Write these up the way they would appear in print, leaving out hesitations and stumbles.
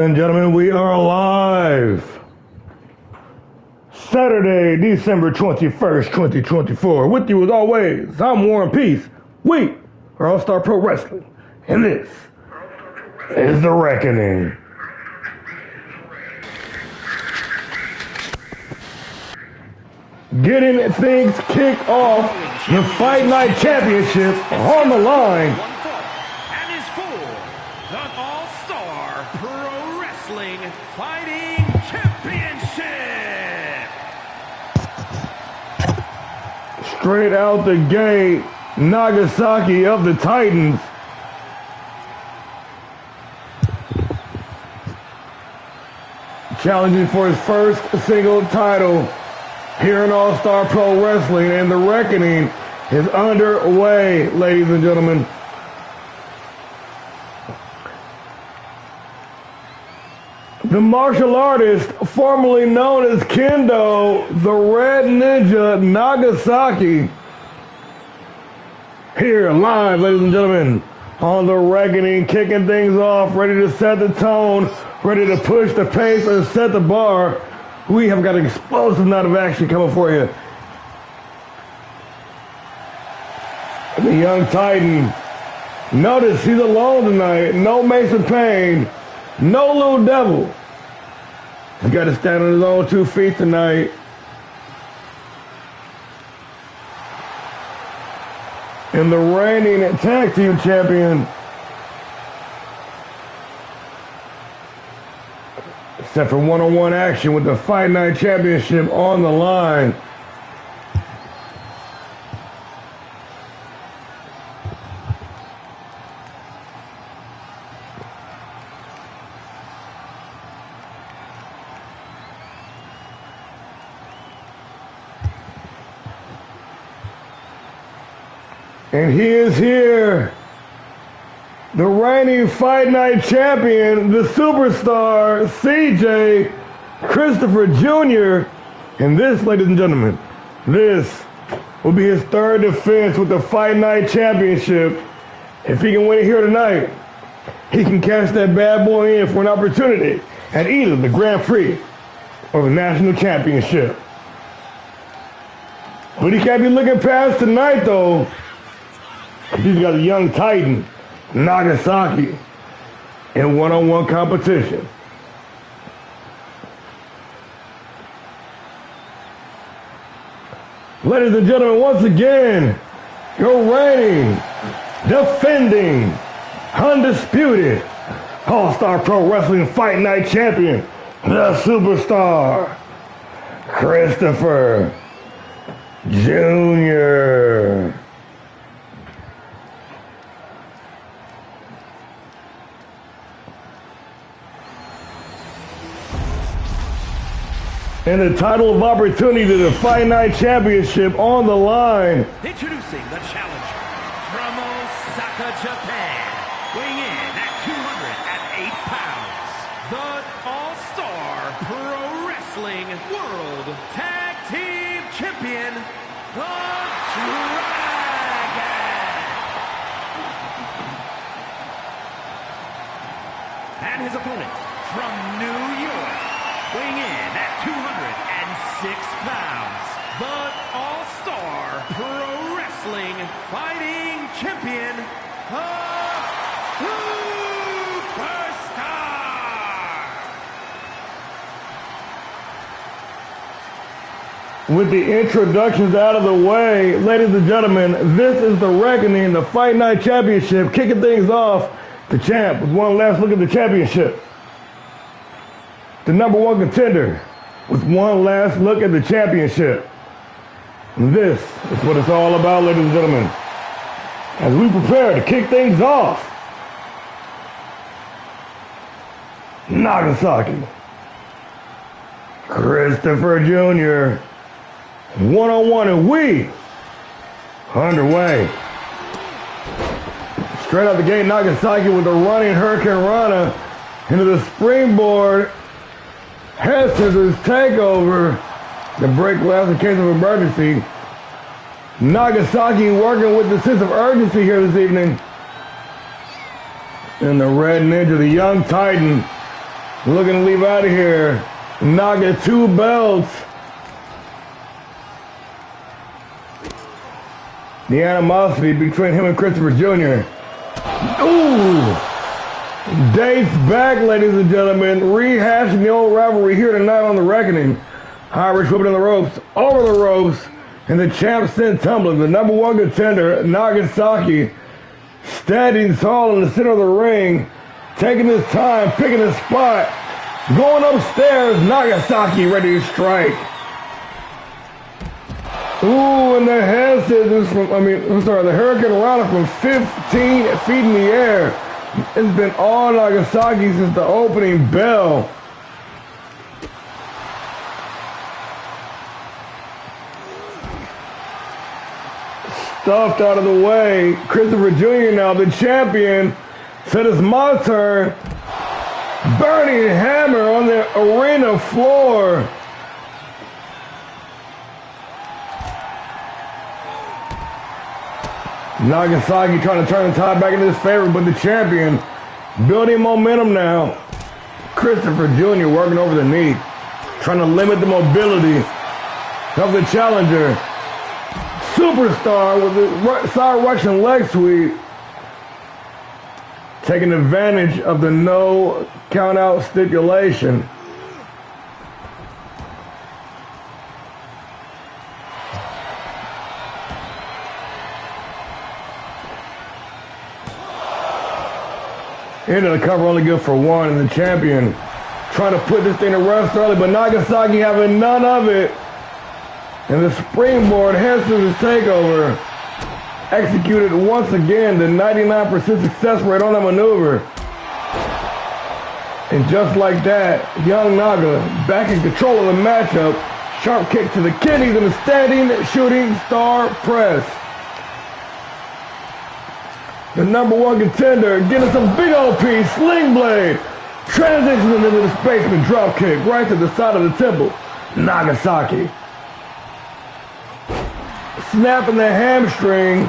And gentlemen, we are live. Saturday, December 21st, 2024. With you as always, I'm Warren Peace. We are All-Star Pro Wrestling. And this is The Reckoning. Getting things kicked off, the Fight Night Championship on the line. And is for the All-Star Pro Wrestling Fighting Championship. Straight out the gate, Nagasaki of the Titans. Challenging for his first single title here in All-Star Pro Wrestling, and the reckoning is underway, ladies and gentlemen. The martial artist formerly known as Kendo, the Red Ninja Nagasaki, here live, ladies and gentlemen, on the reckoning, kicking things off, ready to set the tone, ready to push the pace and set the bar. We have got an explosive night of action coming for you. The young Titan. Notice he's alone tonight. No Mason Payne. No Little Devil. He's got to stand on his own 2 feet tonight. And the reigning tag team champion, set for one-on-one action with the Fight Night Championship on the line. And he is here, the reigning Fight Night champion, the superstar, CJ Christopher Jr. And this, ladies and gentlemen, this will be his third defense with the Fight Night Championship. If he can win it here tonight, he can cash that bad boy in for an opportunity at either the Grand Prix or the National Championship. But he can't be looking past tonight, though. He's got a young Titan, Nagasaki, in one-on-one competition. Ladies and gentlemen, once again, your reigning, defending, undisputed All-Star Pro Wrestling Fight Night champion, the superstar, Christopher Jr. And the title of opportunity to the Fight Night Championship on the line. Introducing the challenger from Osaka, Japan, weighing in at 208 pounds, the All-Star Pro Wrestling World Tag Team Champion, the Dragon. And his opponent from New York, weighing in at 206 pounds, the All-Star Pro Wrestling Fighting Champion, the Superstar. With the introductions out of the way, ladies and gentlemen, this is the reckoning, the Fight Night Championship, kicking things off. The champ with one last look at the championship. The #1 contender with one last look at the championship. And this is what it's all about, ladies and gentlemen, as we prepare to kick things off. Nagasaki, Christopher Jr., one-on-one, and we underway. Straight out the gate, Nagasaki with a running Hurricane Rana into the springboard. Head scissors takeover. The break glass in case of emergency. Nagasaki working with the sense of urgency here this evening. And the Red Ninja, the young Titan, looking to leave out of here. Naga 2 belts. The animosity between him and Christopher Jr. Ooh! Dates back, ladies and gentlemen. Rehashing the old rivalry here tonight on the Reckoning. Irish whipping in the ropes, over the ropes, and the champ sent tumbling. The number 1 contender, Nagasaki, standing tall in the center of the ring, taking his time, picking his spot, going upstairs. Nagasaki ready to strike. Ooh, and the head scissors from, the Hurricane Rana from 15 feet in the air. It's been all Nagasaki since the opening bell. Stuffed out of the way. Christopher Jr. now, the champion, said it's my turn. Burning hammer on the arena floor. Nagasaki trying to turn the tide back into his favor, but the champion building momentum now. Christopher Jr. working over the knee, trying to limit the mobility of the challenger. Superstar with the side Russian leg sweep, taking advantage of the no count out stipulation. Into the cover, only good for 1, and the champion trying to put this thing to rest early, but Nagasaki having none of it. And the springboard head scissors takeover executed once again, the 99% success rate on that maneuver. And just like that, young Naga back in control of the matchup. Sharp kick to the kidneys and a standing shooting star press. The number 1 contender getting some big old piece, sling blade. Transitioning into the spaceman drop kick right to the side of the temple. Nagasaki. Snapping the hamstring.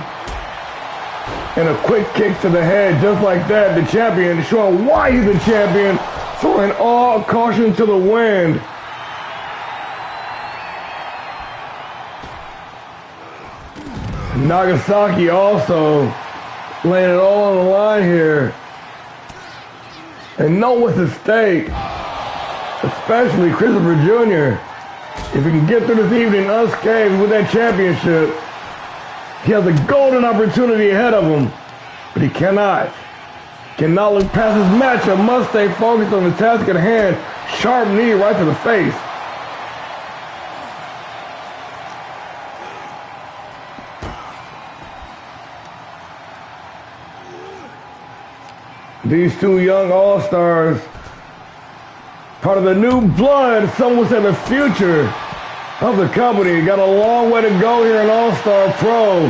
And a quick kick to the head just like that. The champion showing why he's the champion. Throwing all caution to the wind. Nagasaki also laying it all on the line here. And know what's at stake. Especially Christopher Jr. If he can get through this evening unscathed with that championship, he has a golden opportunity ahead of him. But he cannot look past his matchup. Must stay focused on the task at hand. Sharp knee right to the face. These 2 young all-stars, part of the new blood, some would say the future of the company, got a long way to go here in All-Star Pro.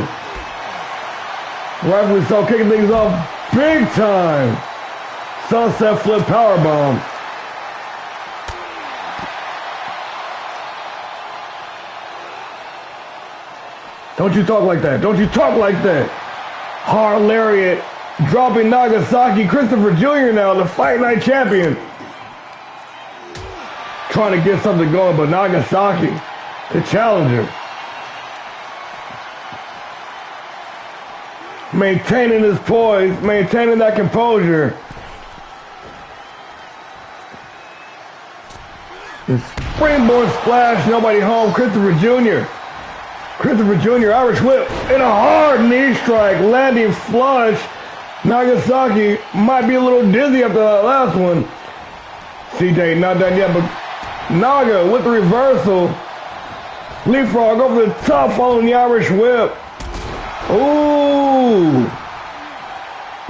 Rightfully so, kicking things off big time. Sunset flip powerbomb. Don't you talk like that. Don't you talk like that. Hard lariat. Dropping Nagasaki. Christopher Jr. now, the Fight Night champion. Trying to get something going, but Nagasaki, the challenger. Maintaining his poise, maintaining that composure. The springboard splash, nobody home. Christopher Jr. Christopher Jr. Irish whip and a hard knee strike, landing flush. Nagasaki might be a little dizzy after that last one. CJ not done yet, but Naga with the reversal. Leapfrog over the top following the Irish whip. Ooh.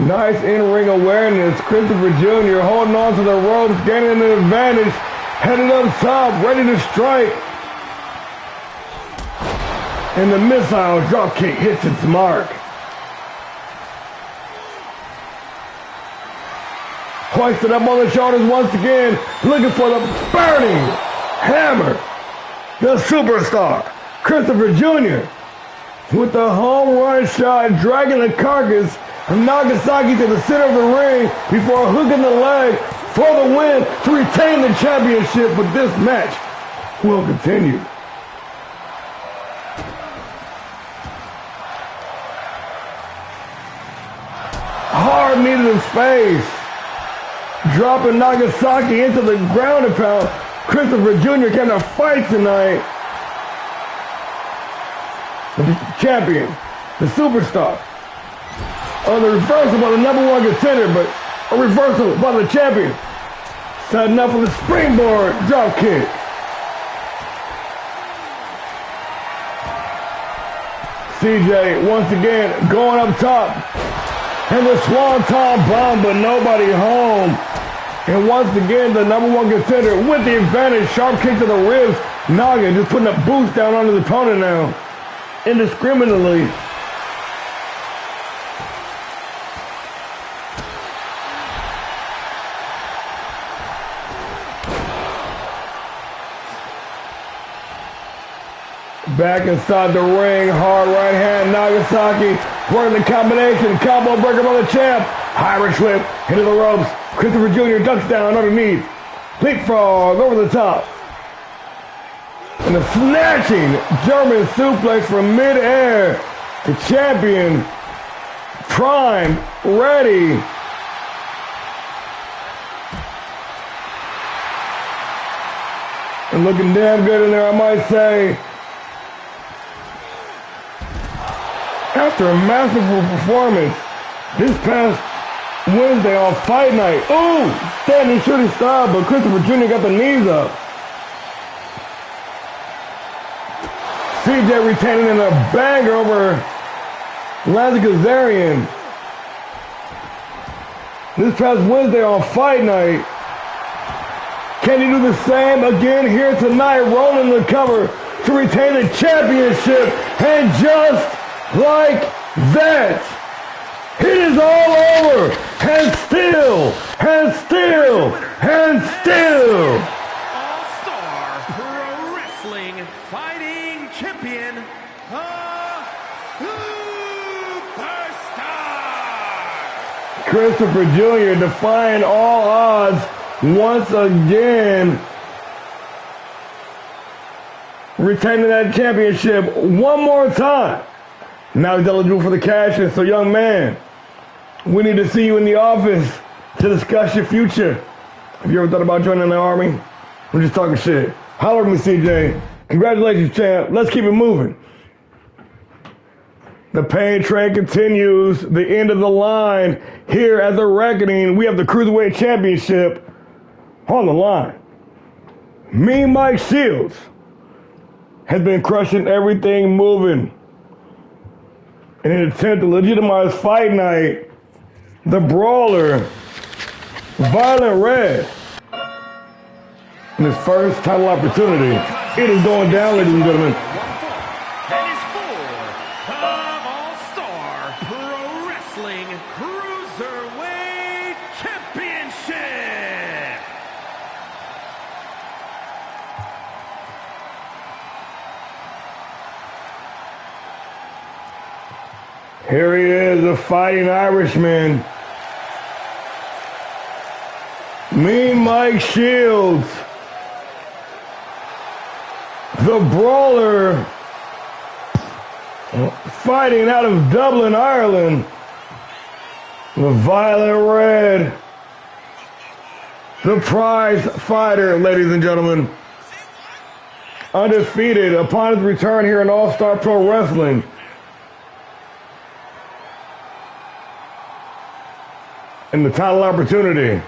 Nice in-ring awareness. Christopher Jr. holding on to the ropes, gaining an advantage. Headed up top, ready to strike. And the missile drop kick hits its mark. Hoisted up on the shoulders once again, looking for the burning hammer. The superstar, Christopher Jr. with the home run shot, dragging the carcass of Nagasaki to the center of the ring before hooking the leg, for the win to retain the championship, but this match will continue. Hard knee to the face. Dropping Nagasaki into the ground and pound. Christopher Jr. came to fight tonight. The champion, the superstar. The reversal by the #1 contender, but a reversal by the champion. Setting up for the springboard drop kick. CJ once again going up top. And the Swanton bomb, but nobody home. And once again, the #1 contender with the advantage. Sharp kick to the ribs. Naga just putting a boost down on his opponent now. Indiscriminately. Back inside the ring, hard right hand, Nagasaki working the combination, combo breaker by the champ. Irish whip into the ropes. Christopher Jr. ducks down underneath. Leapfrog over the top. And a snatching German suplex from midair. The champion, primed, ready. And looking damn good in there, I might say. After a masterful performance this past Wednesday on Fight Night. Ooh, standing shooting star, but Christopher Jr. got the knees up. CJ retaining in a banger over Lance Kazarian. This past Wednesday on Fight Night. Can he do the same again here tonight? Rolling the cover to retain the championship. And just like that, it is all over, and still, All-Star Pro Wrestling Fighting Champion, the Superstar! Christopher Jr. defying all odds once again, retaining that championship one more time. Now he's eligible for the cash-in. So, young man, we need to see you in the office to discuss your future. Have you ever thought about joining the Army? I'm just talking shit. Holler at me, CJ. Congratulations, champ. Let's keep it moving. The pain train continues. The end of the line here at the Reckoning. We have the Cruiserweight Championship on the line. Mean Mike Shields has been crushing everything moving. In an attempt to legitimize Fight Night, the Brawler, Violent Red, in his first title opportunity. It is going down, ladies and gentlemen. That is for the All-Star Pro Wrestling Cruiserweight Championship. Here he is, the Fighting Irishman. Mean Mike Shields. The Brawler. Fighting out of Dublin, Ireland. The Violent Red. The prize fighter, ladies and gentlemen. Undefeated upon his return here in All-Star Pro Wrestling. And the title opportunity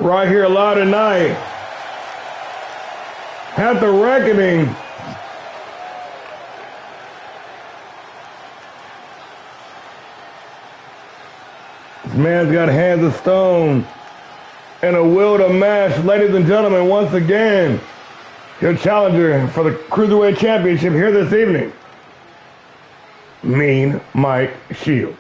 right here live tonight at the Reckoning. This man's got hands of stone and a will to match. Ladies and gentlemen, once again, your challenger for the Cruiserweight Championship here this evening, Mean Mike Shields.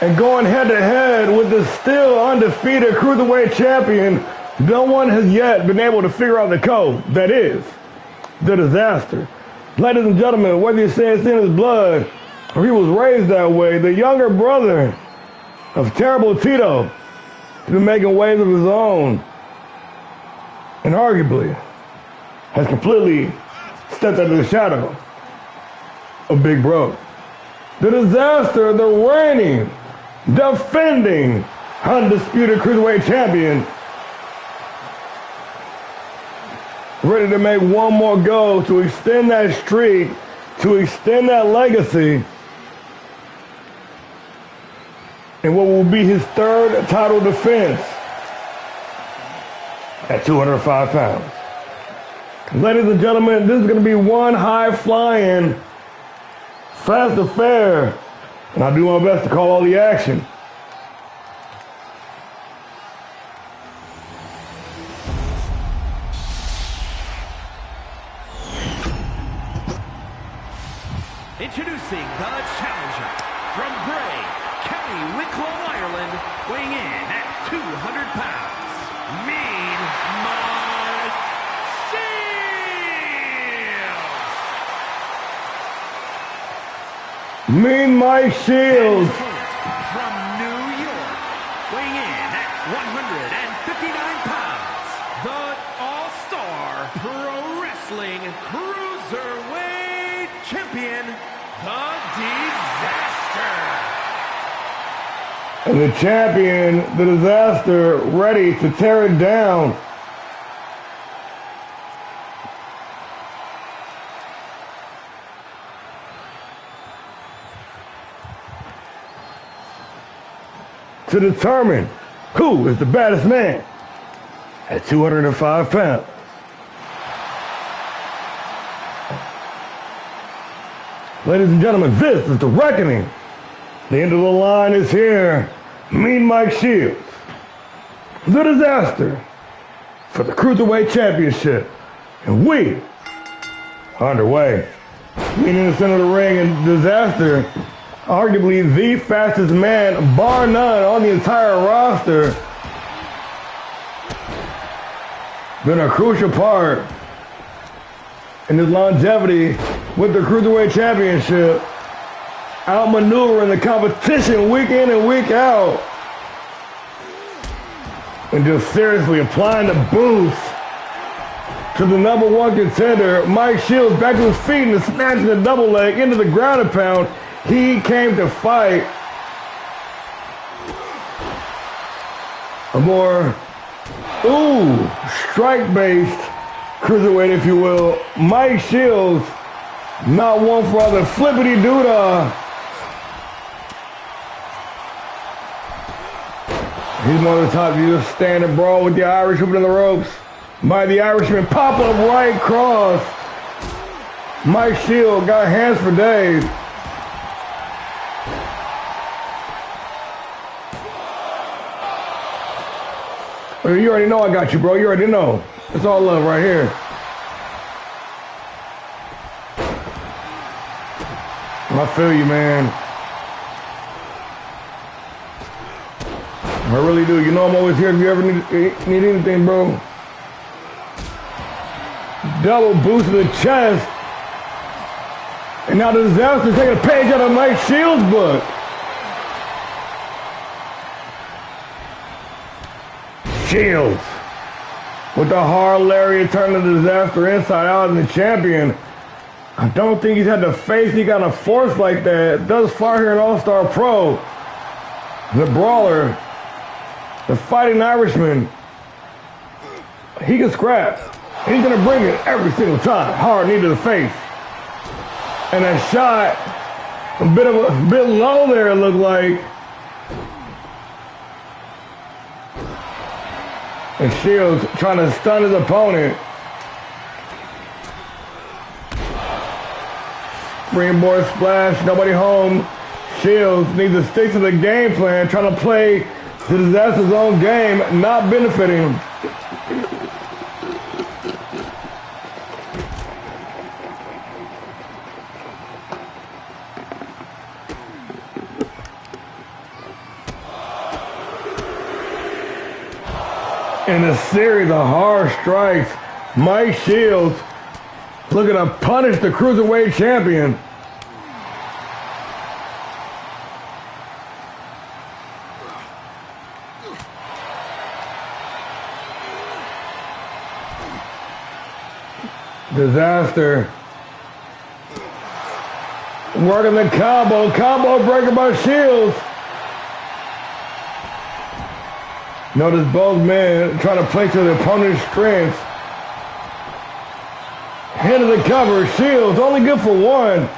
And going head-to-head with the still undefeated Cruiserweight Champion, No one has yet been able to figure out the code that is the disaster. Ladies and gentlemen, whether you say it's in his blood or he was raised that way, the younger brother of Terrible Tito has been making waves of his own and arguably has completely stepped out of the shadow of Big Bro. The disaster, the reigning, defending, undisputed cruiserweight champion, ready to make one more go to extend that streak, to extend that legacy, in what will be his third title defense at 205 pounds. Ladies and gentlemen, this is going to be one high-flying, fast affair, and I'll do my best to call all the action. Introducing the challenger from Bray, County Wicklow, Ireland, weighing in at 200 pounds, Mean Mike Shields. Mean Mike Shields. From New York, weighing in at 159 pounds, the All-Star Pro Wrestling Cruiserweight Champion, the Disaster. And the champion, the Disaster, ready to tear it down. To determine who is the baddest man at 205 pounds. Ladies and gentlemen, this is the reckoning. The end of the line is here. Mean Mike Shields, the Disaster, for the Cruiserweight Championship. And we are underway. Mean in the center of the ring, and Disaster, arguably the fastest man, bar none, on the entire roster. Been a crucial part in his longevity with the Cruiserweight Championship, outmaneuvering the competition week in and week out, and just seriously applying the boost to the number one contender. Mike Shields back to his feet and snatching the double leg into the ground and pound. He came to fight a more, strike-based cruiserweight, if you will. Mike Shields, not one for all the flippity-doodah. He's one of the top. You just stand and brawl with the Irish whipping in the ropes. By the Irishman, pop up right cross. Mike Shields got hands for days. You already know I got you, bro. You already know. It's all love right here. I feel you, man. I really do. You know I'm always here if you ever need anything, bro. Double boost to the chest. And now the Disaster taking a page out of Mike Shields' book. Shields with the hard lariat, turning the Disaster inside out, and the champion. I don't think he's had to face any kind of force like that thus far here in All-Star Pro. The brawler, the fighting Irishman, he can scrap. He's gonna bring it every single time. Hard knee to the face. And a shot, a bit low there, it looked like. And Shields trying to stun his opponent. Springboard splash, nobody home. Shields needs to stick to the game plan, trying to play the Disaster's own game, not benefiting him. In a series of hard strikes, Mike Shields looking to punish the Cruiserweight champion. Disaster. Working the combo breaker by Shields. Notice both men trying to play to the opponent's strengths. Into the cover, Shields only good for one.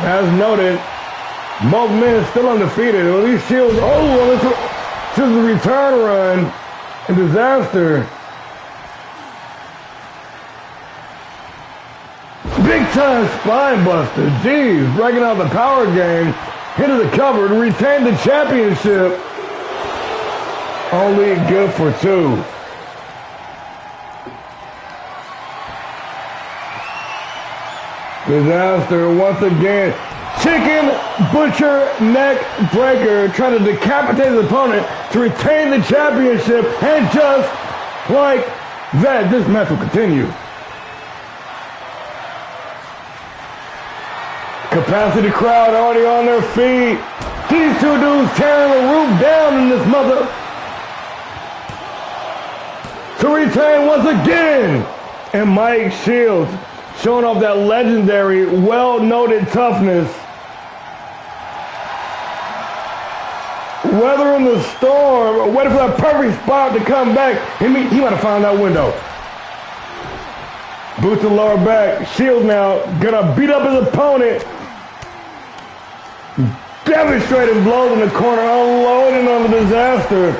As noted, both men still undefeated. At least Shields, this is a return run. And Disaster. Big time spine buster. Jeez, breaking out the power game. Into the cover to retain the championship. Only good for two. Disaster once again. Chicken butcher neck breaker trying to decapitate his opponent to retain the championship, and just like that, this match will continue. Capacity crowd already on their feet. These two dudes tearing the roof down in this mother to retain once again. And Mike Shields showing off that legendary, well-noted toughness. Weathering the storm, waiting for that perfect spot to come back. He might have found that window. Boot to the lower back. Shields now gonna beat up his opponent. Devastating blows in the corner, unloading on the Disaster.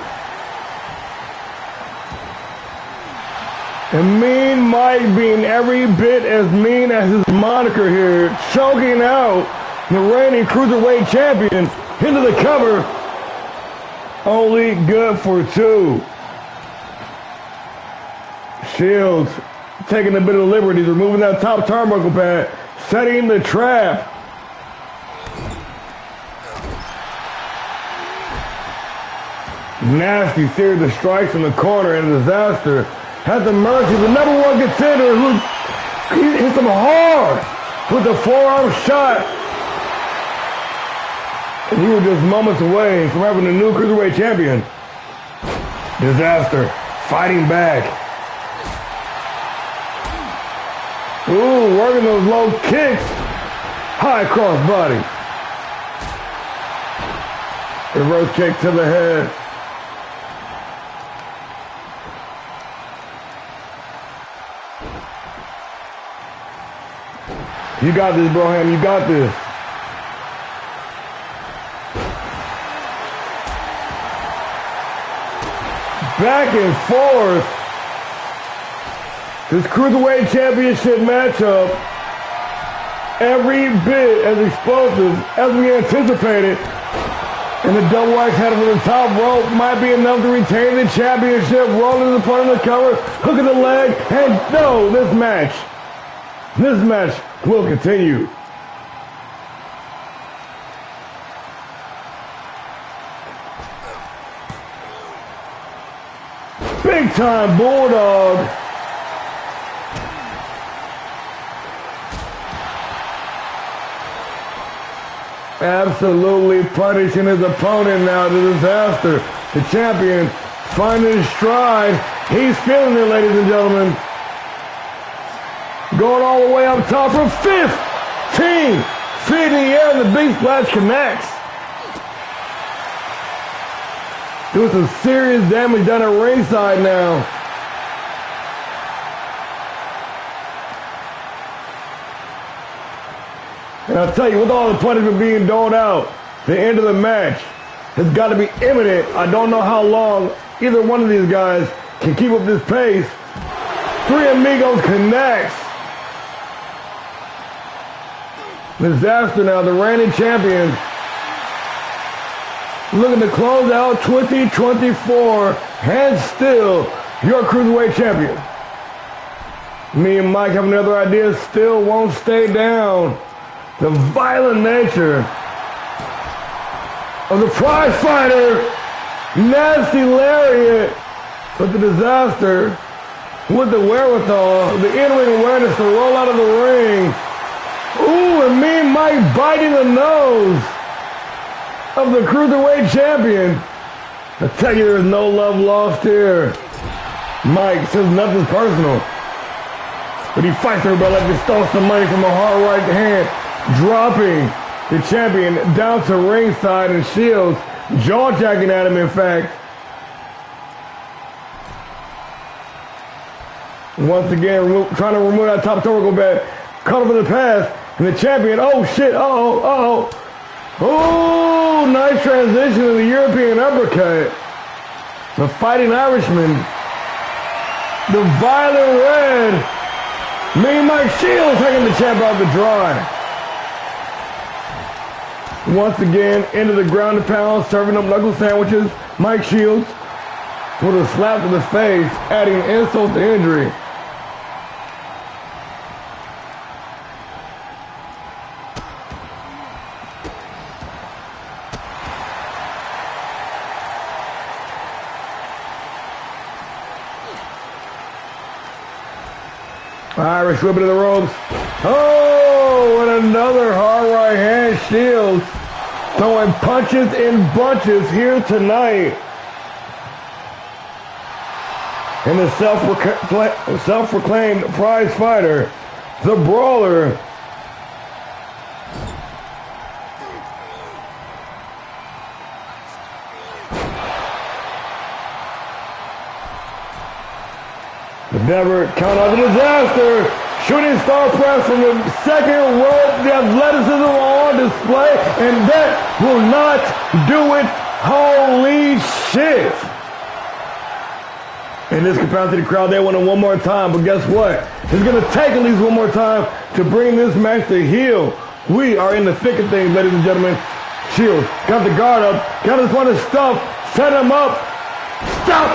And Mean Mike being every bit as mean as his moniker here, choking out the reigning Cruiserweight champion into the cover. Only good for two. Shields taking a bit of liberties, removing that top turnbuckle pad, setting the trap. Nasty series of strikes in the corner, and Disaster has the mercy of the number one contender who hits him hard with the forearm shot. And he was just moments away from having a new Cruiserweight champion. Disaster fighting back. Ooh, working those low kicks. High cross body. Reverse kick to the head. You got this, Broham. You got this. Back and forth. This Cruiserweight Championship matchup, every bit as explosive as we anticipated. And the double axe header from the top rope might be enough to retain the championship. Rolling his opponent in the cover, hooking the leg, and no, this match will continue. Big time Bulldog. Absolutely punishing his opponent now. The Disaster, the champion, finding his stride. He's feeling it, ladies and gentlemen. Going all the way up top from 15 feet in the air, and the big splash connects. Doing some serious damage down at ringside now. And I'll tell you, with all the punishment being doled out, the end of the match has got to be imminent. I don't know how long either one of these guys can keep up this pace. Three Amigos connects. Disaster now, the reigning champion, looking to close out 2024 and still your Cruiserweight champion. Me and Mike have another idea, still won't stay down. The violent nature of the prize fighter Nasty lariat, but the disaster with the wherewithal, the in-ring awareness to roll out of the ring. Ooh, and Mean Mike biting the nose of the Cruiserweight champion. I tell you, there's no love lost here. Mike says nothing's personal, but he fights everybody like he stole some money from a hard right hand, dropping the champion down to ringside and Shields jaw-jacking at him, in fact. Once again, trying to remove that top torque bat, cut over the pass, and the champion, oh shit, uh-oh. Oh, nice transition to the European uppercut. The Fighting Irishman, the Violent Red, Mean Mike Shields taking the champ out the dry. Once again, into the ground and pound, serving up knuckle sandwiches. Mike Shields with a slap to the face, adding insult to injury. Irish whipping to the ropes. Oh, and another hard right hand. Shields throwing punches in bunches here tonight. And the self-proclaimed prize fighter, the Brawler. The never count out the disaster. Shooting star press from the second rope. The athleticism on display. And that will not do it. Holy shit. In this capacity crowd, they want it one more time. But guess what? It's going to take at least one more time to bring this match to heel. We are in the thick of things, ladies and gentlemen. Shields got the guard up. Got his one stuff. Set him up. Stop.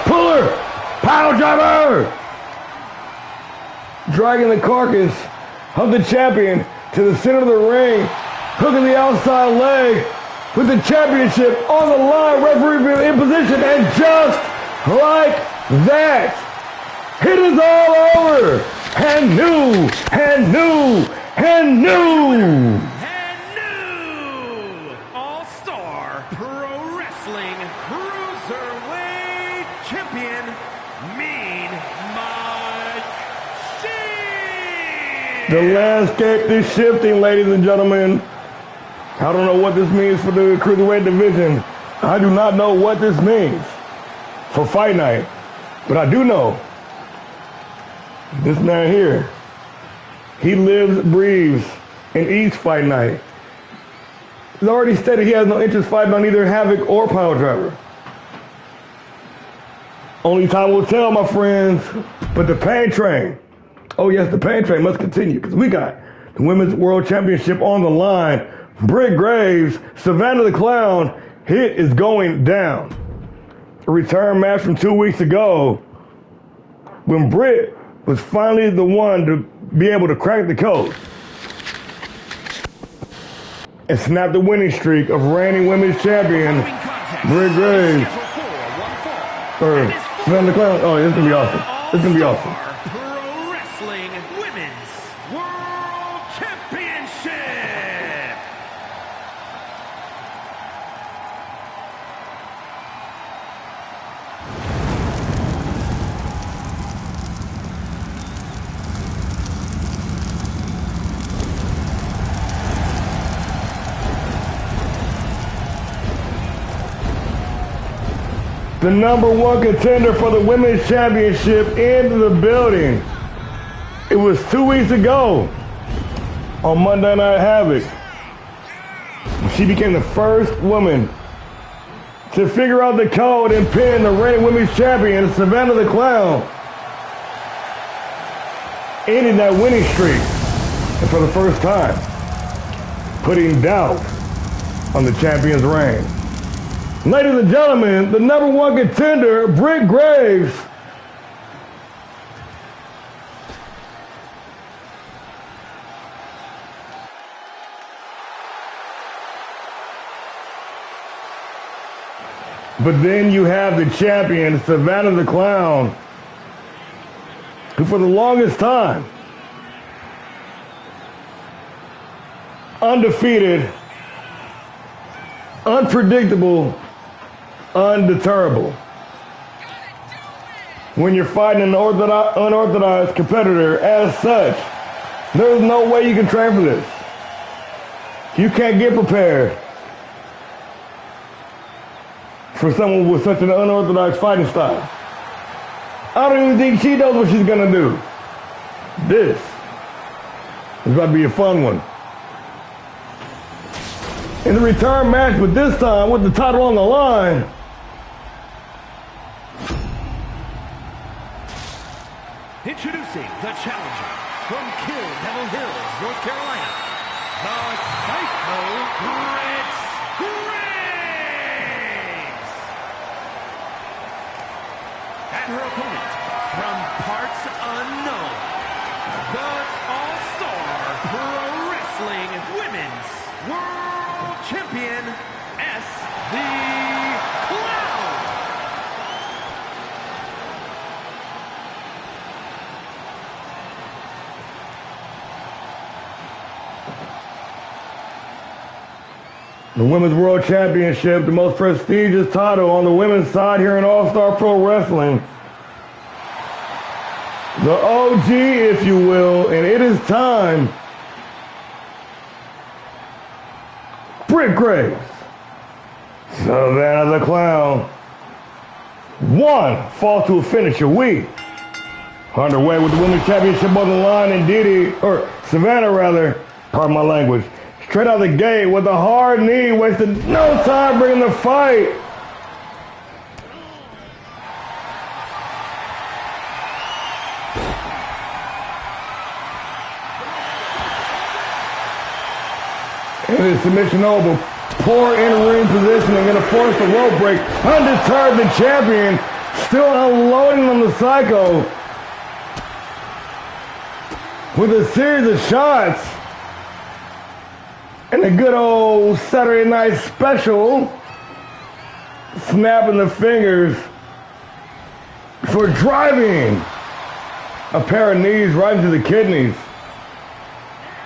Puller. Pile driver! Dragging the carcass of the champion to the center of the ring, hooking the outside leg with the championship on the line, referee in position, and just like that, it is all over. And new. All-Star Pro Wrestling Cruiserweight Champion, Mean Mike Shields. The landscape is shifting, ladies and gentlemen. I don't know what this means for the Cruiserweight division. I do not know what this means for Fight Night. But I do know this man here, he lives, breathes, and eats Fight Night. He's already stated he has no interest fighting on either Havoc or Pile Driver. Only time will tell, my friends. But the pain train, oh yes, the pain train must continue, because we got the Women's World Championship on the line. Britt Graves, Savannah the Clown, it is going down. A return match from 2 weeks ago when Britt was finally the one to be able to crack the code and snap the winning streak of reigning women's champion Britt Graves. Or Savannah the Clown. Oh, it's going to be awesome. It's going to be awesome. Pro Wrestling Women's World Championship. The number one contender for the women's championship in the building. It was 2 weeks ago on Monday Night Havoc. She became the first woman to figure out the code and pin the reigning women's champion, Savannah the Clown, ending that winning streak. And for the first time, putting doubt on the champion's reign. Ladies and gentlemen, the number one contender, Britt Graves. But then you have the champion, Savannah the Clown, who for the longest time, undefeated, unpredictable, undeterrable. When you're fighting an unorthodox competitor as such, there's no way you can train for this. You can't get prepared for someone with such an unorthodox fighting style. I don't even think she knows what she's gonna do. This is about to be a fun one. In the return match, but this time with the title on the line, introducing the challenger from Kill Devil Hills, North Carolina, the Psycho Graves. And her opponent from parts unknown, the All-Star Pro Wrestling Women's World Champion, The Clown. the Women's World Championship, the most prestigious title on the women's side here in All-Star Pro Wrestling. The OG, if you will, and it is time. Britt Graves, Savannah the Clown. One fall to a finisher. We underway with the Women's Championship on the line, and Savannah rather, pardon my language, straight out the gate with a hard knee, wasted no time bringing the fight. And his submission over. Poor in-ring positioning, going to force the rope break. Undeterred, the champion still unloading on the Psycho with a series of shots. And a good old Saturday night special, snapping the fingers for driving a pair of knees right into the kidneys.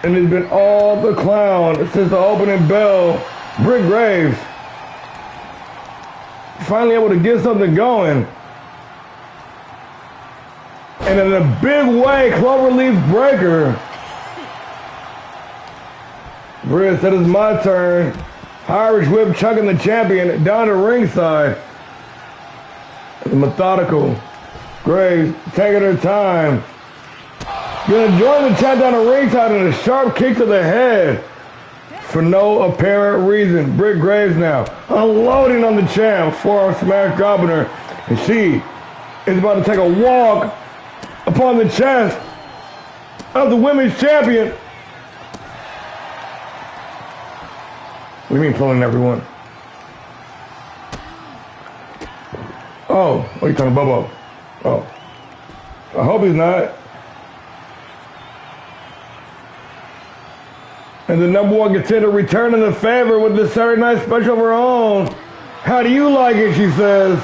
And it's been all the Clown since the opening bell. Britt Graves finally able to get something going. And in a big way, Cloverleaf breaker. Britt said it's my turn. Irish whip chucking the champion down to ringside. The methodical Graves taking her time. Gonna join the champ down to ringside and a sharp kick to the head for no apparent reason. Britt Graves now unloading on the champ, forearm smash dropping her, and she is about to take a walk upon the chest of the women's champion. What do you mean pulling everyone? Oh, what are you talking about? Oh, I hope he's not. And the number one contender returning the favor with the Saturday night special of her own. How do you like it, she says.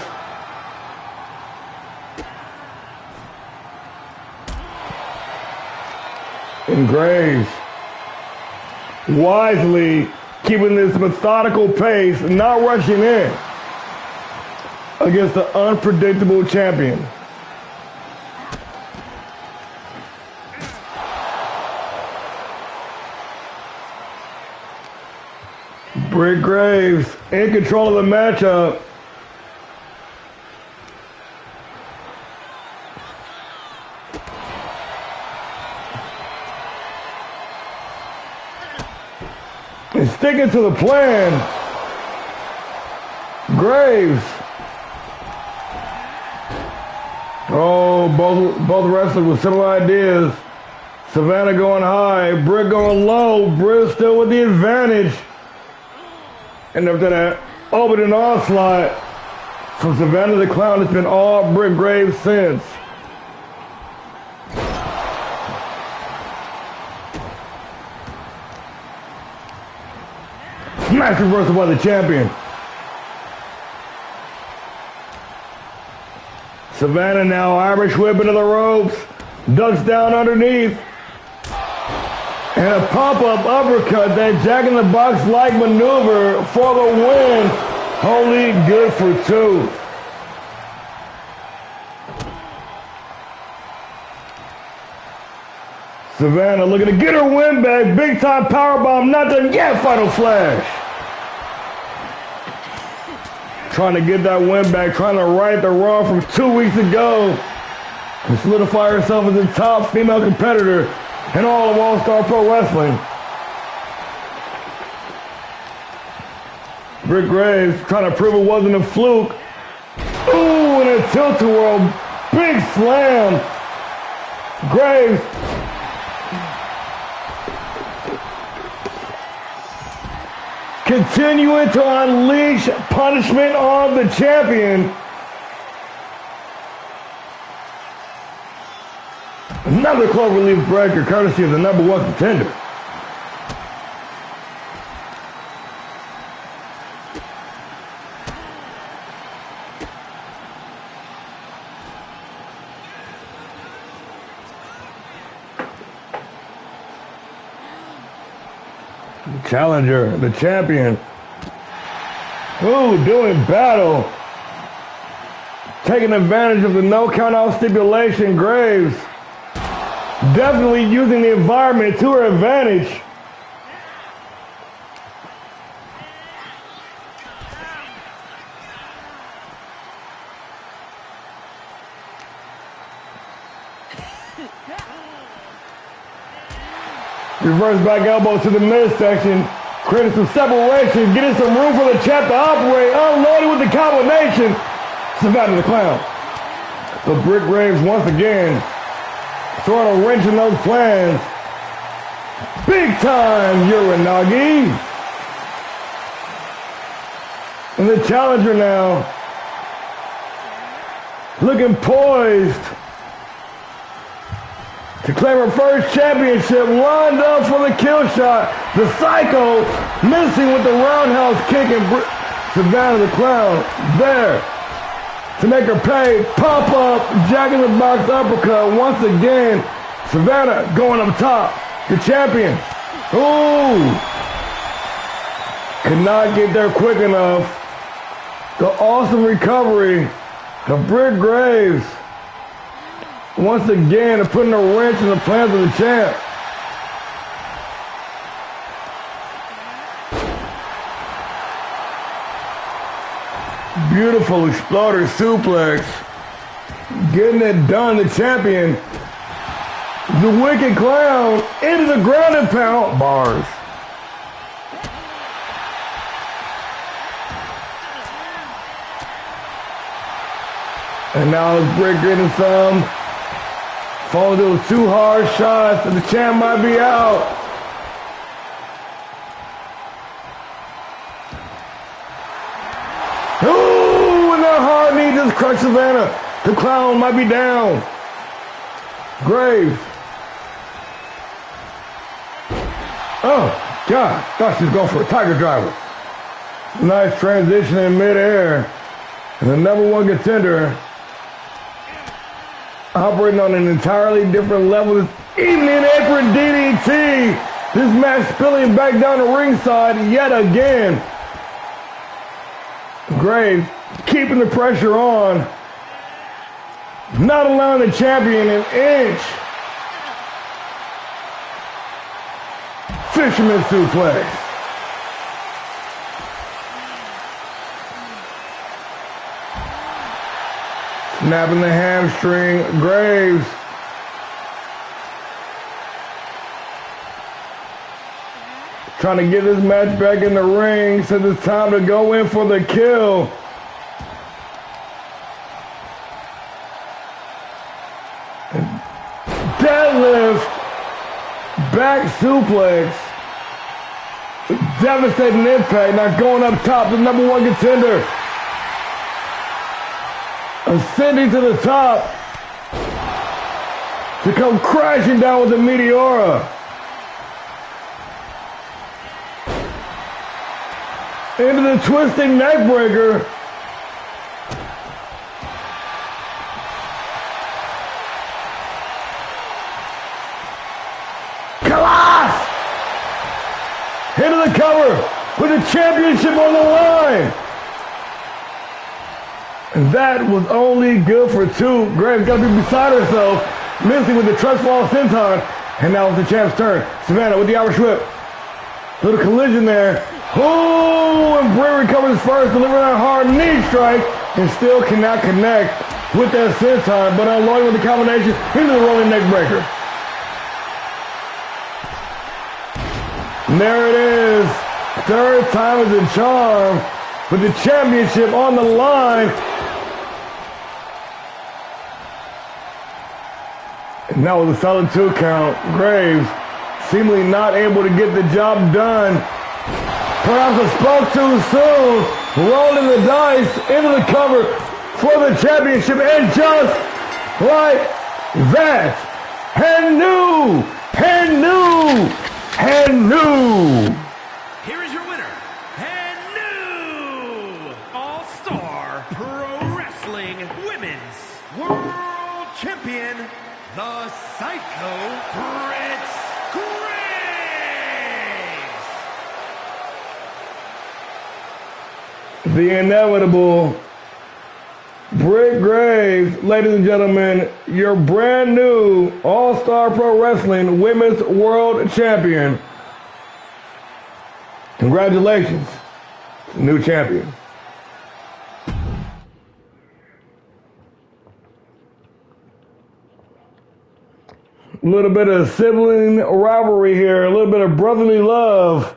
And Graves wisely keeping this methodical pace, not rushing in against the unpredictable champion. Britt Graves in control of the matchup. And sticking to the plan. Graves. Oh, both wrestlers with similar ideas. Savannah going high, Britt going low. Britt still with the advantage. And after that opening onslaught from Savannah the Clown, it's been all Britt Graves since. Smash reversal by the champion. Savannah now Irish whip into the ropes. Ducks down underneath. And a pop-up uppercut, that jack-in-the-box-like maneuver for the win. Holy good for two. Savannah looking to get her win back. Big-time powerbomb, not done yet, Final Flash. Trying to get that win back, trying to right the wrong from 2 weeks ago. And solidify herself as the top female competitor in all of All-Star Pro Wrestling. Britt Graves trying to prove it wasn't a fluke. Ooh, and a tilt-a-whirl. Big slam. Graves. Continuing to unleash punishment on the champion. Another cloverleaf breaker, courtesy of the #1 contender. The challenger, the champion. Ooh, doing battle. Taking advantage of the no count out stipulation, Graves. Definitely using the environment to her advantage. Reverse back elbow to the midsection. Creating some separation. Getting some room for the champ to operate. Unloaded with the combination. Savannah the Clown. But Britt Graves once again throwing a wrench in those plans. Big time Uranagi. And the challenger now looking poised to claim her first championship, lined up for the kill shot. The Psycho missing with the roundhouse kick, and Savannah the Clown there to make her pay. Pop up, jack-in-the-box uppercut once again. Savannah going up top, the champion. Ooh! Could not get there quick enough. The awesome recovery of Britt Graves. Once again, putting a wrench in the plans of the champ. Beautiful exploder suplex. Getting it done, the champion. The Wicked Clown into the ground and pound. Bars. And now it's Britt getting some. Falling those 2 hard shots, and the champ might be out. Ooh, and that hard knee just crushed Savannah. The Clown might be down. Graves. Oh, God. Thought she was going for a tiger driver. Nice transition in midair. And the #1 contender operating on an entirely different level. This evening apron DDT. This match spilling back down the ringside yet again. Graves keeping the pressure on. Not allowing the champion an inch. Fisherman suplex. Snapping the hamstring. Graves. Trying to get this match back in the ring since it's time to go in for the kill. Deadlift. Back suplex. Devastating impact. Now going up top, the #1 contender. Ascending to the top to come crashing down with the Meteora. Into the twisting neckbreaker. Class! Into the cover with the championship on the line. And that was only good for two. Graves got to be beside herself, missing with the trust fall senton. And now it's the champ's turn. Savannah with the Irish whip. Little collision there. Oh, and Bray recovers first, delivering a hard knee strike, and still cannot connect with that senton, but unloading with the combination into the rolling neck breaker. And there it is. Third time is the charm, with the championship on the line. And now with a solid 2 count, Graves seemingly not able to get the job done. Perhaps I spoke too soon. Rolling the dice into the cover for the championship, and just like that, and new. Here is your winner, and new All-Star Pro Wrestling Women's World Champion, the Psycho Graves. The inevitable Britt Graves, ladies and gentlemen, your brand new All-Star Pro Wrestling Women's World Champion. Congratulations, new champion. A little bit of sibling rivalry here, a little bit of brotherly love.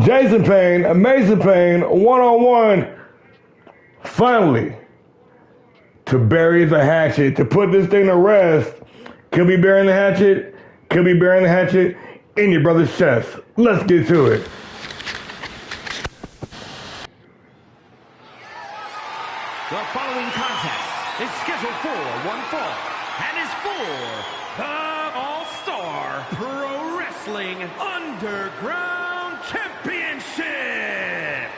Jason Payne, Amazing Payne, one-on-one. Finally, to bury the hatchet, to put this thing to rest. Could be burying the hatchet, could be burying the hatchet in your brother's chest. Let's get to it. The following contest is scheduled for one fall and is for the All-Star Pro Wrestling Underground Championship.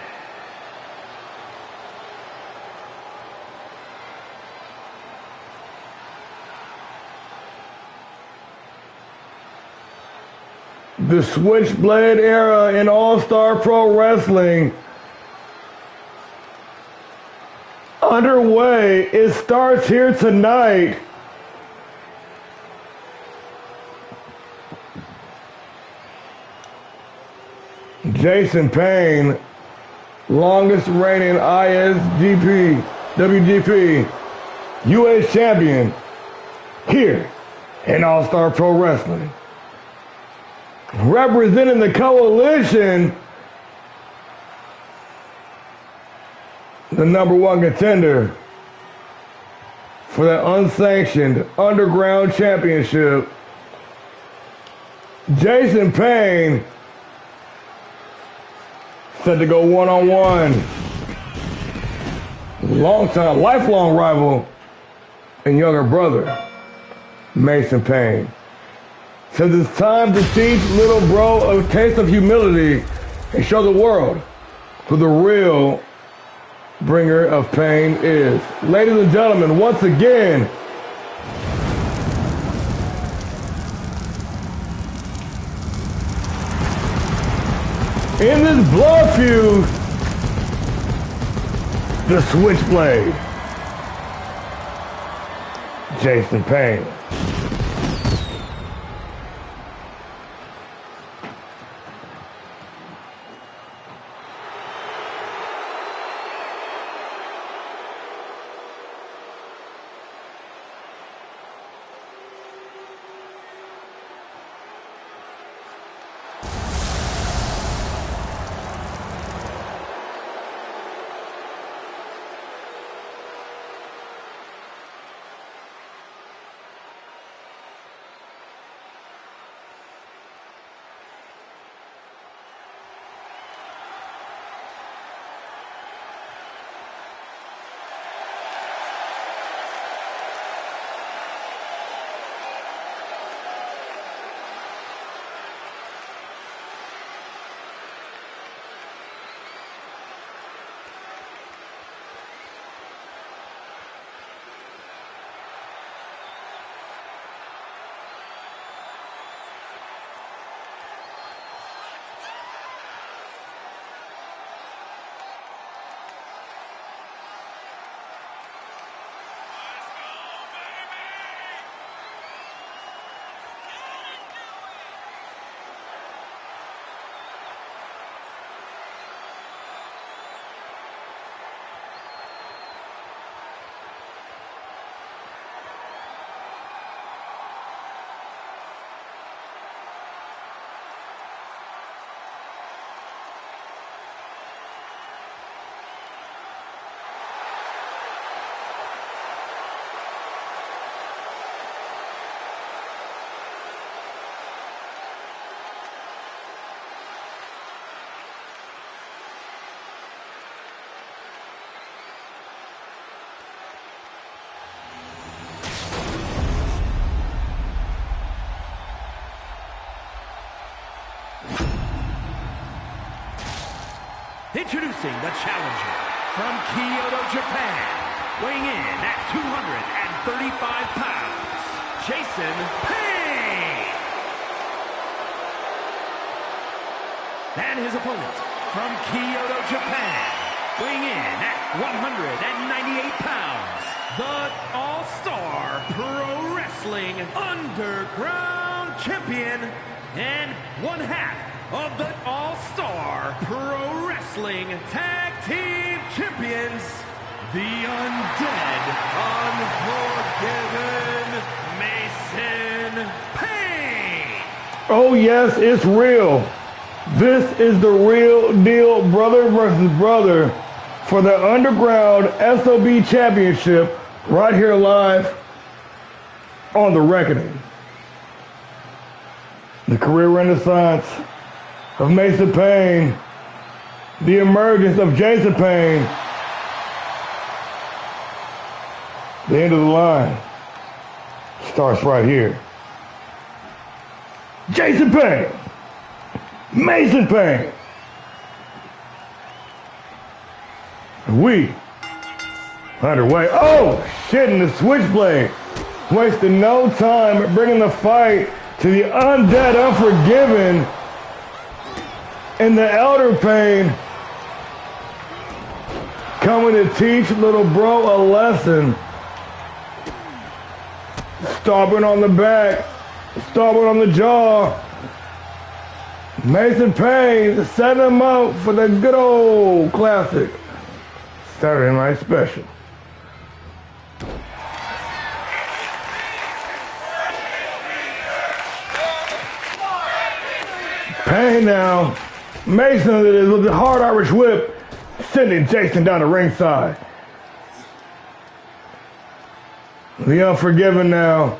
The Switchblade era in All-Star Pro Wrestling underway. It starts here tonight. Jason Payne, longest reigning ISGP, WGP, US champion, here in All-Star Pro Wrestling. Representing the coalition, the #1 contender for the unsanctioned Underground Championship, Jason Payne, set to go one-on-one. Long-time, lifelong rival and younger brother, Mason Payne. Says it's time to teach little bro a taste of humility and show the world who the real bringer of pain is. Ladies and gentlemen, once again, in this blood feud, the Switchblade, Jason Payne. Introducing the challenger from Kyoto, Japan, weighing in at 235 pounds, Jason Payne. And his opponent from Kyoto, Japan, weighing in at 198 pounds, the All-Star Pro Wrestling Underground Champion and one half of the All-Star Pro Wrestling Tag Team Champions, the Undead, Unforgiven Mason Payne. Oh yes, it's real. This is the real deal, brother versus brother, for the Underground SOB Championship right here live on The Reckoning. The career renaissance of Mason Payne, the emergence of Jason Payne, the end of the line starts right here. Jason Payne, Mason Payne. We underway. Oh shit! And the Switchblade wasted no time bringing the fight to the Undead, Unforgiven, and the Elder Payne coming to teach little bro a lesson. Stomping on the back, stomping on the jaw. Mason Payne setting him up for the good old classic Saturday Night Special. Payne now, Mason with the hard Irish whip, sending Jason down the ringside. The Unforgiven now,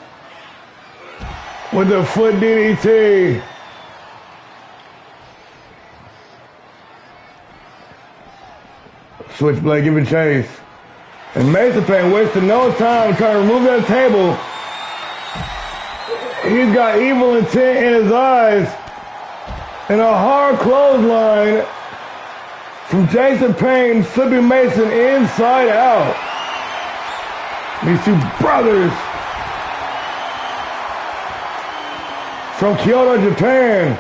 with the foot DDT. Switchblade giving chase. And Mason Payne wasted no time trying to remove that table. He's got evil intent in his eyes. And a hard clothesline from Jason Payne, flipping Mason inside out. These two brothers from Kyoto, Japan,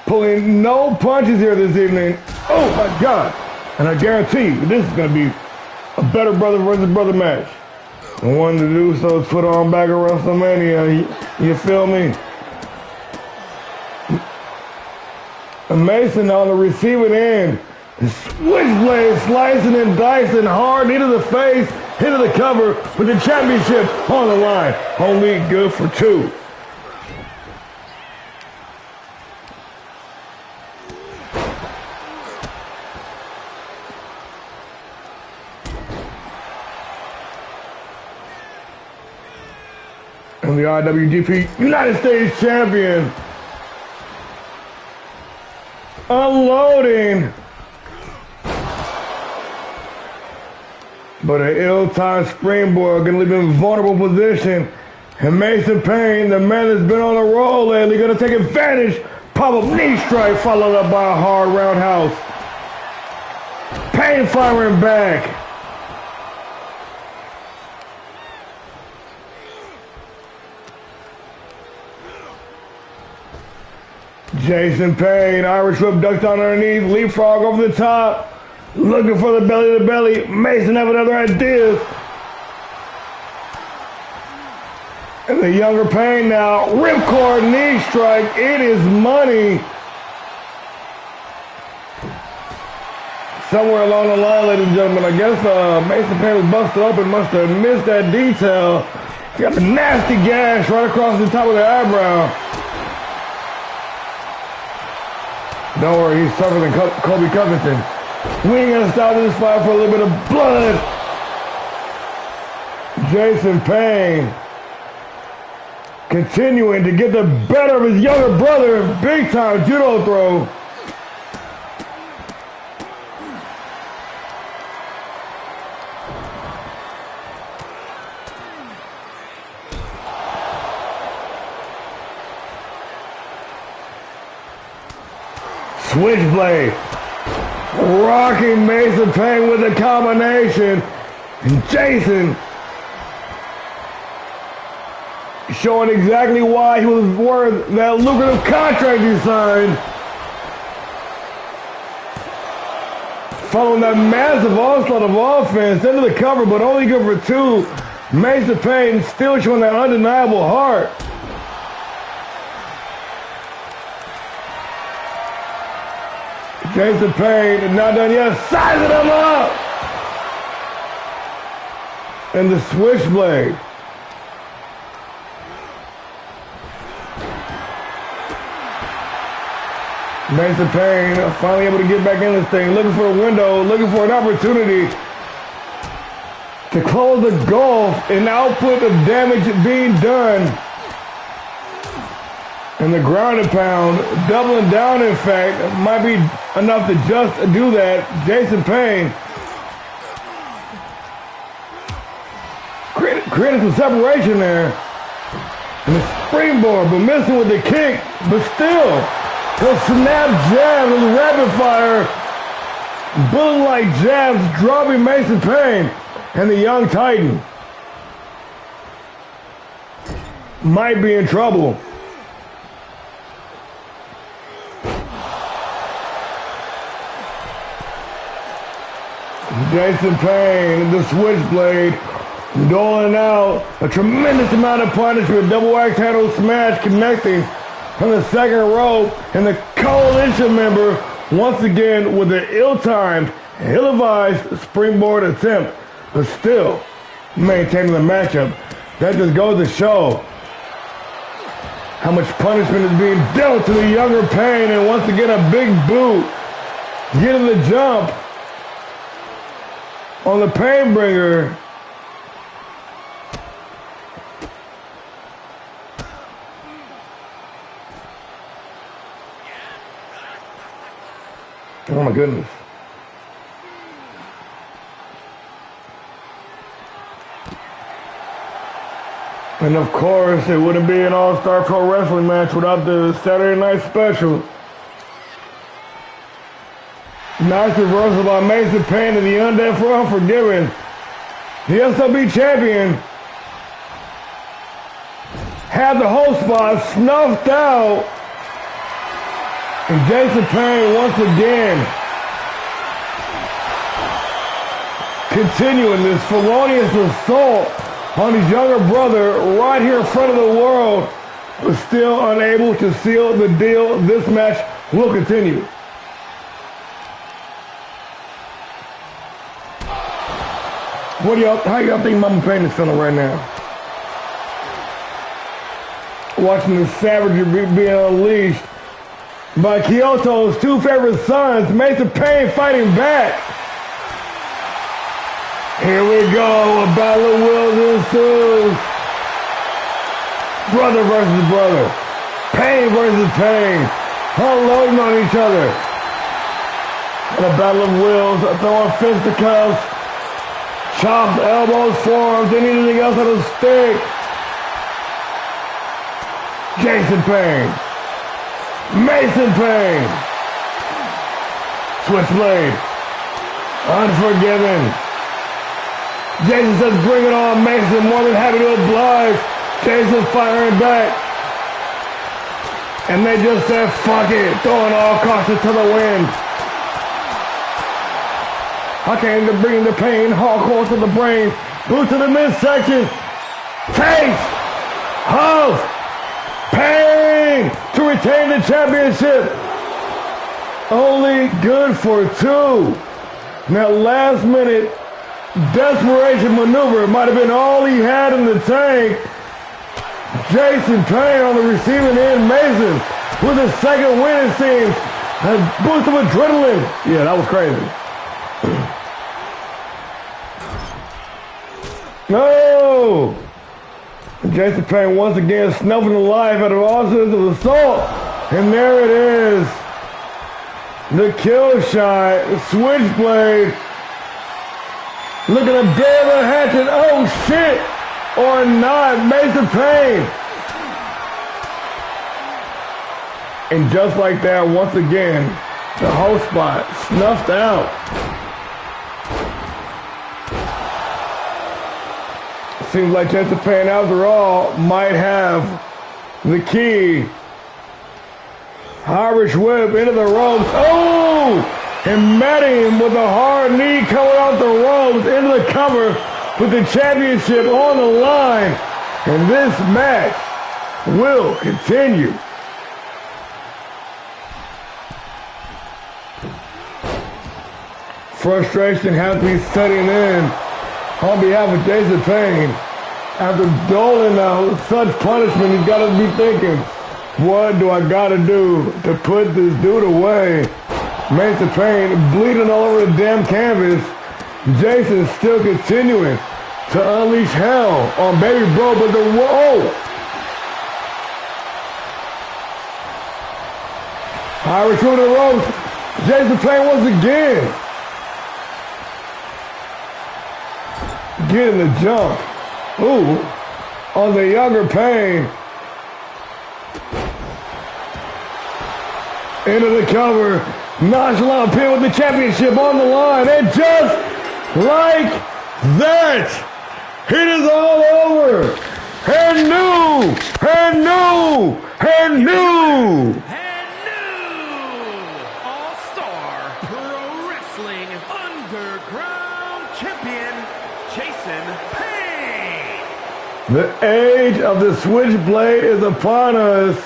pulling no punches here this evening. Oh my God. And I guarantee you, this is going to be a better brother versus brother match. The one to do so is put on back at WrestleMania. You feel me? And Mason on the receiving end. The Switchblade slicing and dicing hard, knee to the face, hit to the cover with the championship on the line. Only good for two. And the IWGP United States Champion unloading. But an ill-timed springboard gonna leave him in a vulnerable position. And Mason Payne, the man that's been on a roll lately, gonna take advantage. Pop-up knee strike followed up by a hard roundhouse. Payne firing back. Jason Payne, Irish whip ducked down underneath, leapfrog over the top. Looking for the belly to belly. Mason having other ideas. And the younger Payne now. Ripcord knee strike. It is money. Somewhere along the line, ladies and gentlemen, I guess Mason Payne was busted open. Must have missed that detail. He got a nasty gash right across the top of the eyebrow. Don't worry, he's tougher than Kobe Covington. We ain't gonna stop this fight for a little bit of blood. Jason Payne continuing to get the better of his younger brother. Big time judo throw. Switchblade. Rocking Mason Payne with a combination. And Jason showing exactly why he was worth that lucrative contract he signed. Following that massive onslaught of offense into the cover, but only good for two. Mason Payne still showing that undeniable heart. Jason Payne not done yet, sizing him up. And the switchblade. Mason Payne finally able to get back in this thing, looking for a window, looking for an opportunity to close the gulf in output of damage being done. And the ground and pound, doubling down in fact, might be enough to just do that. Jason Payne created some separation there. And the springboard, but missing with the kick, but still. Those snap jabs, those rapid fire, bullet-like jabs, dropping Mason Payne, and the young Titan might be in trouble. Jason Payne, the switchblade, doling out a tremendous amount of punishment, double axe handle smash connecting from the second rope, and the coalition member once again with an ill-timed, ill-advised springboard attempt, but still maintaining the matchup. That just goes to show how much punishment is being dealt to the younger Payne, and once again a big boot, getting the jump on the Painbringer. Oh my goodness. And of course, it wouldn't be an All-Star Pro Wrestling match without the Saturday Night Special. Nice reversal by Mason Payne and the Undead for Unforgiven. The SLB champion had the whole spot snuffed out. And Jason Payne once again continuing this felonious assault on his younger brother right here in front of the world, but still unable to seal the deal. This match will continue. How y'all think Mama Payne is feeling right now? Watching the savagery being unleashed by Kyoto's two favorite sons, Mason Payne fighting back. Here we go, a battle of wills ensues. Brother versus brother. Payne versus Payne. Unloading on each other. And a battle of wills, throwing fisticuffs, chops, elbows, forearms, anything else on a stick. Jason Payne. Mason Payne. Switchblade. Unforgiven. Jason says, bring it on, Mason. More than happy to oblige. Jason firing back. And they just said, fuck it. Throwing all caution to the wind. I came to bring the pain, hardcore to the brain. Boot to the midsection. Taste of pain to retain the championship. Only good for two. Now last minute desperation maneuver might have been all he had in the tank. Jason Payne on the receiving end. Mason with his second win, it seems. A boost of adrenaline. Yeah, that was crazy. No! Jason Payne once again snuffing the life out of all sorts of assault. And there it is. The kill shot. Switchblade. Looking to bear the hatchet. Oh shit! Or not. Mason Payne. And just like that, once again, The host spot snuffed out. Seems like Japan, after all, might have the key. Irish whip into the ropes. Oh! And met him with a hard knee coming off the ropes into the cover with the championship on the line. And this match will continue. Frustration has to be setting in on behalf of Japan. After doling out such punishment, he's got to be thinking, what do I got to do to put this dude away? Japan bleeding all over the damn canvas. Jason's still continuing to unleash hell on Baby Bro, but the Irish through the ropes. Japan once again. Getting the jump. Ooh, on the younger Pain. Into the cover. Nonchalant pin with the championship on the line. And just like that, it is all over. And new. All-Star Pro Wrestling Underground Champion, Jason Payne. The age of the Switchblade is upon us,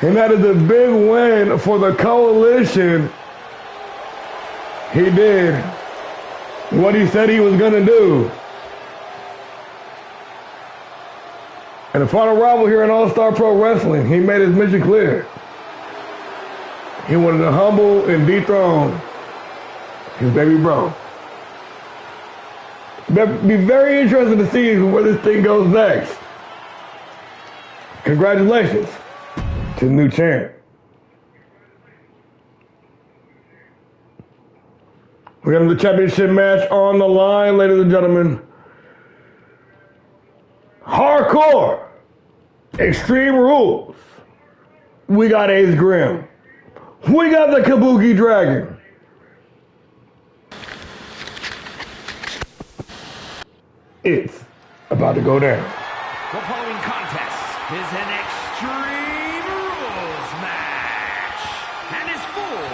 and that is a big win for the coalition. He did what he said he was going to do. And the final rival here in All-Star Pro Wrestling, he made his mission clear. He wanted to humble and dethrone his Baby Bro. Be very interesting to see where this thing goes next. Congratulations to the new champ. We got the championship match on the line, ladies and gentlemen. Hardcore Extreme Rules. We got Ace Grim. We got the Kabuki Dragon. It's about to go down. The following contest is an Extreme Rules match and is for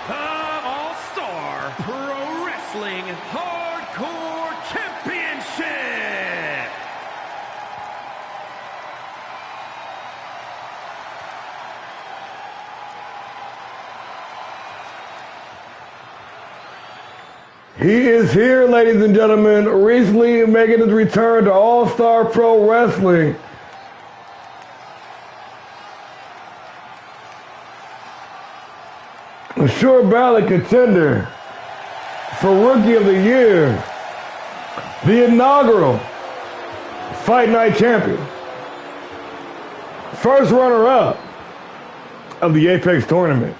the All-Star Pro Wrestling Hardcore Championship. He is here, ladies and gentlemen, recently making his return to All-Star Pro Wrestling. A sure ballot contender for Rookie of the Year, the inaugural Fight Night Champion, first runner-up of the Apex Tournament.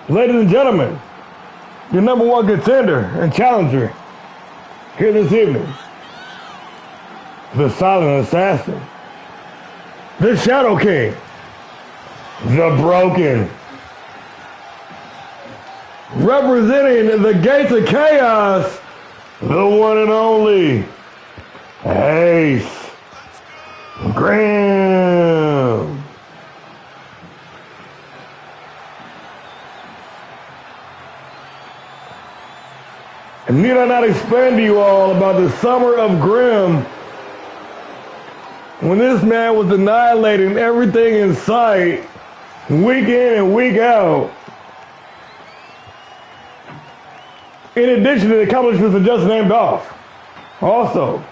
Ladies and gentlemen, your number one contender and challenger here this evening, the Silent Assassin, the Shadow King, the Broken, representing the Gates of Chaos, the one and only Ace Grim. And need I not explain to you all about the summer of Grim, when this man was annihilating everything in sight, week in and week out. In addition to the accomplishments I just named off. Also,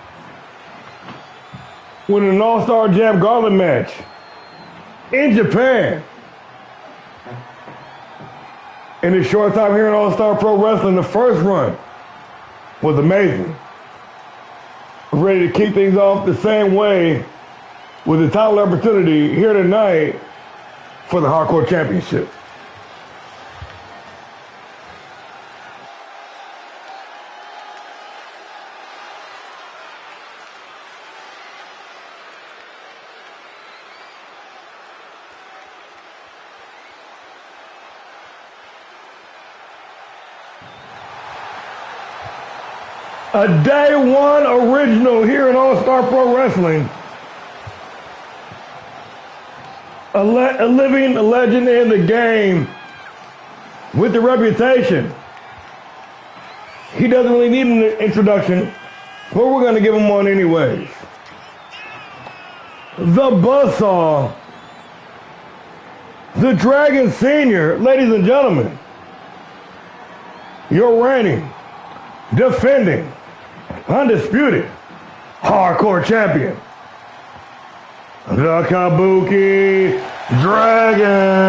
winning an All-Star Jam Gauntlet match in Japan. In his short time here in All-Star Pro Wrestling, the first run was amazing. Ready to kick things off the same way with the title opportunity here tonight for the Hardcore Championship. A day one original here in All-Star Pro Wrestling. A living legend in the game with the reputation. He doesn't really need an introduction, but we're going to give him one anyways. The Buzzsaw, the Dragon Senior, ladies and gentlemen, your reigning, defending, undisputed, hardcore champion, the Kabuki Dragon.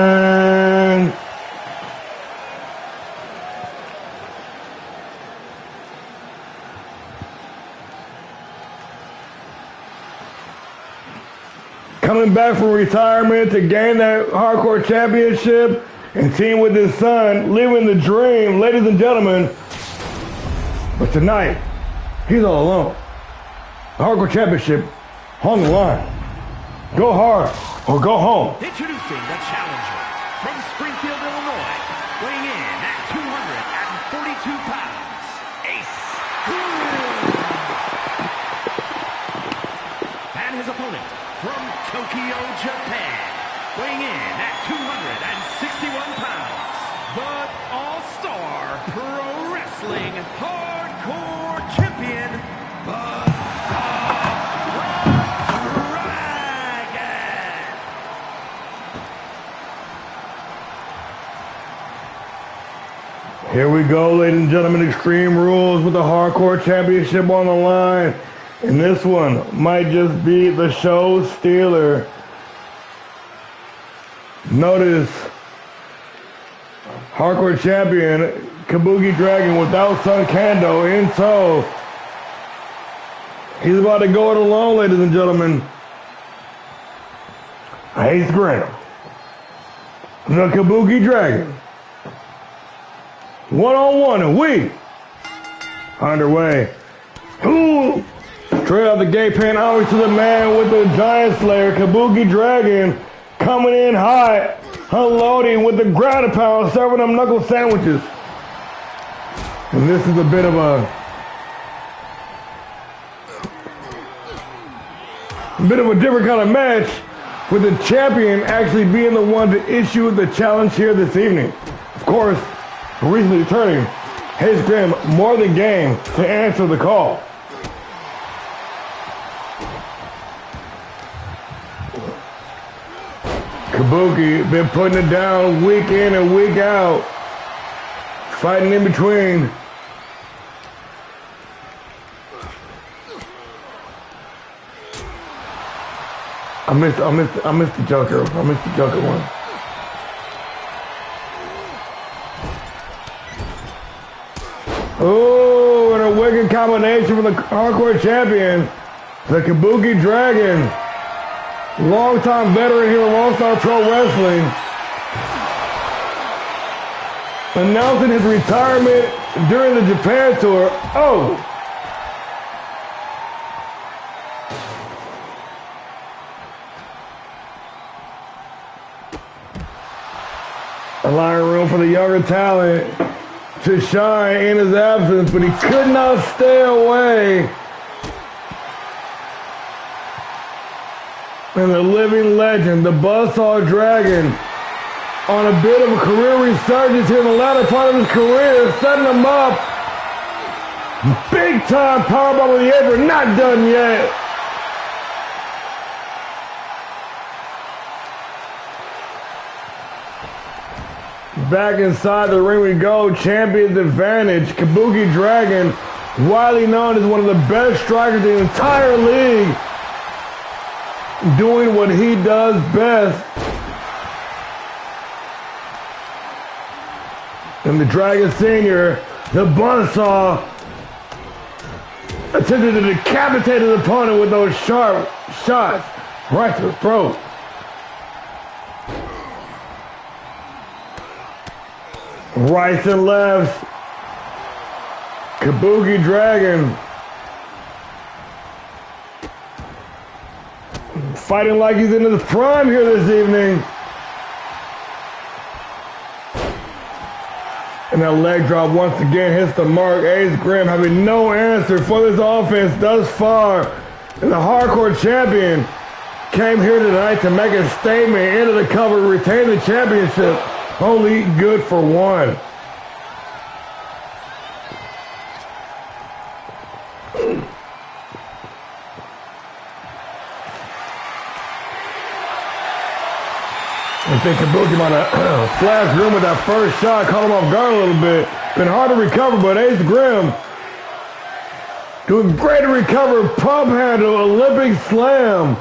Coming back from retirement to gain that hardcore championship and team with his son, living the dream, ladies and gentlemen. But tonight, he's all alone. The hardcore championship on the line. Go hard or go home. Introducing the challenger from Springfield, Illinois, weighing in at 242 pounds, Ace. And his opponent from Tokyo, Japan, weighing in at 261 pounds, the All-Star Pro Wrestling Hardcore Champion, Here we go, ladies and gentlemen. Extreme Rules with the Hardcore Championship on the line. And this one might just be the show stealer. Notice, Hardcore Champion, Kabuki Dragon without Son Kando in tow. He's about to go it alone, ladies and gentlemen. Ace Graham, the Kabuki Dragon. One-on-one, and we underway. Ooh. Straight out the gate, paying homage to the man with the Giant Slayer, Kabuki Dragon, coming in hot, unloading with the ground and pound, serving them knuckle sandwiches. And this is a bit of a different kind of match, with the champion actually being the one to issue the challenge here this evening. Of course, recently returning, Ace Graham more than game to answer the call. Kabuki been putting it down week in and week out, fighting in between. I missed the Joker. I missed the Joker one. Oh, and a wicked combination for the hardcore champion, the Kabuki Dragon. Long-time veteran here of All-Star Pro Wrestling. Announcing his retirement during the Japan tour. Oh! Allowing room for the younger talent to shine in his absence, but he could not stay away. And the living legend, the Buzzsaw Dragon, on a bit of a career resurgence here in the latter part of his career, setting him up. Big time powerbomb on the apron, not done yet. Back inside the ring we go, champion's advantage. Kabuki Dragon, widely known as one of the best strikers in the entire league, doing what he does best. And the Dragon Senior, the Buzzsaw, attempted to decapitate his opponent with those sharp shots right to the throat. Rights and lefts. Kabuki Dragon fighting like he's in his prime here this evening. And that leg drop once again hits the mark. Ace Grim having no answer for this offense thus far. And the hardcore champion came here tonight to make a statement into the cover, retain the championship. Only good for one. I think Kabuki might have flashed Grim with that first shot, caught him off guard a little bit. Been hard to recover, but Ace Grim doing great to recover. Pump handle, Olympic slam.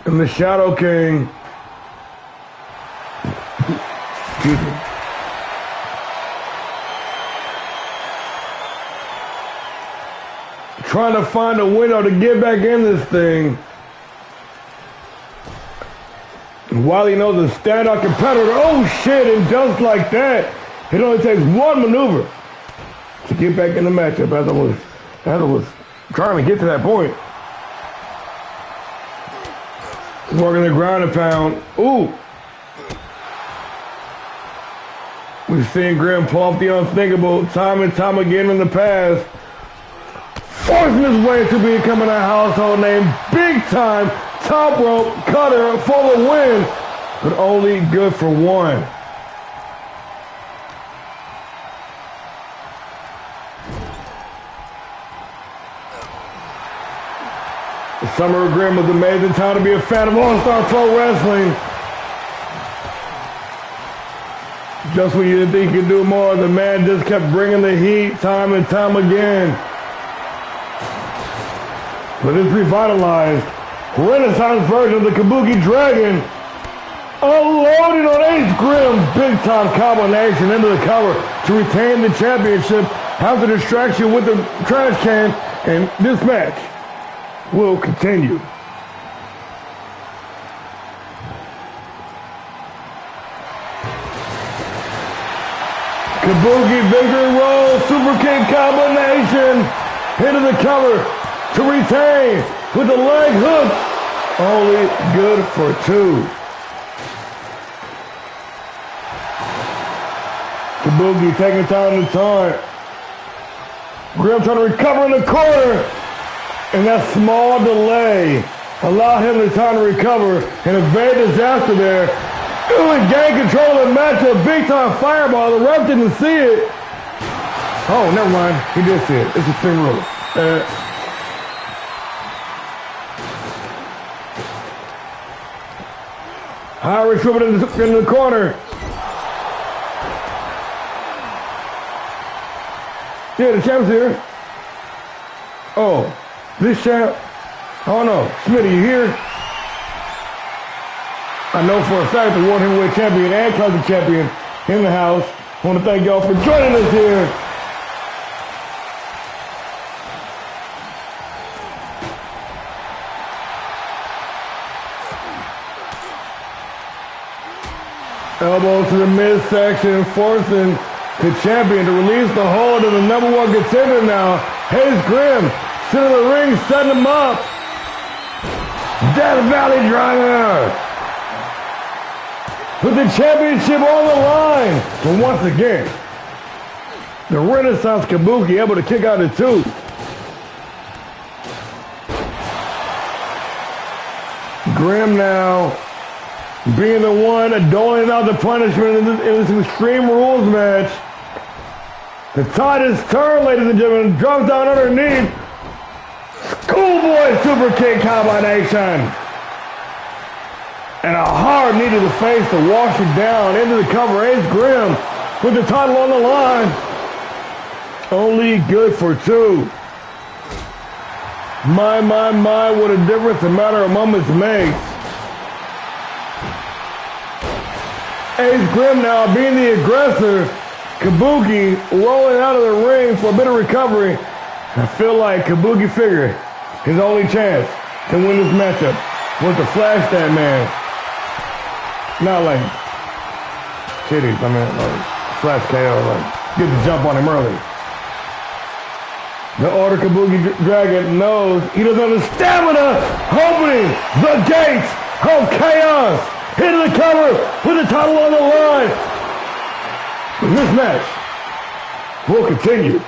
And the Shadow King. Excuse me. Trying to find a window to get back in this thing. And while he knows a standout competitor, oh shit, and just like that, it only takes one maneuver to get back in the matchup as I was trying to get to that point. Working the ground and pound. Ooh. We've seen Grim pull off the unthinkable time and time again in the past. Forcing his way to becoming a household name, big time, top rope, cutter for the win, but only good for one. The summer of Grim was an amazing time to be a fan of All-Star Pro Wrestling. Just when you didn't think you could do more, the man just kept bringing the heat time and time again. With this revitalized Renaissance version of the Kabuki Dragon, unloading on Ace Grim, big time combination into the cover to retain the championship after distraction with the trash can, and this match will continue. Kabuki victory roll, super kick combination into the cover to retain with the leg hook. Only good for two. Kabuki taking time to time. Grim trying to recover in the corner. And that small delay allowed him the time to recover and evade disaster there. Ooh, and gain control of the matchup. Big time fireball. The ref didn't see it. Oh, never mind. He did see it. It's a spin rule. Irish whipping in the corner. Yeah, the champ's here. Oh, this champ. Oh no, Smitty, you here? I know for a fact the World Heavyweight Champion and Classic Champion in the house. I want to thank y'all for joining us here. Elbow to the midsection, forcing the champion to release the hold of the number one contender now. Ace Grim, center of the ring, setting him up. Death Valley Driver. With the championship on the line. But once again, the Renaissance Kabuki able to kick out at two. Grim now being the one doling out the punishment in this Extreme Rules match. The tide is turned, ladies and gentlemen. Drops down underneath. Schoolboy super kick combination. And a hard knee to the face to wash it down into the cover. Ace Grim with the title on the line. Only good for two. My, what a difference a matter of moments makes. Ace Grim now being the aggressor. Kabuki rolling out of the ring for a bit of recovery. I feel like Kabuki figured his only chance to win this matchup was to flash that man. Not like titties, I mean like flash KO, like get the jump on him early. The Order Kabuki Dragon knows he doesn't have the stamina, opening the gates of chaos. Hit the cover with the title on the line. This match will continue.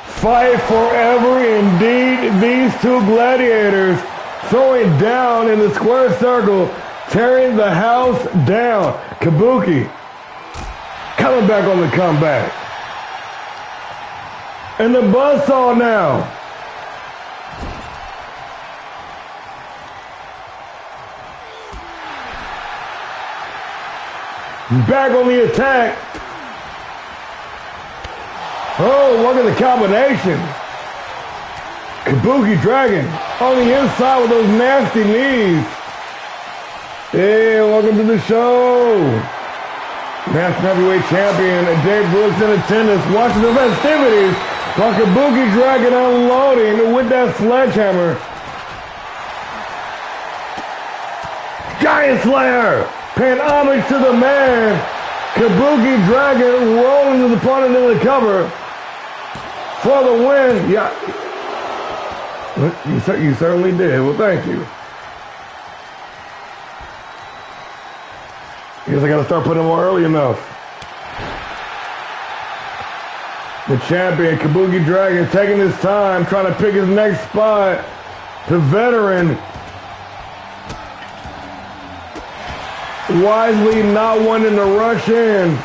Fight forever indeed. These two gladiators throwing down in the square circle, tearing the house down. Kabuki coming back on the comeback. And the buzzsaw now. Back on the attack. Oh, look at the combination. Kabuki Dragon on the inside with those nasty knees. Hey, welcome to the show. National Heavyweight Champion Dave Brooks in attendance, watching the festivities while Kabuki Dragon unloading with that sledgehammer. Giant Slayer paying homage to the man. Kabuki Dragon rolling his opponent in the cover for the win. Yeah, you certainly did. Well, thank you. Guess I got to start putting them on early enough. The champion, Kabuki Dragon, taking his time, trying to pick his next spot. The veteran, wisely not wanting to rush in.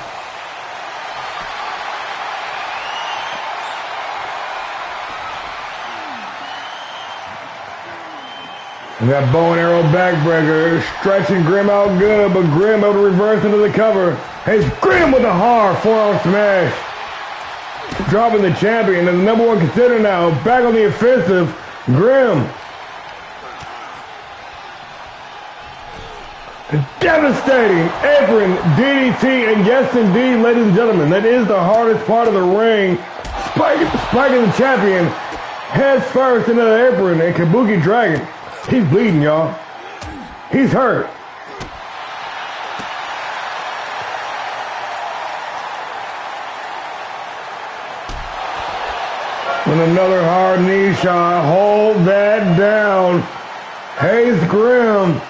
And that bow and arrow backbreaker stretching Grim out good, but Grim able to reverse into the cover. Hey, Grim with a hard forearm smash. Dropping the champion and the number one contender now. Back on the offensive, Grim. Devastating apron DDT, and yes indeed, ladies and gentlemen, that is the hardest part of the ring. Spiking the champion heads first into the apron, and Kabuki Dragon, he's bleeding, y'all. He's hurt. With another hard knee shot, hold that down. Hayes Grim.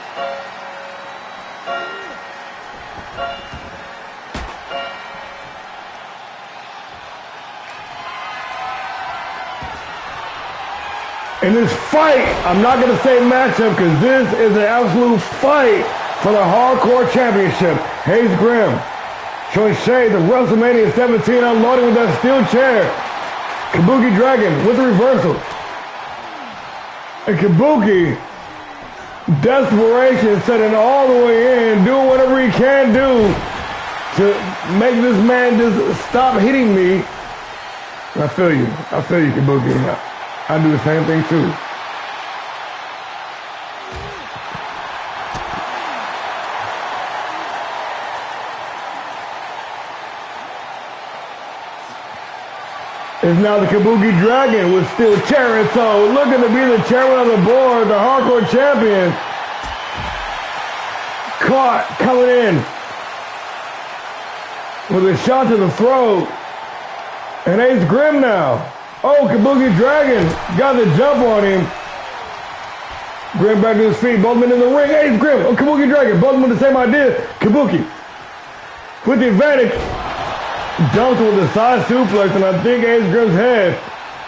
In this fight, I'm not going to say matchup because this is an absolute fight for the Hardcore Championship. Hayes Grim showing shades of WrestleMania 17, unloading with that steel chair. Kabuki Dragon with the reversal. And Kabuki, desperation, setting all the way in, doing whatever he can do to make this man just stop hitting me. I feel you, Kabuki. I do the same thing too. It's now the Kabuki Dragon with steel chair and toe, looking to be the chairman of the board, the Hardcore Champion. Caught coming in with a shot to the throat. And Ace Grim now. Oh, Kabuki Dragon got the jump on him. Grim back to his feet. Both men in the ring. Ace Grim. Oh, Kabuki Dragon. Both men the same idea. Kabuki with the advantage. Dunked with the side suplex, and I think Ace Grim's head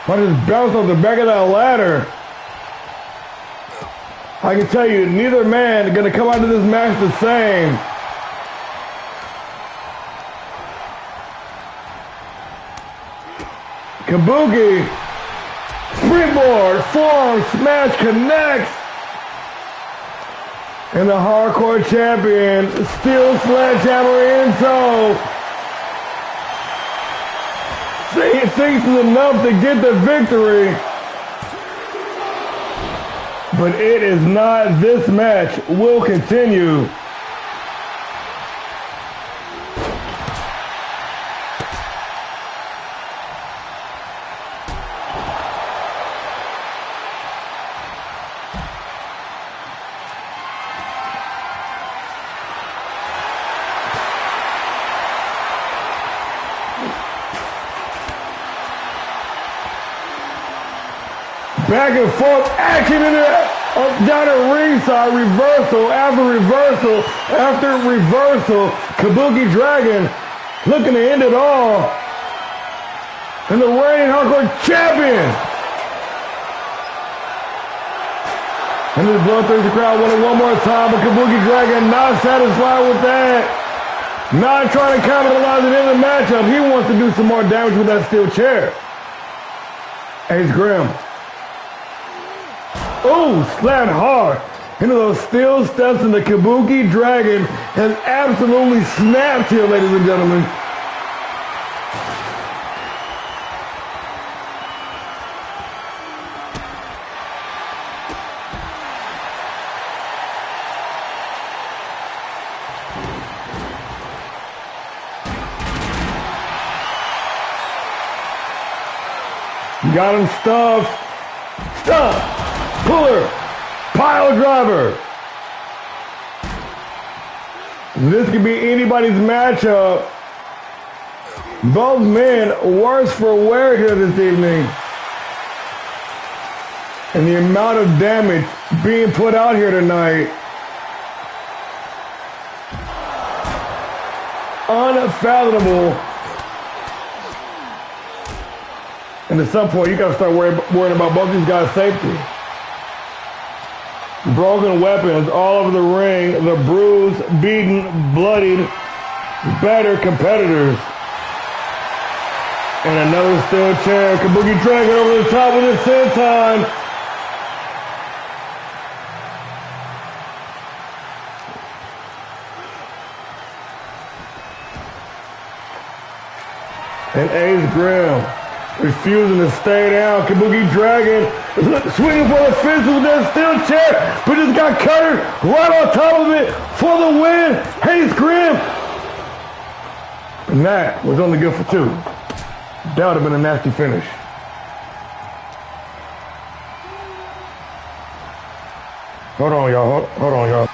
might just bounced off the back of that ladder. I can tell you, neither man is going to come out of this match the same. Kabuki, springboard, forearm smash connects. And the Hardcore Champion, steel sledgehammer in toe. Thinks it's enough to get the victory. But it is not. This match will continue. Back and forth action in there. Down at ringside, reversal after reversal after reversal. Kabuki Dragon looking to end it all. And the reigning hardcore champion. And this bloodthirsty crowd wanted one more time, but Kabuki Dragon not satisfied with that. Not trying to capitalize it in the matchup. He wants to do some more damage with that steel chair. Ace Grim. Oh, slammed hard into those steel steps, and the Kabuki Dragon has absolutely snapped here, ladies and gentlemen. Got him stuffed. Stuffed. Puller, pile driver. This could be anybody's matchup. Both men worse for wear here this evening. And the amount of damage being put out here tonight. Unfathomable. And at some point, you got to start worrying about both these guys' safety. Broken weapons all over the ring. The bruised, beaten, bloodied, battered competitors. And another steel chair. Kabuki Dragon over the top with his senton. And Ace Grim refusing to stay down. Kabuki Dragon swinging for the fence with that steel chair, but just got covered right on top of it for the win. Ace Grim. And that was only good for two. That would have been a nasty finish. Hold on, y'all. Hold on, y'all.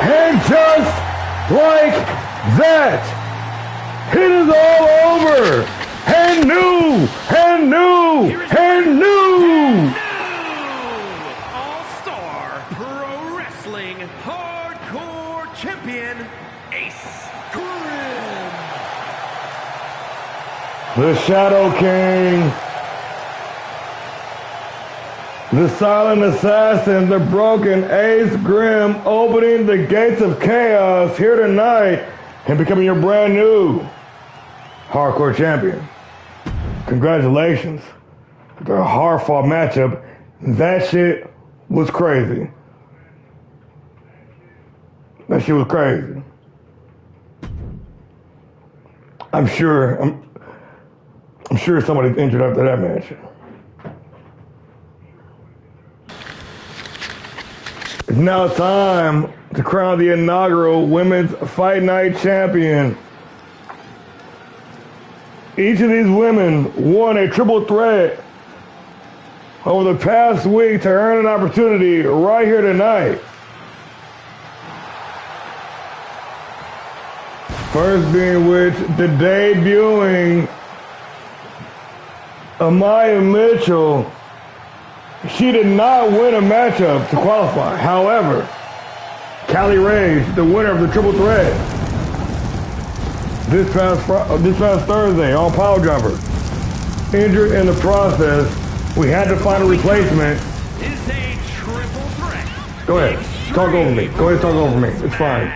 And just like that, it is all over. And new, and new, and new. All-Star Pro Wrestling Hardcore Champion, Ace Grim. The Shadow King. The Silent Assassin, the Broken Ace Grim, opening the gates of chaos here tonight and becoming your brand new Hardcore Champion. Congratulations. The hard-fought matchup. That shit was crazy. That shit was crazy. I'm sure somebody's injured after that match. It's now time to crown the inaugural Women's Fight Night Champion. Each of these women won a triple threat over the past week to earn an opportunity right here tonight. First being which, the debuting Amaya Mitchell. She did not win a matchup to qualify. However, Callie Rage, the winner of the triple threat, this past Thursday on Power Jumper, injured in the process. We had to find a replacement. Is a triple threat. Go ahead, talk over me. Go ahead, talk over me. It's fine.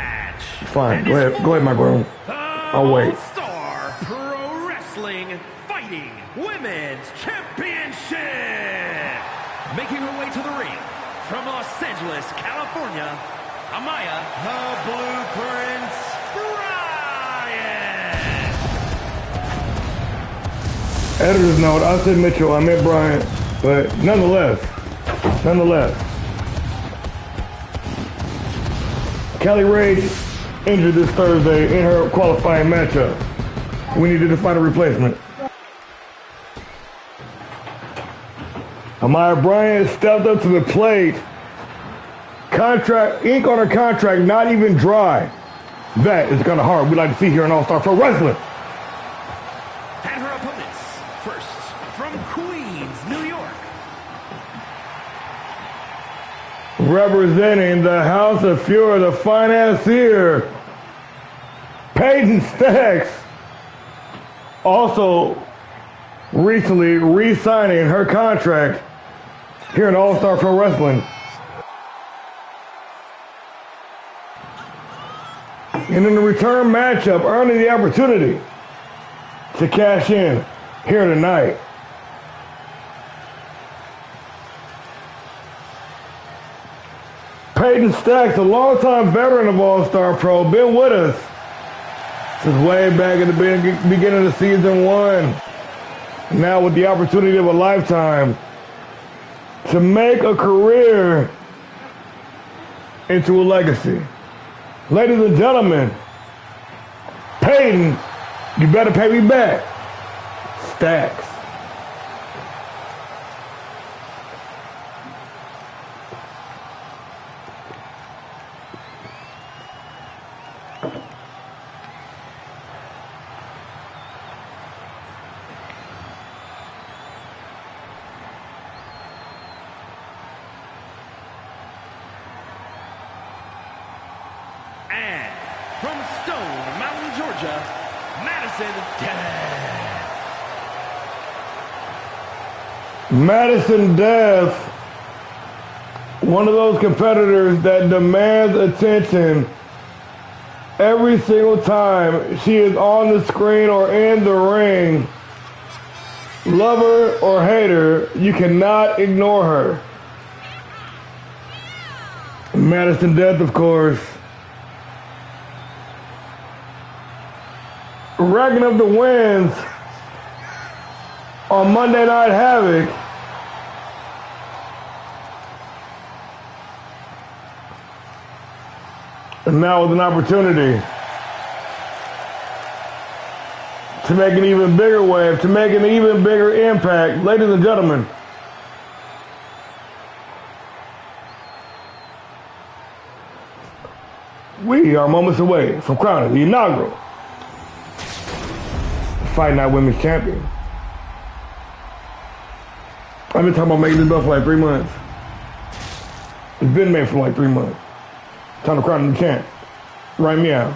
It's fine. Go ahead, my groom. I'll wait. All-Star Pro Wrestling Fighting Women's Championship. Making her way to the ring from Los Angeles, California, Amaya, the Blueprint Bryant. Editor's note, I said Mitchell, I meant Bryant, but nonetheless, Callie Rage injured this Thursday in her qualifying matchup. We needed to find a replacement. Amaya Bryant stepped up to the plate, contract, ink on her contract, not even dry. That is kind of hard. We like to see here in All-Star Pro Wrestling. And her opponents, first, from Queens, New York. Representing the House of Fury, the financier, Peyton Stacks. Also recently re-signing her contract here in All-Star Pro Wrestling. And in the return matchup, earning the opportunity to cash in here tonight. Peyton Stacks, a longtime veteran of All-Star Pro, been with us since way back at the beginning of season 1. Now with the opportunity of a lifetime to make a career into a legacy. Ladies and gentlemen, Peyton, you better pay me back. Stacks. And from Stone Mountain, Georgia, Madison Death. Madison Death, one of those competitors that demands attention every single time she is on the screen or in the ring. Lover or hater, you cannot ignore her. Madison Death, of course, racking up the wins on Monday Night Havoc. And now with an opportunity to make an even bigger wave, to make an even bigger impact. Ladies and gentlemen, we are moments away from crowning the inaugural Fight Night Women's Champion. I've been talking about making this belt for like 3 months. It's been made for like 3 months. Time to crown the champ. Right meow.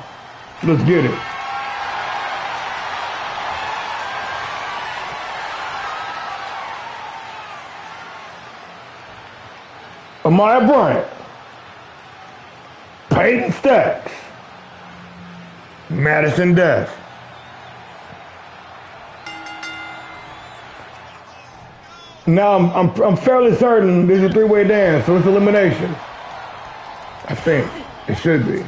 Let's get it. Amaya Bryant. Peyton Stacks. Madison Death. Now I'm fairly certain this is a 3-way dance, so it's elimination. I think it should be.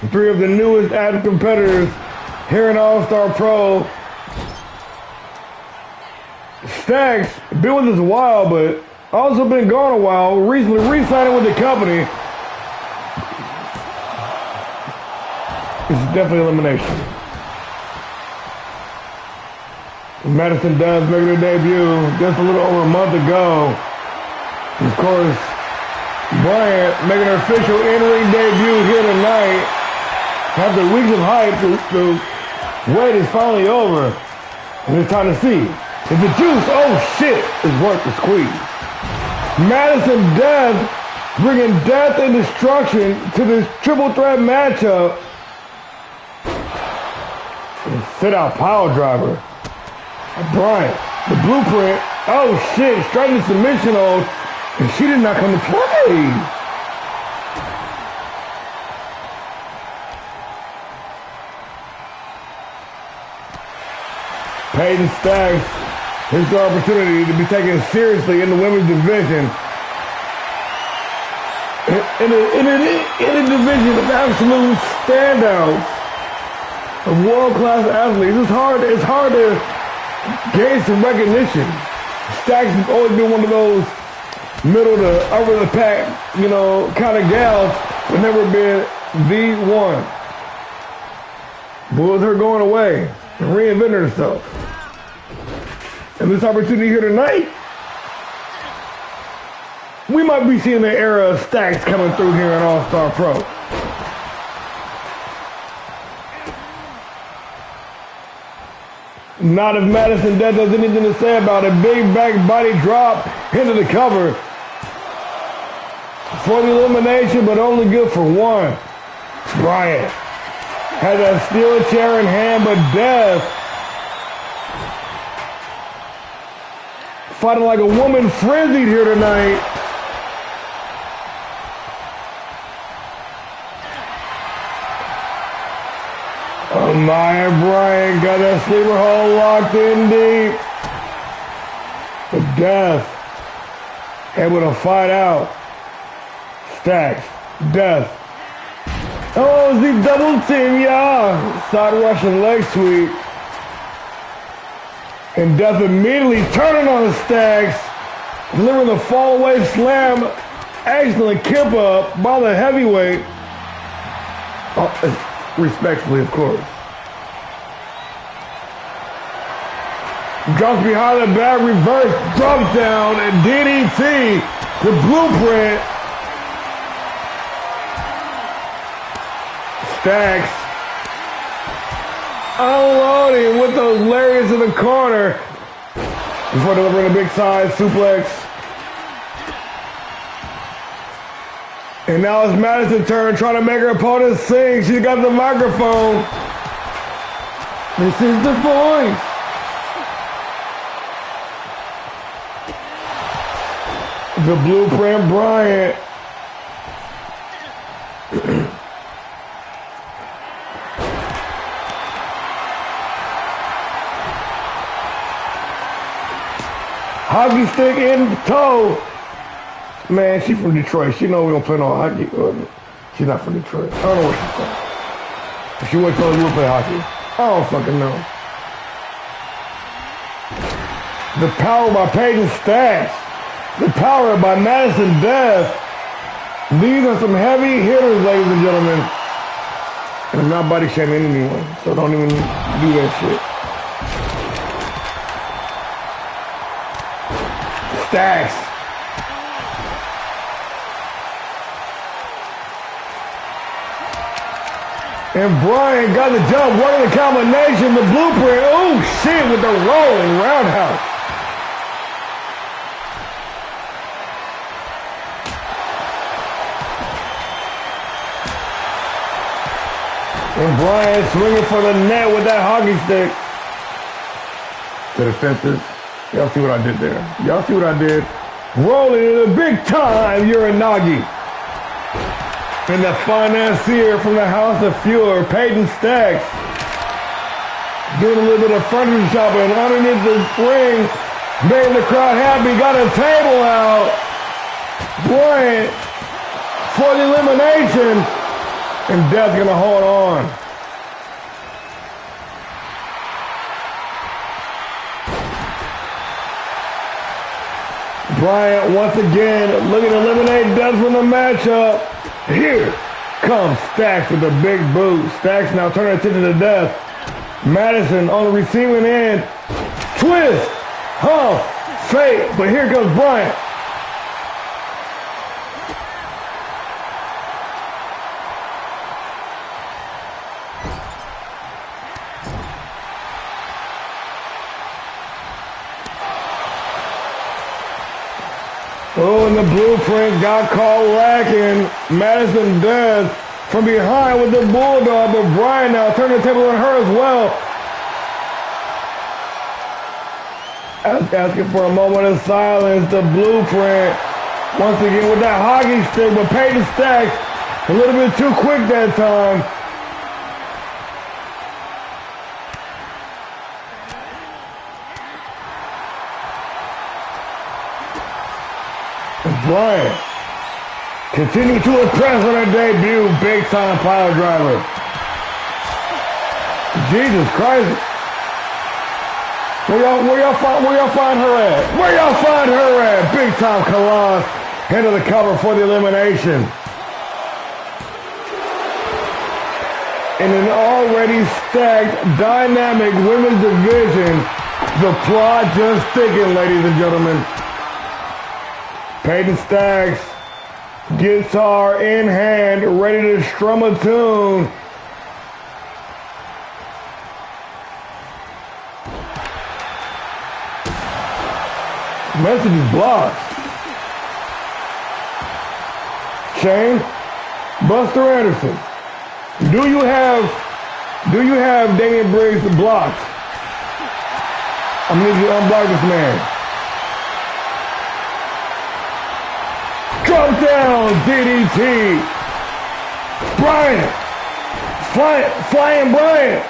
Three of the newest active competitors here in All-Star Pro. Stacks been with us a while, but also been gone a while. Recently re-signing with the company. This is definitely elimination. Madison Dunn's making her debut just a little over a month ago. Of course, Bryant making her official in-ring debut here tonight. After weeks of hype, the wait is finally over. And it's time to see if the juice, oh shit, is worth the squeeze. Madison Death bringing death and destruction to this triple threat matchup. Sit out power driver. Bryant, the blueprint. Oh shit, straight into submission hold. And she did not come to play. Peyton Stacks, here's the opportunity to be taken seriously in the women's division. In a division of absolute standouts. Of world-class athletes. It's hard to gain some recognition. Stacks has always been one of those middle to upper of the pack, you know, kind of gals, but never been the one. But with her going away and reinventing herself, And this opportunity here tonight, we might be seeing the era of Stacks coming through here in All-Star Pro. Not if Madison Death has anything to say about it. Big back body drop into the cover for the elimination, but only good for one. Bryant had that steel chair in hand, but Death fighting like a woman frenzied here tonight. Maya Bryant got that sleeper hold locked in deep. But Death able to fight out. Stacks. Death. Oh, the double team, yeah. Side Russian leg sweep. And Death immediately turning on the Stacks, delivering the fall away slam, accidentally kip up by the heavyweight. Oh, respectfully, of course. Drops behind the back, reverse, drops down, and DDT, the blueprint. Stacks unloading with those lariats in the corner before delivering a big side suplex. And now it's Madison's turn, trying to make her opponent sing. She's got the microphone. This is the voice. The blueprint Bryant. Hockey stick in toe. Man, she from Detroit. She know we don't play no hockey. She's not from Detroit. I don't know where she's from. If she went to us, we'll play hockey. I don't fucking know. The power by Peyton Stacks. The power by Madison Death. These are some heavy hitters, ladies and gentlemen. And I'm not body shaming anyone, so don't even do that shit. Stacks. And Bryant got the jump, working the combination, the blueprint. Oh shit, with the rolling roundhouse. And Bryant swinging for the net with that hockey stick. To the fences. Y'all see what I did there? Y'all see what I did? Rolling in a big time Uranagi. And the financier from the House of Fury, Peyton Stacks. Doing a little bit of furniture shopping underneath the ring. Making the crowd happy. Got a table out. Bryant for the elimination. And Death's gonna hold on. Bryant once again looking to eliminate Death from the matchup. Here comes Stacks with the big boot. Stacks now turning attention to Death. Madison on the receiving end. Twist. Huh. Fake. But here comes Bryant. Oh, and the blueprint got caught lacking. Madison Death from behind with the bulldog, but Bryant now turning the table on her as well. Asking for a moment of silence. The blueprint once again with that hockey stick, but Peyton Stacks a little bit too quick that time. Bryant continue to impress on her debut, big time pile driver. Jesus Christ. Where y'all find her at? Where y'all find her at? Big time Colossus into the cover for the elimination. In an already stacked, dynamic women's division, The plot just thickened, ladies and gentlemen. Peyton Stacks, guitar in hand, ready to strum a tune. Message is blocked. Shane, Buster Anderson, do you have Damian Briggs blocked? I'm gonna need you to unblock this man. Drop down, DDT. Bryant, flying Bryant.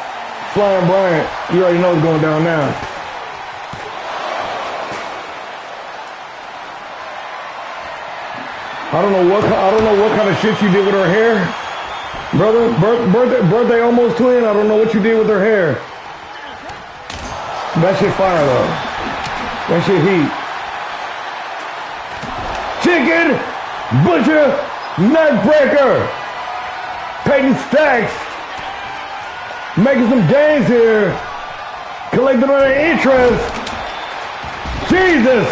Flying Bryant, you already know what's going down now. I don't know what kind of shit you did with her hair. Brother, birthday almost twin, I don't know what you did with her hair. That shit fire though. That shit heat. Chicken Butcher Neckbreaker. Peyton Stacks making some gains here. Collecting on their interest. Jesus.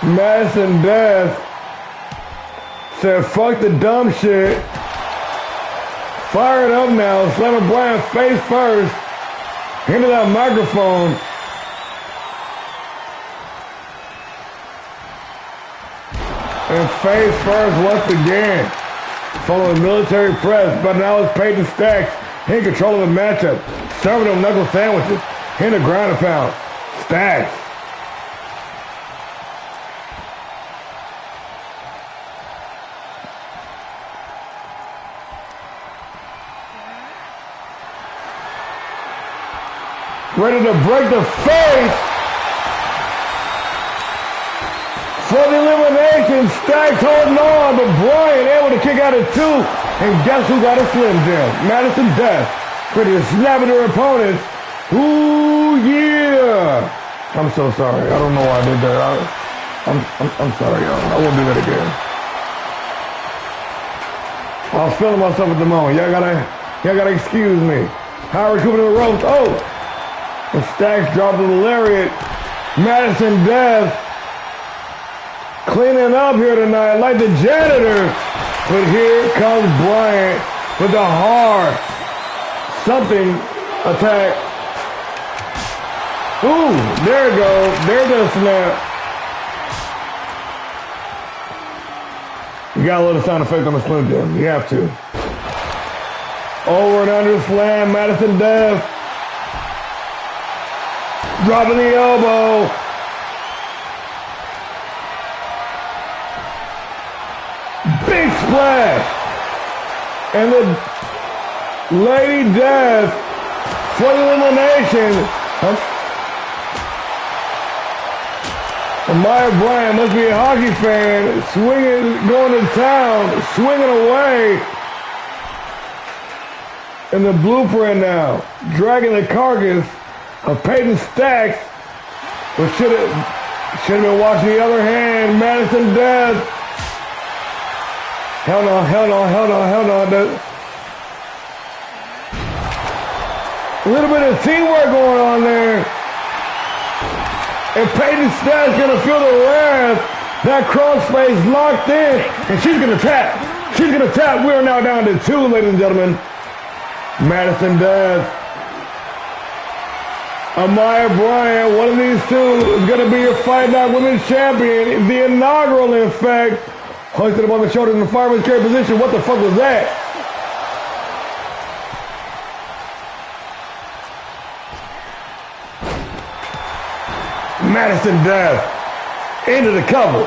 Madison Death said, fuck the dumb shit. Fire it up now. Slamming Brian face first into that microphone. And face first once again. Following military press, but now it's Peyton Stacks in control of the matchup. Serving them knuckle sandwiches in the ground and pound. Stacks. Ready to break the face for the elimination. Stacks holding on, but Brian able to kick out at 2. And guess who got a Slim Jim? Madison Death. Ready to snap at their opponents. Ooh, yeah. I'm so sorry. I don't know why I did that. I'm sorry, y'all. I won't do that again. I was feeling myself at the moment. Y'all gotta excuse me. Howard Cooper to the ropes. Oh! And Stacks dropped the lariat. Madison Death cleaning up here tonight like the janitor. But here comes Bryant with the hard something attack. Ooh, there it goes. There's the snap. You got a little sound effect on the Slim Jim. You have to. Over and under slam, Madison Death. Dropping the elbow. Big splash. And the Lady Death for the elimination. Maya Bryant must be a hockey fan. Swinging, going to town. Swinging away. In the blueprint now. Dragging the carcass of Peyton Stacks, but should have been watching the other hand. Madison Death. Hell no. A little bit of teamwork going on there. And Peyton Stacks gonna feel the wrath. That crossface locked in, and she's gonna tap. She's gonna tap. We are now down to 2, ladies and gentlemen. Madison Death. Amaya Bryant, one of these two is going to be your Fight Night Women's Champion. The inaugural, in fact. Hoisted up on the shoulders in the fireman's carry position. What the fuck was that? Madison Death into the cover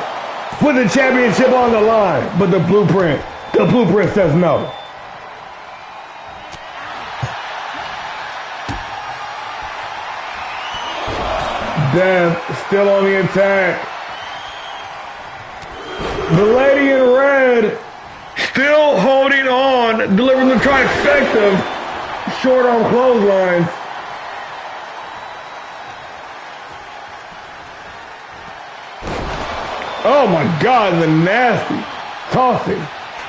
with the championship on the line. But the blueprint says no. Death still on the attack. The lady in red still holding on, delivering the trifecta of short arm clotheslines. Oh my God, the nasty tossing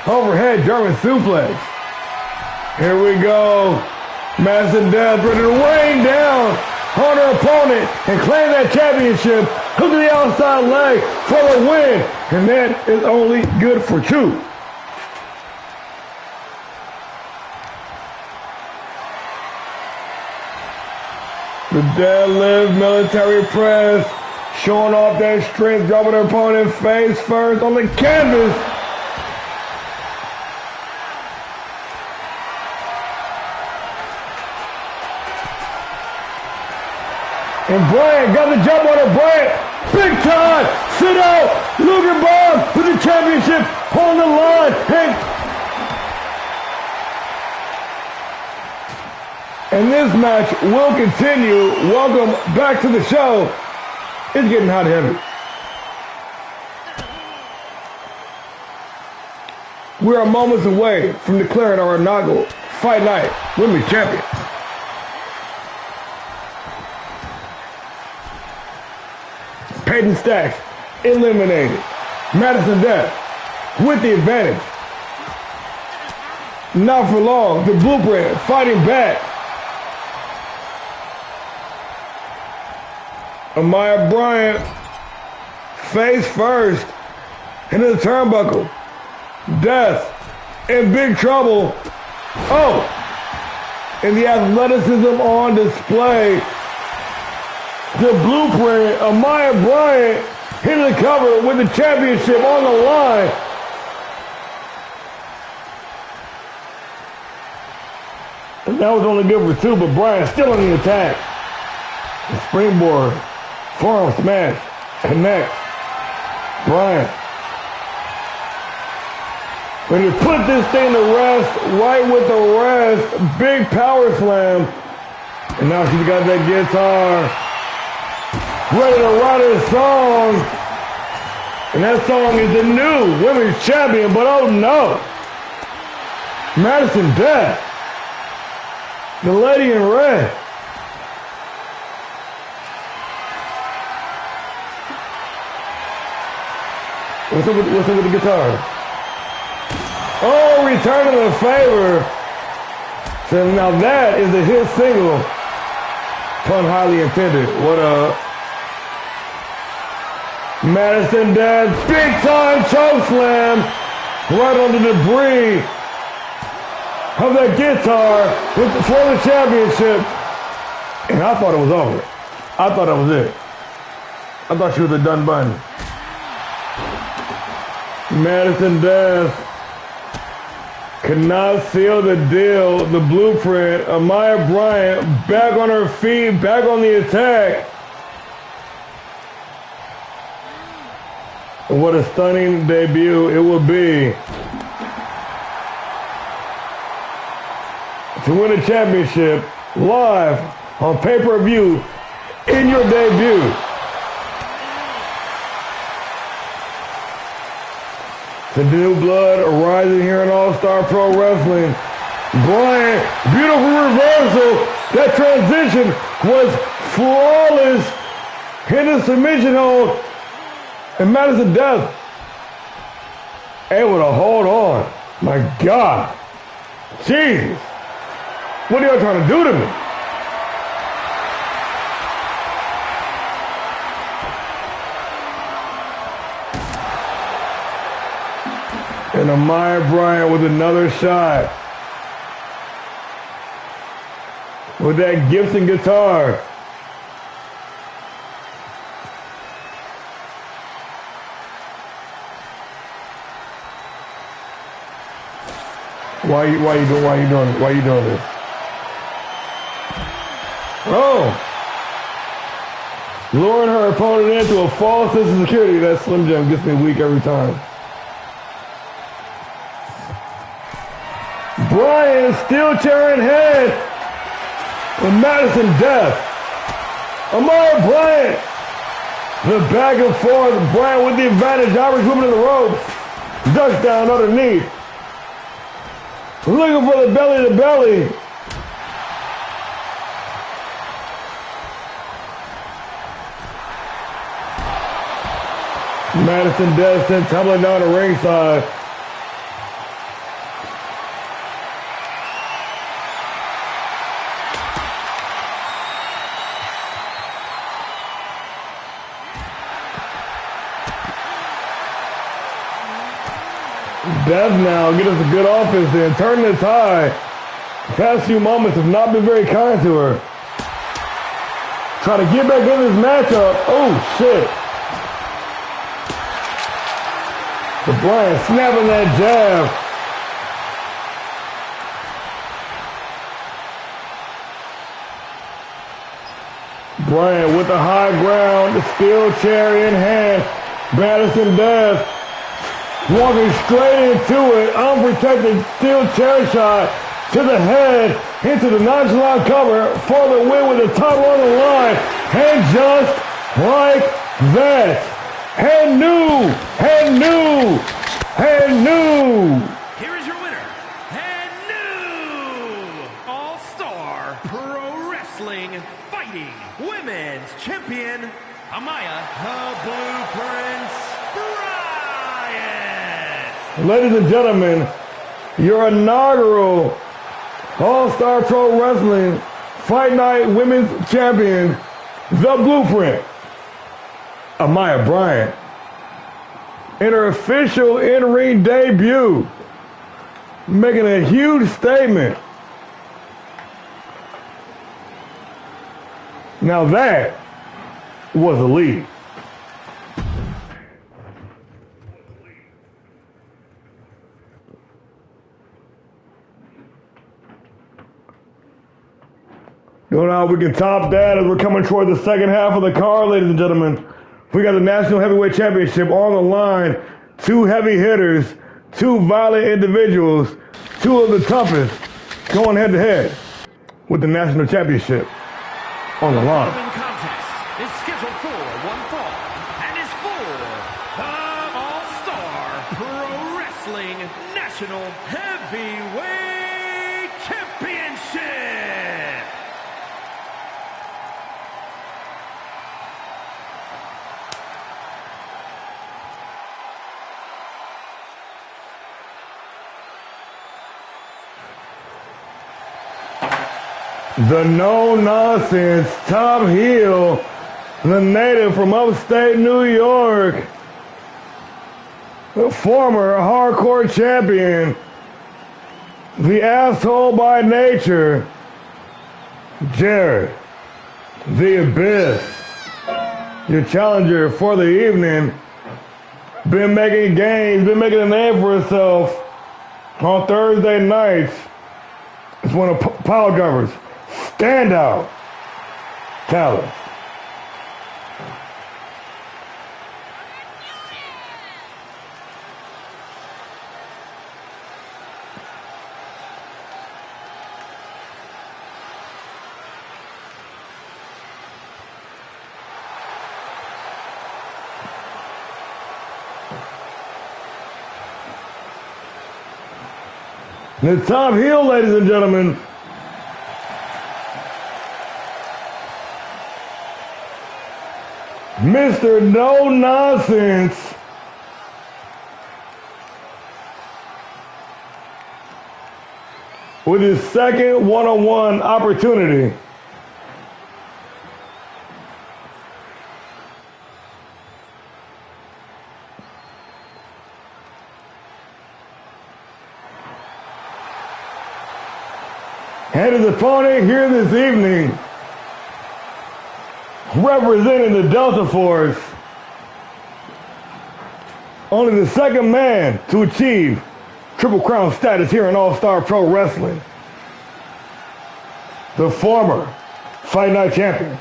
overhead German suplex. Here we go. Madison Death ready to rain down on her opponent and claim that championship. Hook to the outside leg for the win. And that is only good for two. The deadlift military press, showing off that strength, dropping her opponent face first on the canvas. And Bryant got the jump on her. Bryant, big time, sit out, Luger Bomb with the championship on the line. And this match will continue. Welcome back to the show. It's getting hot and heavy. We are moments away from declaring our inaugural Fight Night Women's Champions. Peyton Stacks eliminated. Madison Death with the advantage. Not for long, the Blueprint fighting back. Amaya Bryant face first into the turnbuckle. Death in big trouble. Oh, and the athleticism on display. The Blueprint, Amaya Bryant hitting the cover with the championship on the line. And that was only good for two, but Bryant still on the attack. The springboard, forearm smash, connect. Bryant ready to put this thing to rest, right with the rest. Big power slam. And now she's got that guitar. Ready to write a song. And that song is the new women's champion, but oh no. Madison Death. The lady in red. What's up with the guitar? Oh, returning the favor. So now that is a hit single. Pun highly intended. What up? Madison Death, big time choke slam. Right on the debris of that guitar for the championship. And I thought it was over. I thought that was it. I thought she was a done button. Madison Death could not seal the deal. The Blueprint, Amaya Bryant back on her feet, back on the attack. And what a stunning debut it will be to win a championship live on pay-per-view in your debut. The new blood rising here in All-Star Pro Wrestling. Bryant, beautiful reversal. That transition was flawless. Hit the submission hold. And Madison Death able to hold on. My God. Jesus. What are y'all trying to do to me? And Amaya Bryant with another shot. With that Gibson guitar. Why you doing this? Oh. Luring her opponent into a false sense of security. That Slim Jim gets me weak every time. Bryant still tearing head with Madison Death. Amaya Bryant. The back and forth. Bryant with the advantage. Irish woman in the ropes. Ducks down underneath. Looking for the belly to belly. Madison Death sent tumbling down the ringside. Death now get us a good offense then. Turn the tide. The past few moments have not been very kind to her. Try to get back in this matchup. Oh, shit. The Bryant snapping that jab. Bryant with the high ground, the steel chair in hand. Madison Death walking straight into it. Unprotected steel chair shot to the head, into the nonchalant cover for the win with the title on the line. And just like that, and new. Here is your winner, and new All-Star Pro Wrestling Fighting Women's Champion, Amaya the Blueprint Bryant. Ladies and gentlemen, your inaugural All-Star Pro Wrestling Fight Night Women's Champion, the Blueprint, Amaya Bryant, in her official in-ring debut, making a huge statement. Now that was a lead. Don't know how we can top that as we're coming toward the second half of the card, ladies and gentlemen. We got the National Heavyweight Championship on the line. Two heavy hitters, two violent individuals, two of the toughest going head to head with the National Championship on the line. The contest is scheduled for one fall and is for the All-Star Pro Wrestling National Heavyweight Championship. The no-nonsense top heel, the native from upstate New York, the former hardcore champion, the asshole by nature, Jared, the Abyss, your challenger for the evening, been making gains, been making a name for herself on Thursday nights. It's one of Power Governor's standout talent. The top heel, ladies and gentlemen, Mr. No Nonsense, with his second one-on-one opportunity. And his opponent here this evening, representing the Delta Force, only the second man to achieve Triple Crown status here in All-Star Pro Wrestling. The former Fight Night champion,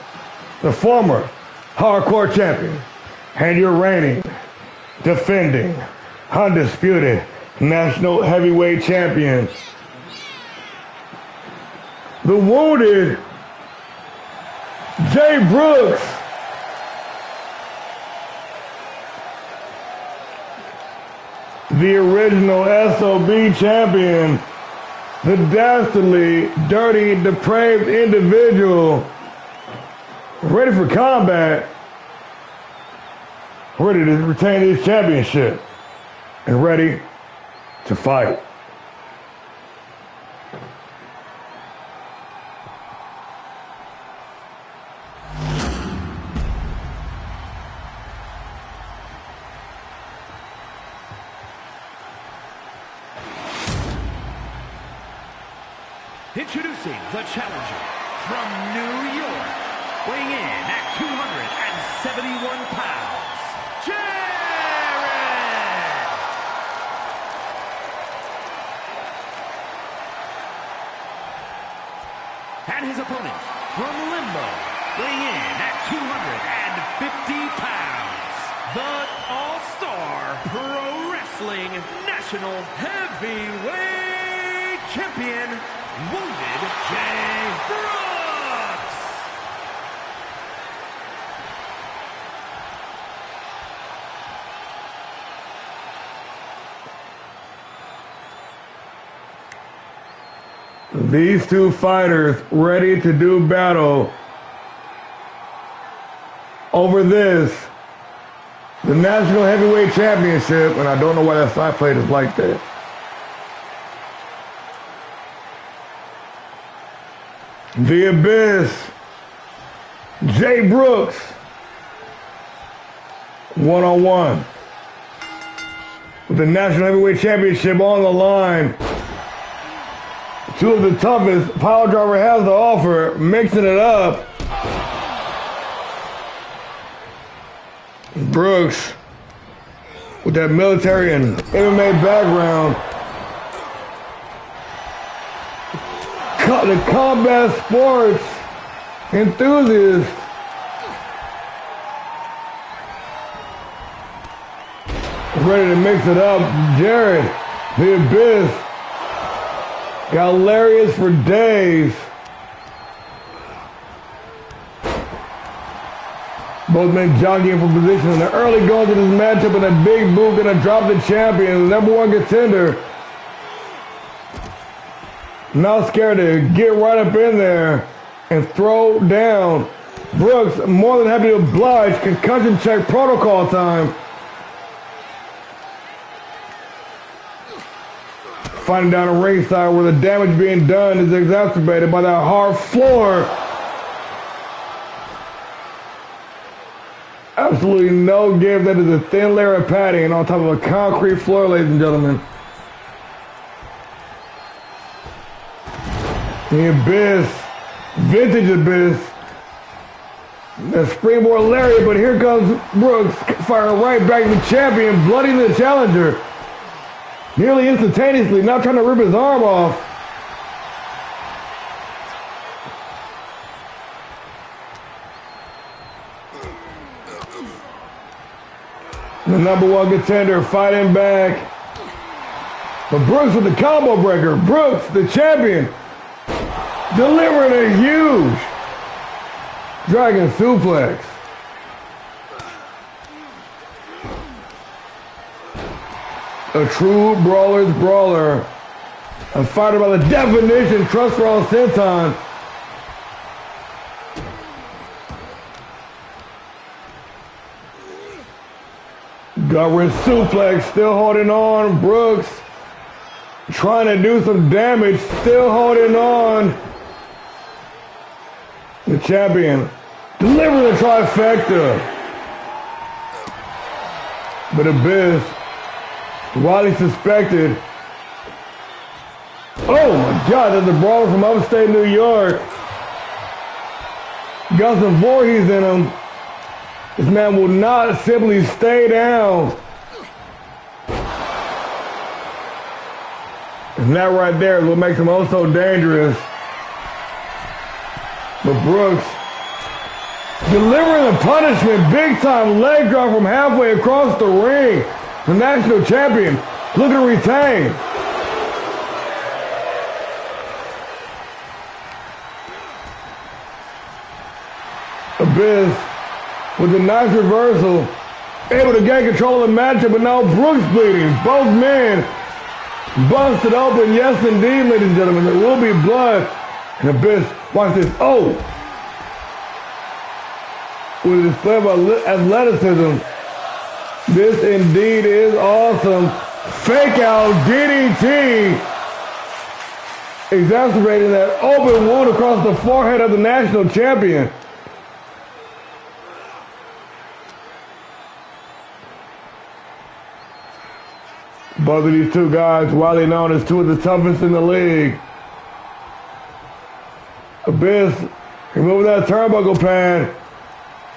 the former hardcore champion, and your reigning, defending, undisputed National Heavyweight Champion. The wounded Jay Brooks. The original SOB champion. The dastardly, dirty, depraved individual. Ready for combat. Ready to retain his championship. And ready to fight. Introducing the challenger from New York, weighing in at 271 pounds, Jared! And his opponent from Limbo, weighing in at 250 pounds, the All-Star Pro Wrestling National Heavyweight Champion, Wounded Jay Brooks! These two fighters ready to do battle over this, the National Heavyweight Championship, and I don't know why that side plate is like that. The Abyss, Jay Brooks, one-on-one with the National Heavyweight Championship on the line. Two of the toughest power driver has to offer, mixing it up. Brooks, with that military and MMA background, the combat sports enthusiast, ready to mix it up. Jared, the Abyss, got lariats for days. Both men jockeying for position in the early goals of this matchup, and a big boot gonna drop the champion, the #1 contender. Not scared to get right up in there and throw down. Brooks more than happy to oblige. Concussion check protocol time. Fighting down the ringside where the damage being done is exacerbated by that hard floor. Absolutely no give. That is a thin layer of padding on top of a concrete floor, ladies and gentlemen. The Abyss, vintage Abyss. The springboard lariat, but here comes Brooks firing right back to the champion, blooding the challenger. Nearly instantaneously, not trying to rip his arm off. The #1 contender fighting back. But Brooks with the combo breaker. Brooks, the champion, delivering a huge dragon suplex. A true brawler's brawler. A fighter by the definition, trust for all senton. Gut-wrench suplex, still holding on. Brooks trying to do some damage, still holding on. The champion delivering the trifecta. But Abyss, while he suspected, oh my God, there's a brawler from upstate New York. Got some Voorhees in him. This man will not simply stay down. And that right there is what makes him oh so dangerous. But Brooks delivering the punishment, big time leg drop from halfway across the ring. The national champion looking to retain. Abyss with a nice reversal, able to gain control of the matchup, but now Brooks bleeding. Both men busted open. Yes, indeed, ladies and gentlemen, there will be blood. And Abyss, watch this. Oh! With a display of athleticism. This indeed is awesome. Fake out DDT. Exacerbating that open wound across the forehead of the national champion. Both of these two guys, widely known as two of the toughest in the league. Abyss removing that turnbuckle pad,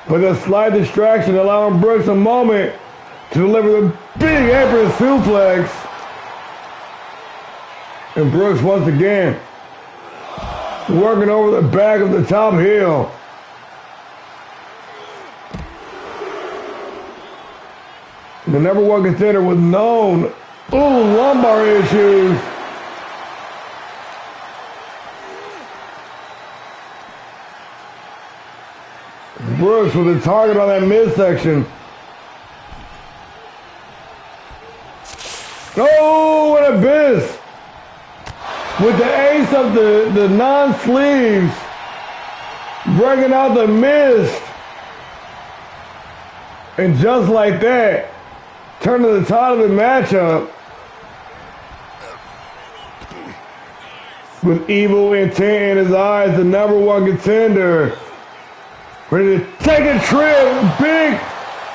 but a slight distraction allowing Brooks a moment to deliver the big apron suplex. And Brooks once again working over the back of the top heel. The number one contender with known lumbar issues. Brooks with a target on that midsection. Oh, what a Abyss! With the ace of the non-sleeves, breaking out the mist. And just like that, turning the tide of the matchup. With evil intent in his eyes, the number one contender. Ready to take a trip, big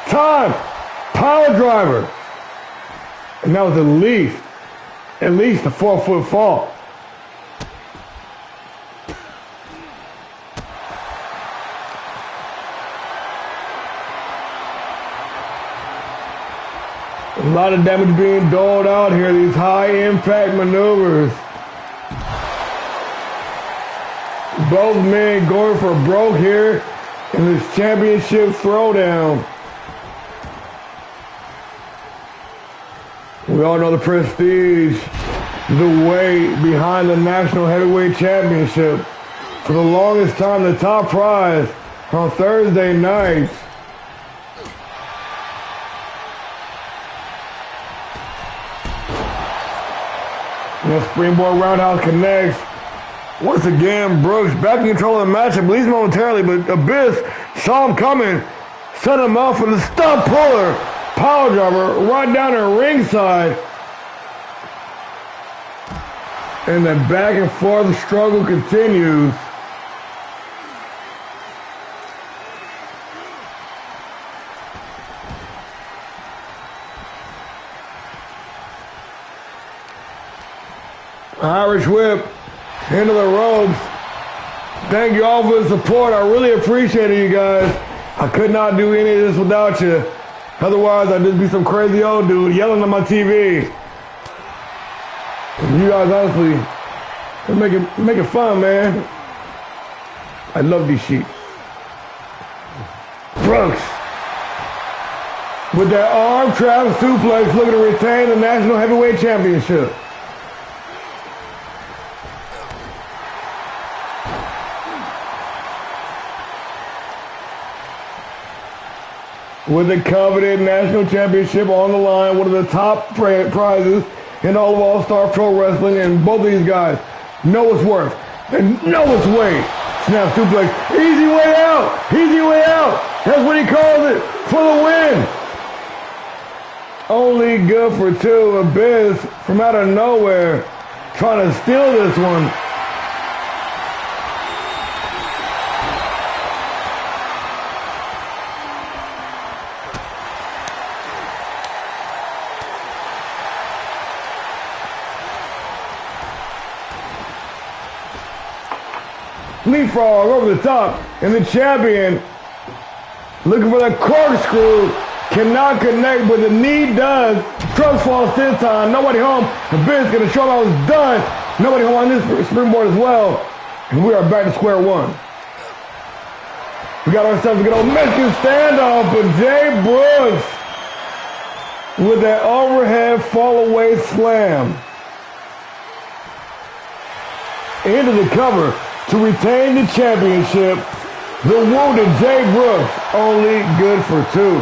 time power driver. And that was at least a 4-foot fall. A lot of damage being doled out here, these high impact maneuvers. Both men going for broke here in this championship throwdown. We all know the prestige, the weight behind the National Heavyweight Championship. For the longest time, the top prize on Thursday nights. The springboard roundhouse connects. Once again, Brooks back in control of the matchup, at least momentarily, but Abyss saw him coming, set him up for the stump puller, power driver right down there ringside. And the back and forth struggle continues. Irish whip into the ropes. Thank you all for the support. I really appreciate it, you guys. I could not do any of this without you. Otherwise, I'd just be some crazy old dude yelling on my TV. You guys honestly make it fun, man. I love these sheets. Brooks with that arm trap suplex looking to retain the National Heavyweight Championship. With the coveted national championship on the line, one of the top prizes in all of All-Star Pro Wrestling, and both of these guys know its worth and know its weight. Snap suplex, easy way out, easy way out. That's what he calls it, for the win. Only good for two. Abyss from out of nowhere trying to steal this one. Leapfrog over the top, and the champion looking for that corkscrew, cannot connect, but the knee does. Trucks falls this time, nobody home. Abyss gonna show I was done. Nobody home on this springboard as well. And we are back to square one. We got ourselves a good old Mexican standoff, but Jay Brooks with that overhead fall away slam into the cover to retain the championship. The wounded Jay Brooks, only good for two.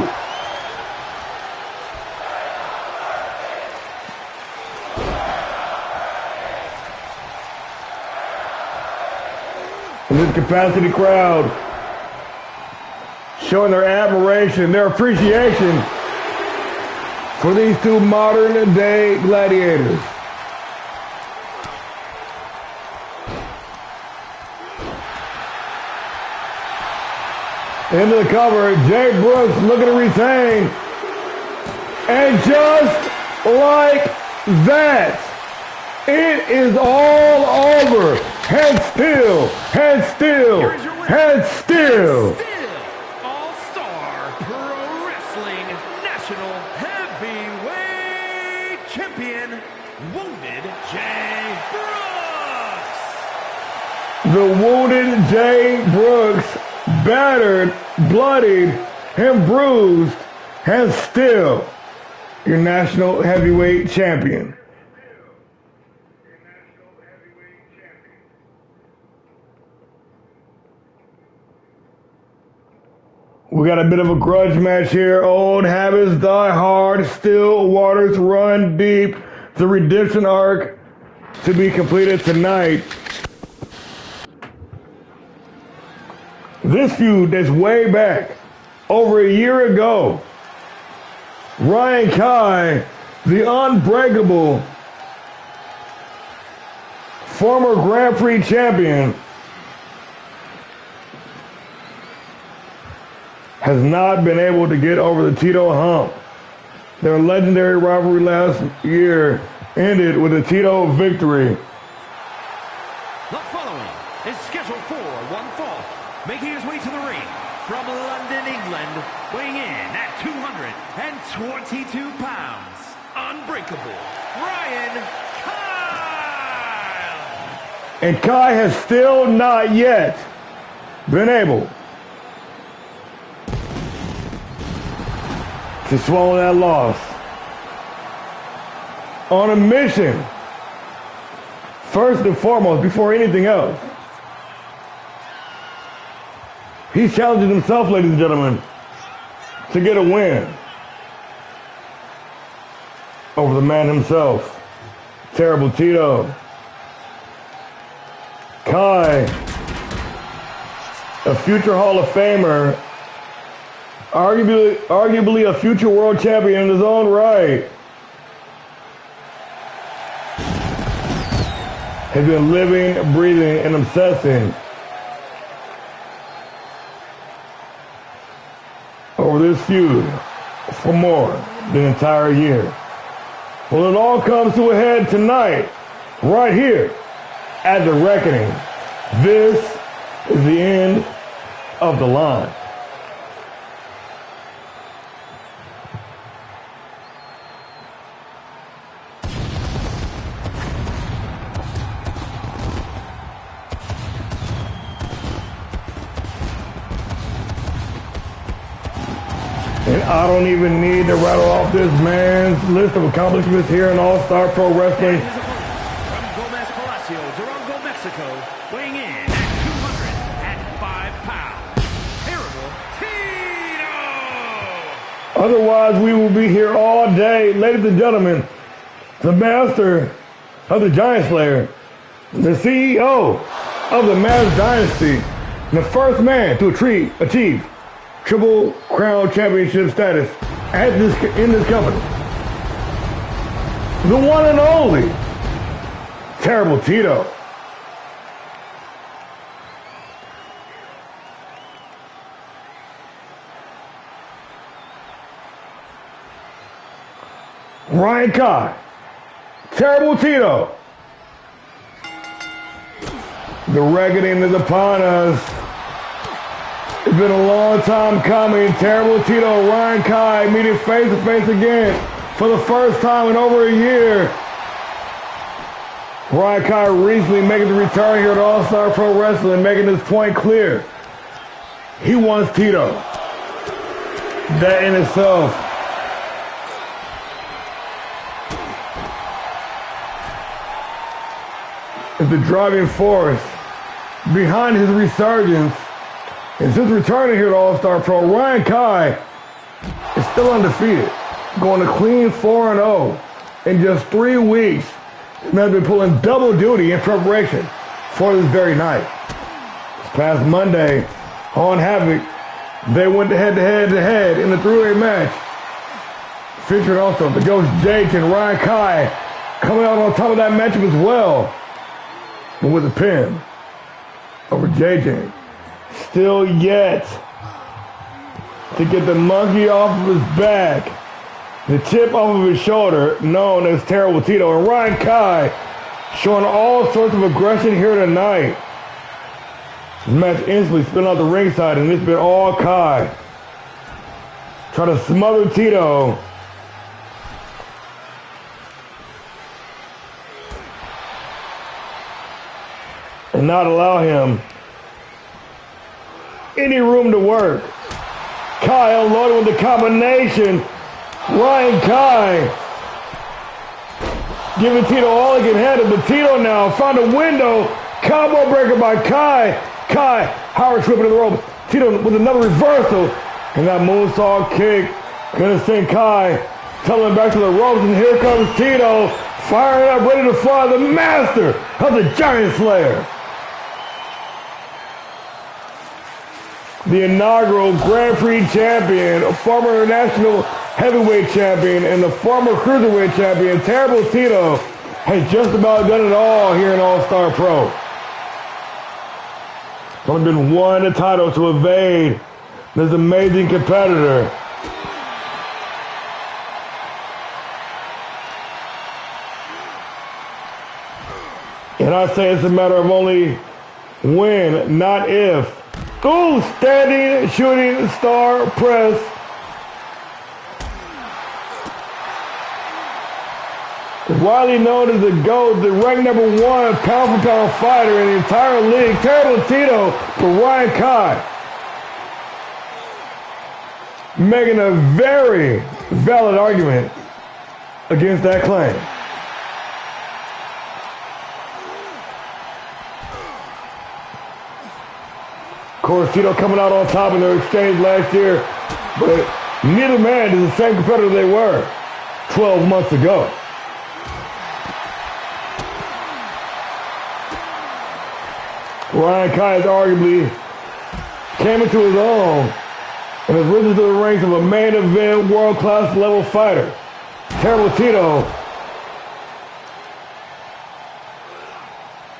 And this capacity crowd showing their admiration, their appreciation for these two modern day gladiators. Into the cover, Jay Brooks looking to retain. And just like that, it is all over. Head still. Head still. Here is your winner. Head still. All-Star Pro Wrestling National Heavyweight Champion, Wounded Jay Brooks. The Wounded Jay Brooks, battered, bloodied, and bruised, and still your National Heavyweight Champion. We got a bit of a grudge match here. Old habits die hard. Still waters run deep. The redemption arc to be completed tonight. This feud that's way back, over a year ago. Ryan Kai, the unbreakable former Grand Prix champion, has not been able to get over the Tito hump. Their legendary rivalry last year ended with a Tito victory. The following is scheduled for one fall, making his way to the ring from London, England, weighing in at 222 pounds, unbreakable, Ryan Kyle. And Kai has still not yet been able to swallow that loss. On a mission, first and foremost, before anything else. He's challenging himself, ladies and gentlemen, to get a win over the man himself, Terrible Tito. Kai, a future Hall of Famer, arguably a future world champion in his own right, has been living, breathing, and obsessing over this feud for more than an entire year. Well, it all comes to a head tonight, right here at the Reckoning. This is the end of the line. And I don't even need to rattle off this man's list of accomplishments here in All-Star Pro Wrestling. His opponent from Gomez Palacio, Durango, Mexico, weighing in at 205 pounds, Terrible Tito. Otherwise, we will be here all day. Ladies and gentlemen, the master of the Giant Slayer, the CEO of the Mavs Dynasty, and the first man to achieve Triple Crown Championship status in this company. The one and only Terrible Tito. Ryan Kai, Terrible Tito. The reckoning is upon us. It's been a long time coming. Terrible Tito, Ryan Kai meeting face to face again for the first time in over a year. Ryan Kai recently making the return here at All-Star Pro Wrestling, making this point clear. He wants Tito. That in itself is the driving force behind his resurgence. And since returning here to All-Star Pro, Ryan Kai is still undefeated, going to clean 4-0 in just 3 weeks. This man's been pulling double duty in preparation for this very night. This past Monday on Havoc, they went head-to-head in the three-way match, featuring also the Ghost Jake and Ryan Kai coming out on top of that matchup as well, but with a pin over JJ. Still yet to get the monkey off of his back, the chip off of his shoulder, known as Terrible Tito. And Ryan Kai showing all sorts of aggression here tonight. This match instantly spin out the ringside, and it's been all Kai. Try to smother Tito. And not allow him any room to work. Kai unloaded with the combination. Ryan Kai giving Tito all he can handle, but Tito now found a window. Combo breaker by Kai. Kai, Howard slipping in the ropes. Tito with another reversal. And that moonsault kick gonna send Kai tumbling back to the ropes. And here comes Tito, firing up, ready to fly. The master of the Giant Slayer. The inaugural Grand Prix champion, a former national heavyweight champion, and the former cruiserweight champion, Terrible Tito, has just about done it all here in All-Star Pro. There's only been one title to evade this amazing competitor. And I say it's a matter of only when, not if. Ooh, standing shooting star press. Widely known as the GOAT, the ranked #1 pound-for-pound fighter in the entire league, Terrible Tito for Ryan Kai. Making a very valid argument against that claim. Of course, Tito coming out on top in their exchange last year, but neither man is the same competitor they were 12 months ago. Ryan Kai has arguably came into his own and has risen to the ranks of a main event world-class level fighter. Terrible Tito.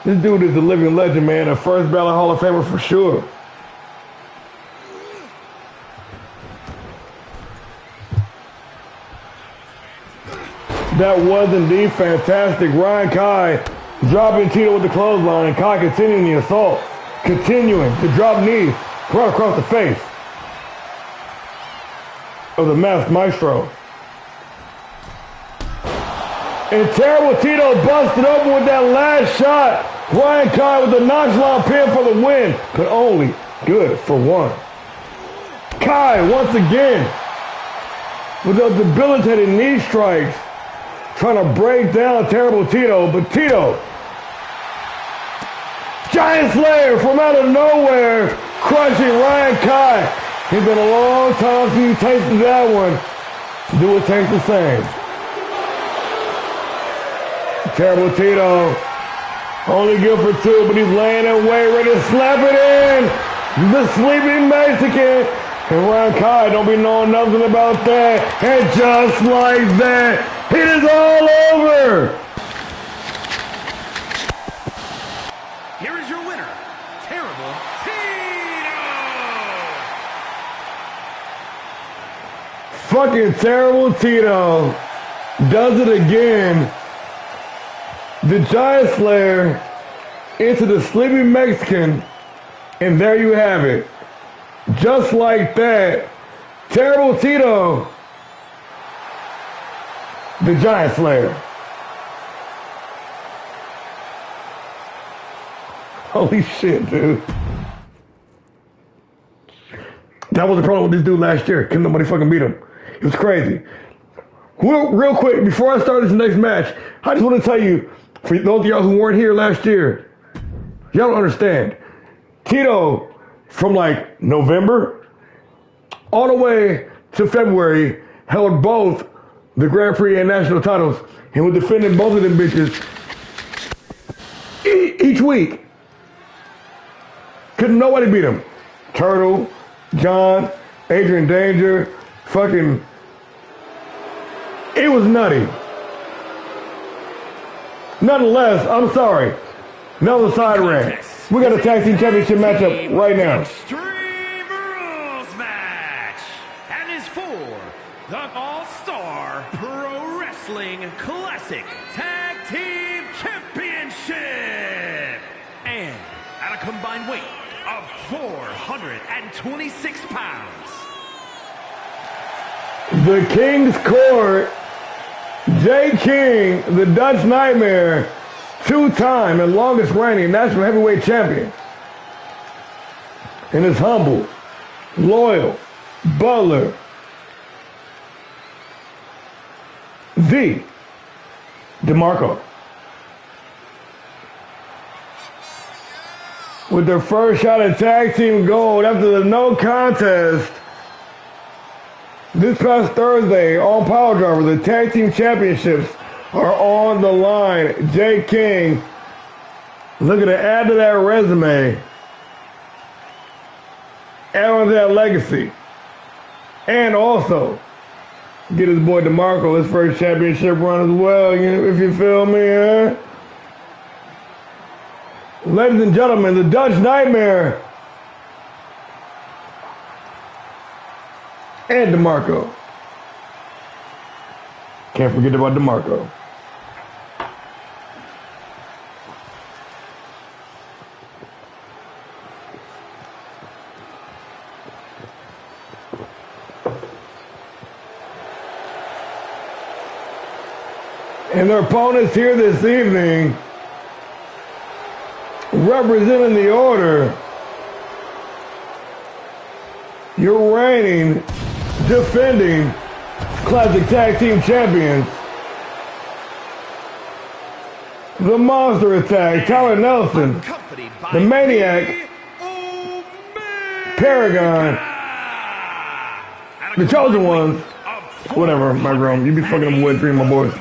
This dude is a living legend, man, a first ballot Hall of Famer for sure. That was indeed fantastic. Ryan Kai dropping Tito with the clothesline, and Kai continuing the assault. Continuing to drop knees right across the face of the masked maestro. And Terrible Tito busted open with that last shot. Ryan Kai with the nonchalant pin for the win, but only good for one. Kai once again with those debilitating knee strikes, trying to break down Terrible Tito, but Tito, Giant Slayer from out of nowhere, crushing Ryan Kai. It's been a long time since you tasted that one. Do it taste the same. Terrible Tito, only good for two, but he's laying in wait, ready to slap it in. The sleeping Mexican. And Ryan Kai don't be knowing nothing about that. And just like that, it is all over. Here is your winner, Terrible Tito. Fucking Terrible Tito does it again. The Giant Slayer into the sleeping Mexican, and there you have it. Just like that, Terrible Tito, the Giant Slayer. Holy shit, dude. That was the problem with this dude last year. Couldn't nobody fucking beat him. It was crazy. Real quick, before I start this next match, I just want to tell you, for those of y'all who weren't here last year, y'all don't understand. Tito, from like November all the way to February, held both the Grand Prix and national titles and was defending both of them bitches each week. Couldn't nobody beat him. Turtle, John, Adrian Danger, fucking, it was nutty. Nonetheless, I'm sorry. Another side rant. We got a tag team championship matchup right now. Extreme Rules match. And is for the All-Star Pro Wrestling Classic Tag Team Championship. combined weight of 426 pounds. The King's Court, Jay King, the Dutch Nightmare, two-time and longest reigning national heavyweight champion. And is humble, loyal, Butler, the DeMarco. With their first shot at tag team gold after the no contest this past Thursday on Power Driver, the tag team championships are on the line. Jay King looking to add to that resume, add on to that legacy, and also get his boy DeMarco his first championship run as well, if you feel me, huh? Ladies and gentlemen, the Dutch Nightmare and DeMarco. Can't forget about DeMarco. And their opponents here this evening, representing the Order, your reigning, defending Classic Tag Team Champions, the Monster Attack, Tyler Nelson, the Maniac, Paragon, the Chosen Ones, whatever, my room. You be fucking them with three of my boys.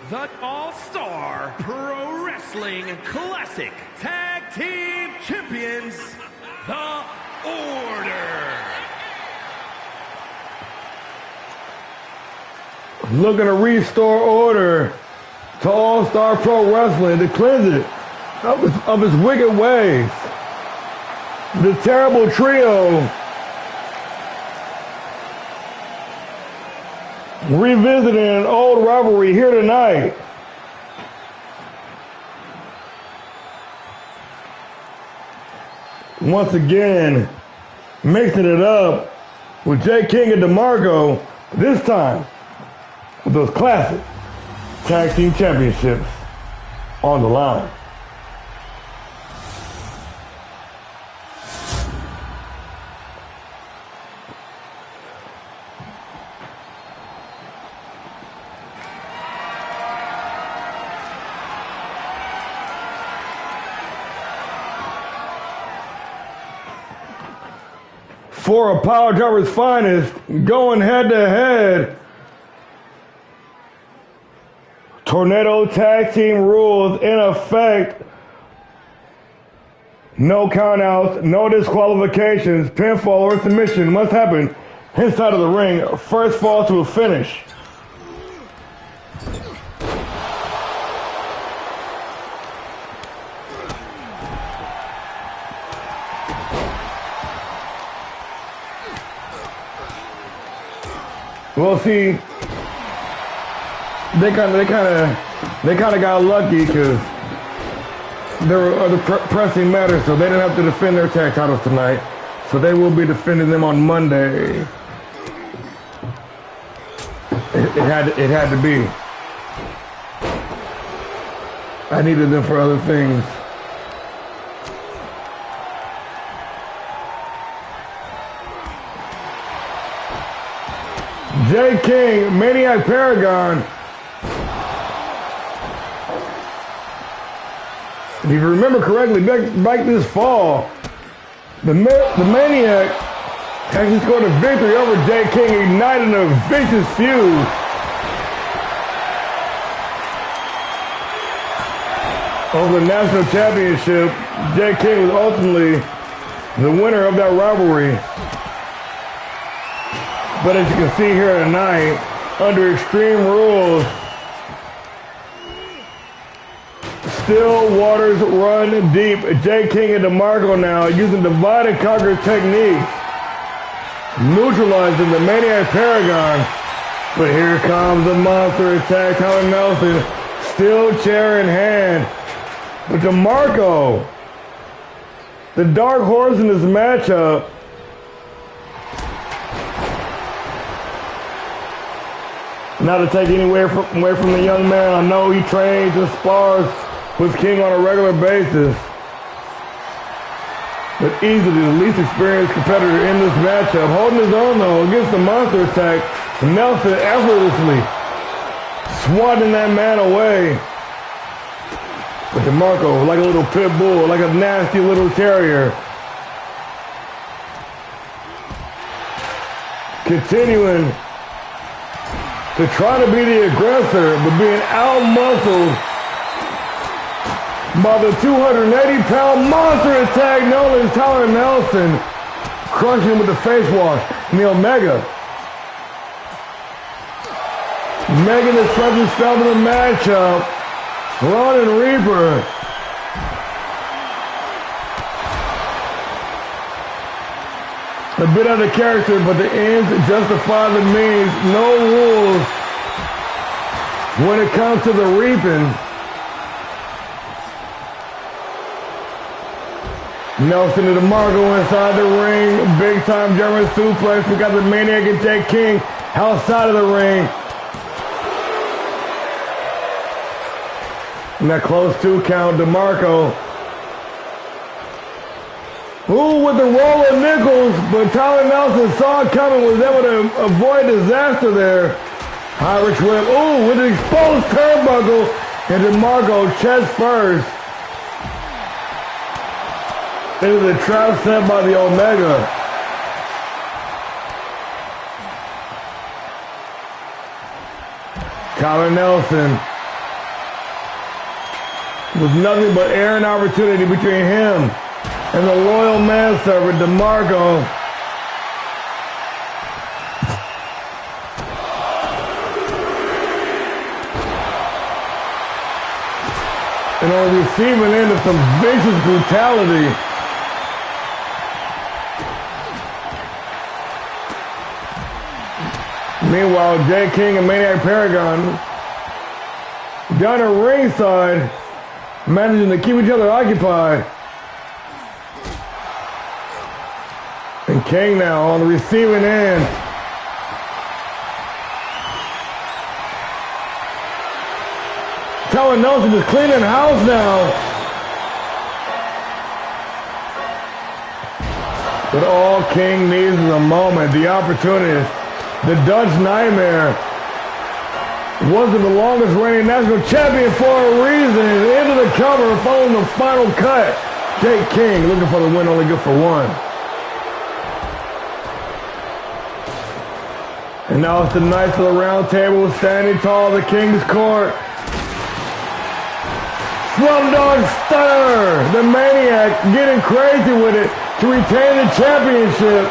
The All-Star Pro Wrestling Classic Tag Team Champions, the Order. Looking to restore order to All-Star Pro Wrestling, to cleanse it of its wicked ways. The Terrible Trio revisiting an old rivalry here tonight. Once again, mixing it up with Jay King and DeMarco, this time with those classic tag team championships on the line. Four of Power Driver's finest going head to head. Tornado tag team rules in effect. No countouts, no disqualifications, pinfall or submission must happen inside of the ring. First fall to a finish. Well, see, they kind of got lucky because there were other pressing matters, so they didn't have to defend their tag titles tonight. So they will be defending them on Monday. It had to be. I needed them for other things. Jay King, Maniac Paragon. If you remember correctly, back this fall, the Maniac actually scored a victory over Jay King, igniting a vicious feud. Over the national championship, Jay King was ultimately the winner of that rivalry. But as you can see here tonight, under Extreme Rules, still waters run deep. Jay King and DeMarco now using divide and conquer technique, neutralizing the Maniac Paragon. But here comes the Monster Attack. Tyler Nelson, still chair in hand. But DeMarco the dark horse in this matchup. Not to take away from the young man. I know he trains and spars with King on a regular basis. But easily the least experienced competitor in this matchup. Holding his own though against the monster attack. Nelson effortlessly swatting that man away. But DeMarco, like a little pit bull, like a nasty little terrier. Continuing to try to be the aggressor, but being out-muscled by the 280-pound monster attack known as Tyler Nelson, crushing him with the face wash. And the Omega making his presence felt in the matchup. Ron and Reaper. A bit out of character, but the ends justify the means. No rules when it comes to the reaping. Nelson to DeMarco inside the ring. Big time German suplex. We got the Maniac and Jake King outside of the ring. And that close 2 count, DeMarco. Ooh, with the roll of nickels, but Tyler Nelson saw it coming, was able to avoid disaster there. Irish whip, ooh, with an exposed turnbuckle, and DeMarco chest first. Into the trap set by the Omega. Tyler Nelson with nothing but air and opportunity between him and the loyal manservant, DeMarco. And on the receiving end of some vicious brutality. Meanwhile, Jay King and Maniac Paragon down at ringside, managing to keep each other occupied. And King now on the receiving end. Tyler Nelson is cleaning house now. But all King needs is a moment, the opportunist. The Dutch Nightmare wasn't the longest reigning national champion for a reason. Into the cover, following the final cut. Jake King looking for the win, only good for one. And now it's the Knights of the Round Table standing tall, the King's Court. Slumdog Stunner, the Maniac, getting crazy with it to retain the championship.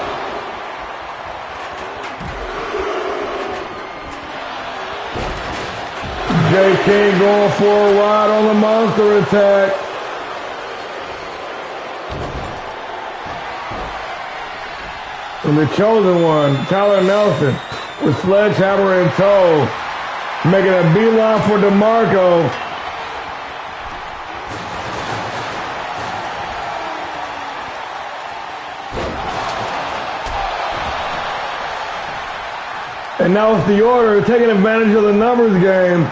Jay King going for a ride on the monster attack. And the chosen one, Tyler Nelson, with sledgehammer in tow, making a beeline for DeMarco. And now it's the Order taking advantage of the numbers game.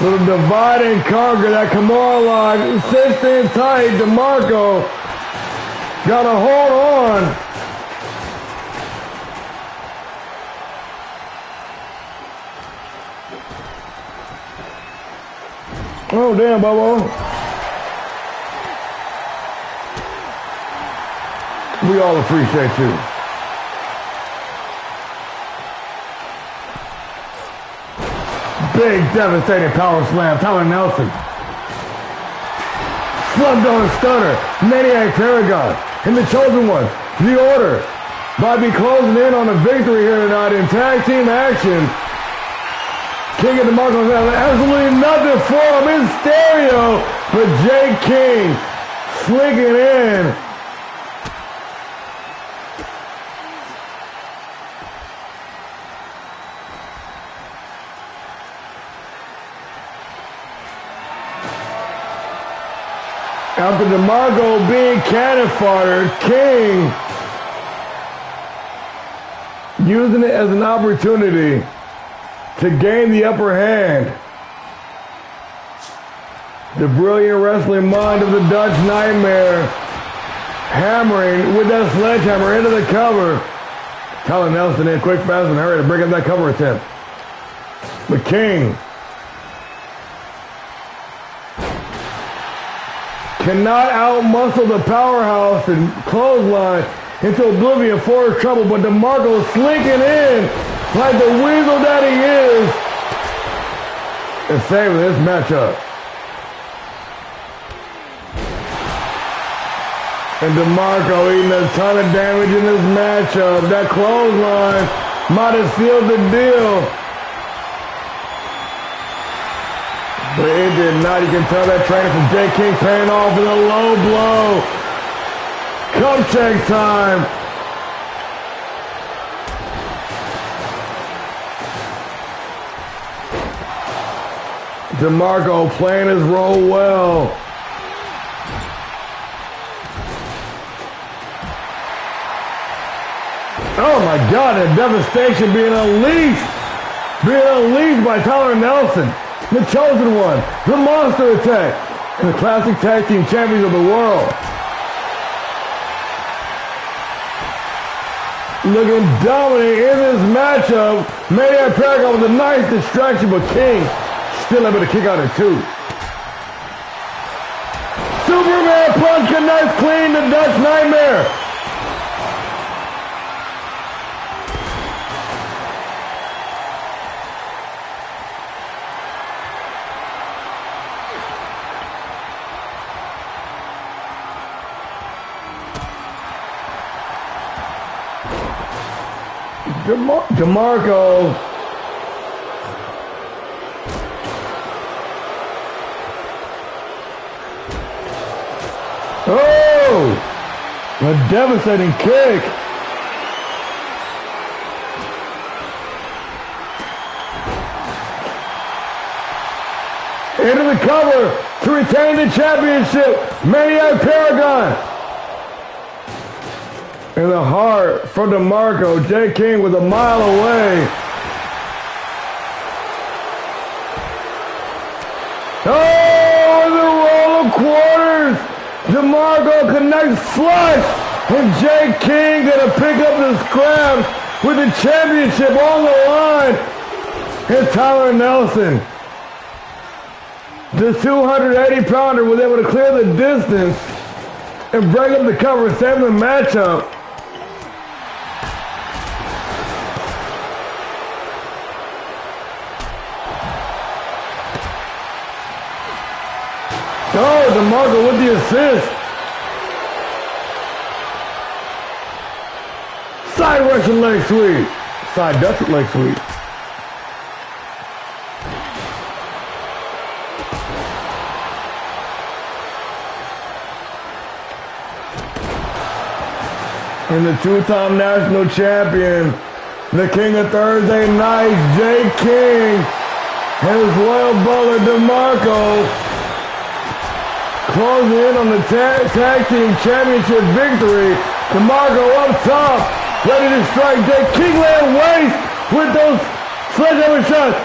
Little divide and conquer, that Kimura lock sits in tight. DeMarco got to hold on. Oh, damn, Bobo. We all appreciate you. Big, devastating power slam. Tyler Nelson. Slumdog Stunner. Maniac Paragon. And the chosen ones. The Order. Might be closing in on a victory here tonight in tag team action. King and DeMarco have absolutely nothing for him in stereo. But Jake King slinking in. After DeMarco being cannon fodder, King using it as an opportunity to gain the upper hand. The brilliant wrestling mind of the Dutch Nightmare hammering with that sledgehammer into the cover. Tyler Nelson in quick, fast, and hurry to break up that cover attempt. But King cannot outmuscle the powerhouse and clothesline into oblivion for his trouble, but DeMarco slinking in like the weasel that he is and saving this matchup. And DeMarco eating a ton of damage in this matchup. That clothesline might have sealed the deal. But it did not. You can tell that training from Jay King paying off with a low blow. Cup check time. DeMarco playing his role well. Oh my God, that devastation being unleashed by Tyler Nelson, the chosen one, the monster attack, and the classic tag team champions of the world. Looking dominant in this matchup. Maniac Paragon with a nice distraction, but King still able to kick out at 2. Superman punch connects clean to Dutch Nightmare. DeMarco a devastating kick. Into the cover to retain the championship. Maniac Paragon. In the heart from DeMarco. Jay King was a mile away. Oh, the roll of quarters. DeMarco connects flush. And Jay King gonna pick up the scrap with the championship on the line. And Tyler Nelson, the 280-pounder, was able to clear the distance and break up the cover, saving the matchup. Oh, DeMarco with the assist. Side Russian leg sweep. Side Dutch leg sweep. And the two-time national champion, the king of Thursday nights, Jay King, and his loyal butler, DeMarco, closing in on the tag team championship victory. DeMarco up top, ready to strike. Jay King laying waste with those sledgehammer shots.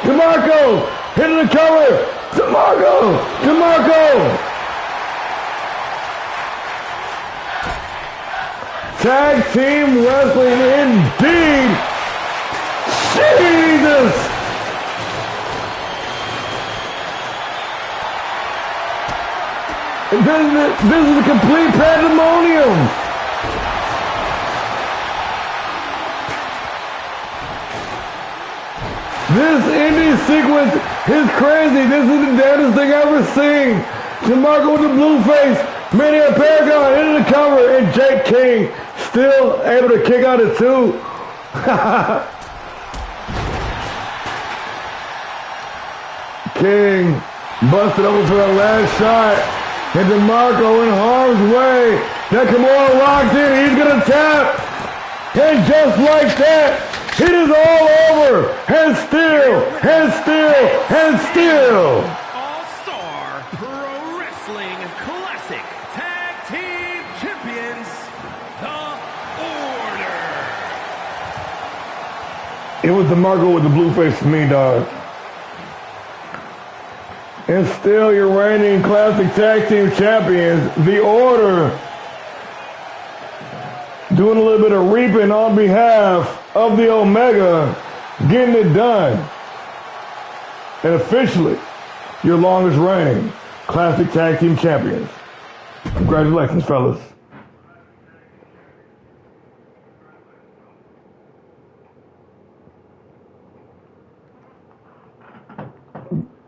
DeMarco hitting the cover. DeMarco. Tag team wrestling indeed. Jesus. This is a complete pandemonium. This indie sequence is crazy. This is the damnedest thing I've ever seen. DeMarco with the blue face, Maniac Paragon into the cover, and Jake King still able to kick out at 2. King busted over for the last shot. And DeMarco in harm's way. Nakamura locked in. He's going to tap. And just like that, it is all over. And still. ALLSTAR Pro Wrestling Classic. It was DeMarco with the blue face for me, dog. And still your reigning Classic Tag Team Champions, The Order, doing a little bit of reaping on behalf of the Omega, getting it done. And officially, your longest reigning Classic Tag Team Champions. Congratulations, fellas.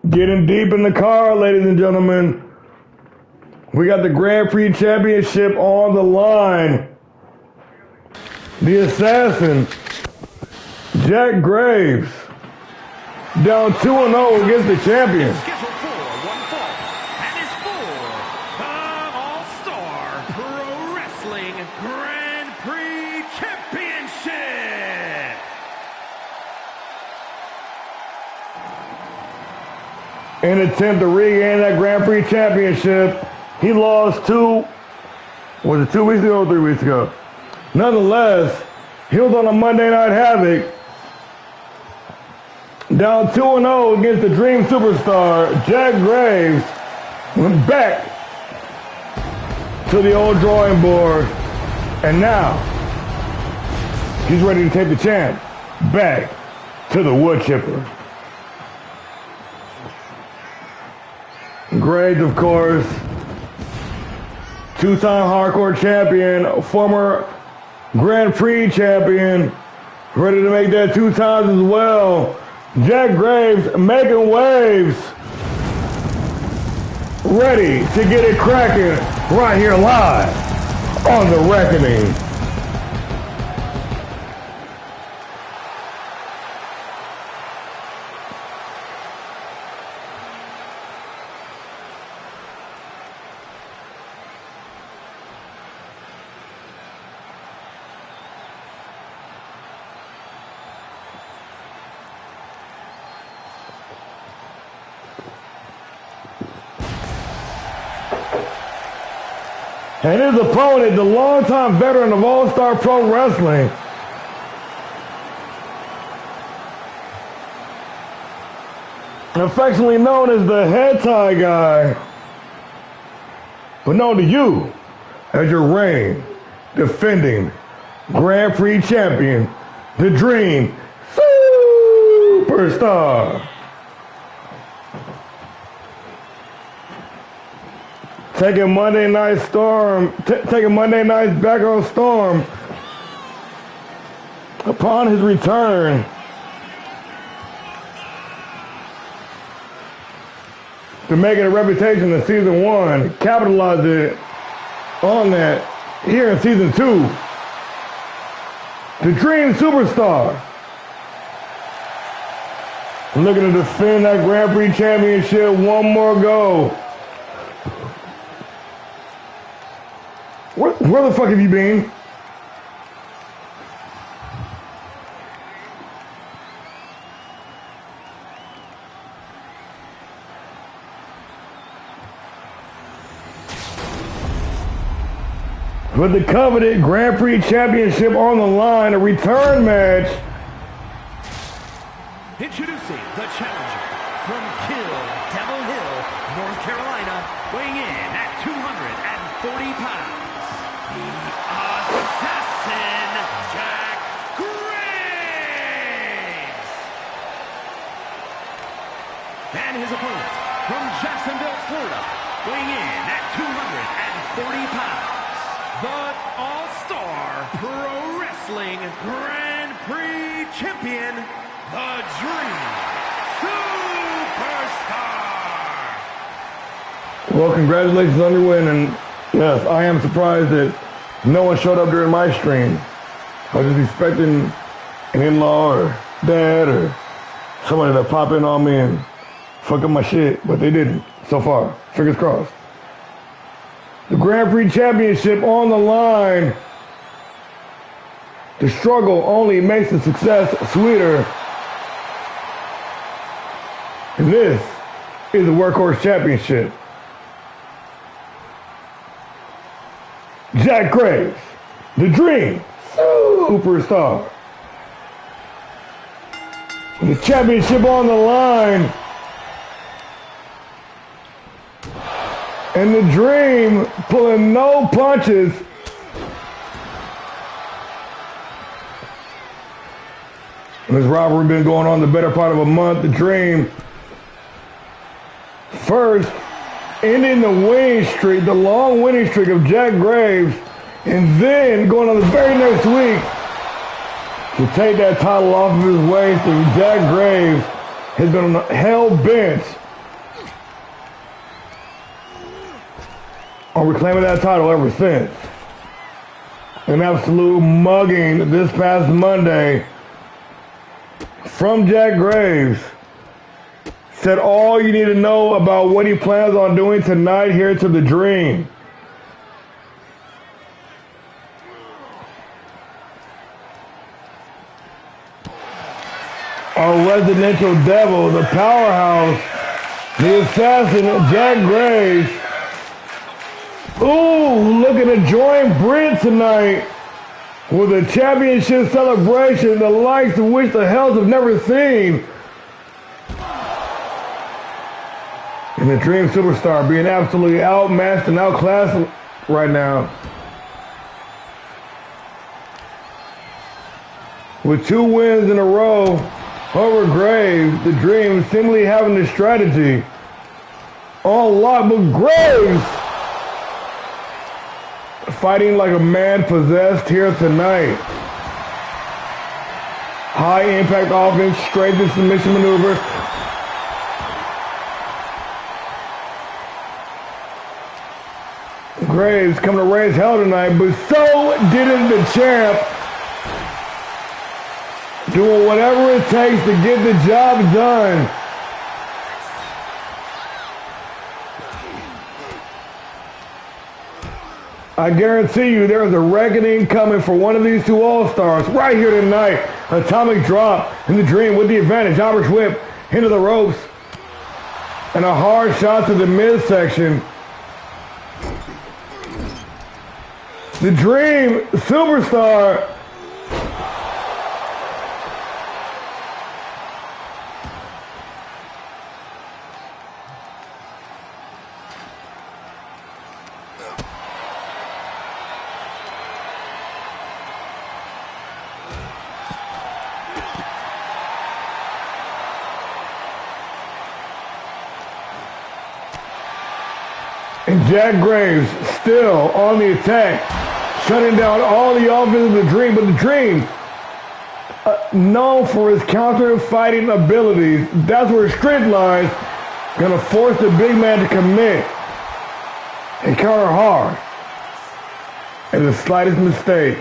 Getting deep in the car, ladies and gentlemen. We got the Grand Prix Championship on the line. The Assassin, Jack Graves, down 2-0 against the champion. Scheduled for one fall, and is for the All-Star Pro Wrestling Grand Prix Championship. In an attempt to regain that Grand Prix Championship, he lost was it 2 weeks ago or 3 weeks ago? Nonetheless, he was on a Monday Night Havoc, down 2-0 against the Dream Superstar. Jack Graves went back to the old drawing board, and now he's ready to take the champ back to the wood chipper. Graves, of course, two-time hardcore champion, former Grand Prix champion, ready to make that 2 times as well. Jack Graves making waves, ready to get it cracking right here live on The Reckoning. And his opponent, the longtime veteran of All-Star Pro Wrestling, affectionately known as the head tie guy, but known to you as your reigning, defending Grand Prix champion, the Dream Superstar. Taking Monday Night back on Storm upon his return. To making a reputation in season 1, capitalize it on that here in season 2. The Dream Superstar, looking to defend that Grand Prix championship one more go. Where the fuck have you been? With the coveted Grand Prix Championship on the line, a return match. Introducing the challenger from Devil Hill, North Carolina, weighing in at 240 pounds. Assassin Jack Graves. And his opponent from Jacksonville, Florida, weighing in at 240 pounds, the All-Star Pro Wrestling Grand Prix Champion, the Dream Superstar. Well, congratulations on your win, and yes, I am surprised that no one showed up during my stream. I was just expecting an in-law or dad or somebody to pop in on me and fuck up my shit, but they didn't so far. Fingers crossed. The Grand Prix Championship on the line. The struggle only makes the success sweeter. And this is the Workhorse Championship. Jack Graves, the Dream Superstar. The championship on the line. And the Dream pulling no punches. This rivalry been going on the better part of a month. The Dream first ending the winning streak, the long winning streak of Jack Graves, and then going on the very next week to take that title off of his waist. And Jack Graves has been hell-bent on reclaiming that title ever since. An absolute mugging this past Monday from Jack Graves. Said all you need to know about what he plans on doing tonight here to the Dream. Our residential devil, the powerhouse, the assassin, Jack Graves. Ooh, looking to join Britt tonight with a championship celebration, the likes of which the Hells have never seen. And the Dream Superstar being absolutely outmatched and outclassed right now. With 2 wins in a row over Graves, the Dream seemingly having the strategy on lock, but Graves fighting like a man possessed here tonight. High impact offense, straight to submission maneuver. Graves coming to raise hell tonight, but so didn't the champ. Doing whatever it takes to get the job done. I guarantee you there's a reckoning coming for one of these 2 All-Stars right here tonight. Atomic drop in the Dream with the advantage. Irish whip into the ropes. And a hard shot to the midsection. The Dream Superstar and Jack Graves still on the attack, shutting down all the offense of the Dream. But the Dream, known for his counter-fighting abilities, that's where his strength lies. Gonna force the big man to commit and counter hard. And the slightest mistake.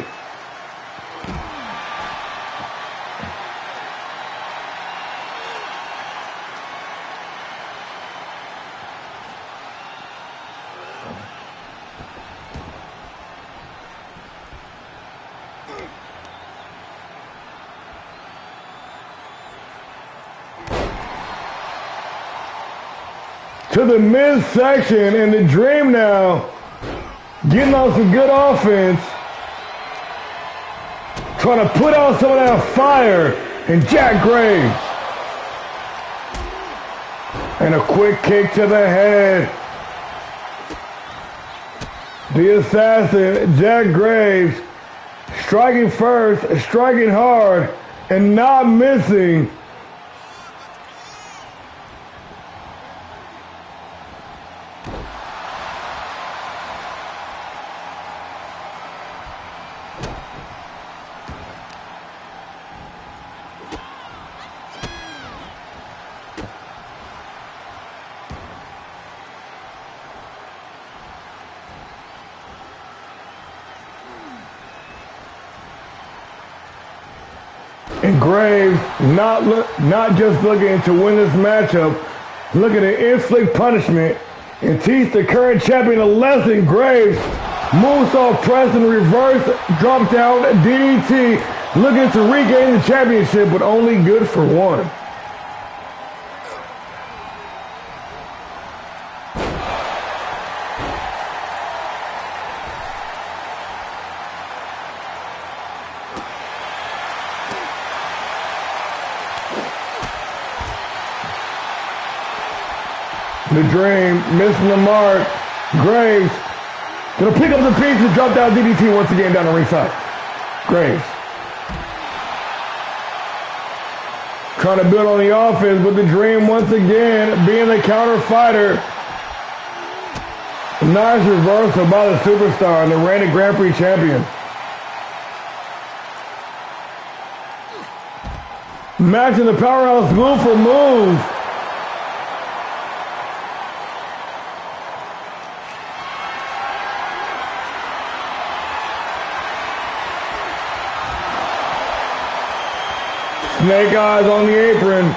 To the midsection, and the Dream now getting on some good offense, trying to put out some of that fire, and Jack Graves. And a quick kick to the head. The assassin, Jack Graves, striking first, striking hard, and not missing. And Graves not just looking to win this matchup, looking to inflict punishment and teach the current champion a lesson. Graves moonsault press and reverse drop down DDT, looking to regain the championship, but only good for one. The Dream missing the mark. Graves gonna pick up the piece and drop down DDT once again down the ringside. Graves trying to build on the offense, but the Dream once again being the counter fighter. Nice reversal by the Superstar and the reigning Grand Prix champion. Matching the Powerhouse move for move. Snake eyes on the apron.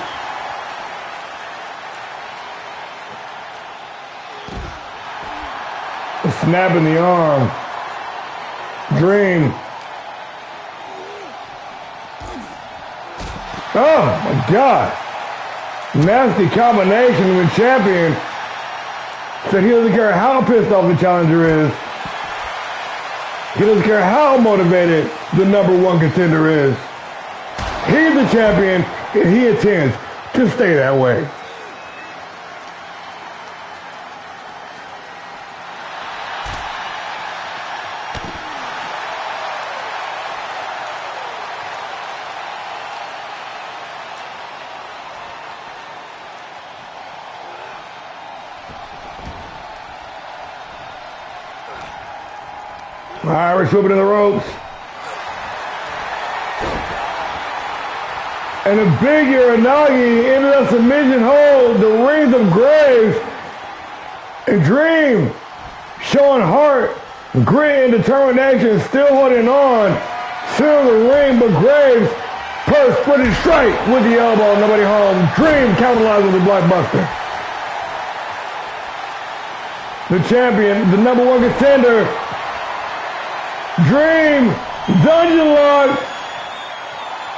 Snapping the arm. Dream. Oh my God. Nasty combination of the champion. Said he doesn't care how pissed off the challenger is. He doesn't care how motivated the #1 contender is. He's the champion, and he intends to stay that way. Irish whipping in the ropes. And a big Uranagi into that submission hold. The rings of Graves. And Dream showing heart, grit, and determination, still holding on. Still the ring, but Graves purse splitting straight with the elbow. Nobody home. Dream capitalized with the blockbuster. The champion, the #1 contender. Dream, dungeon lock.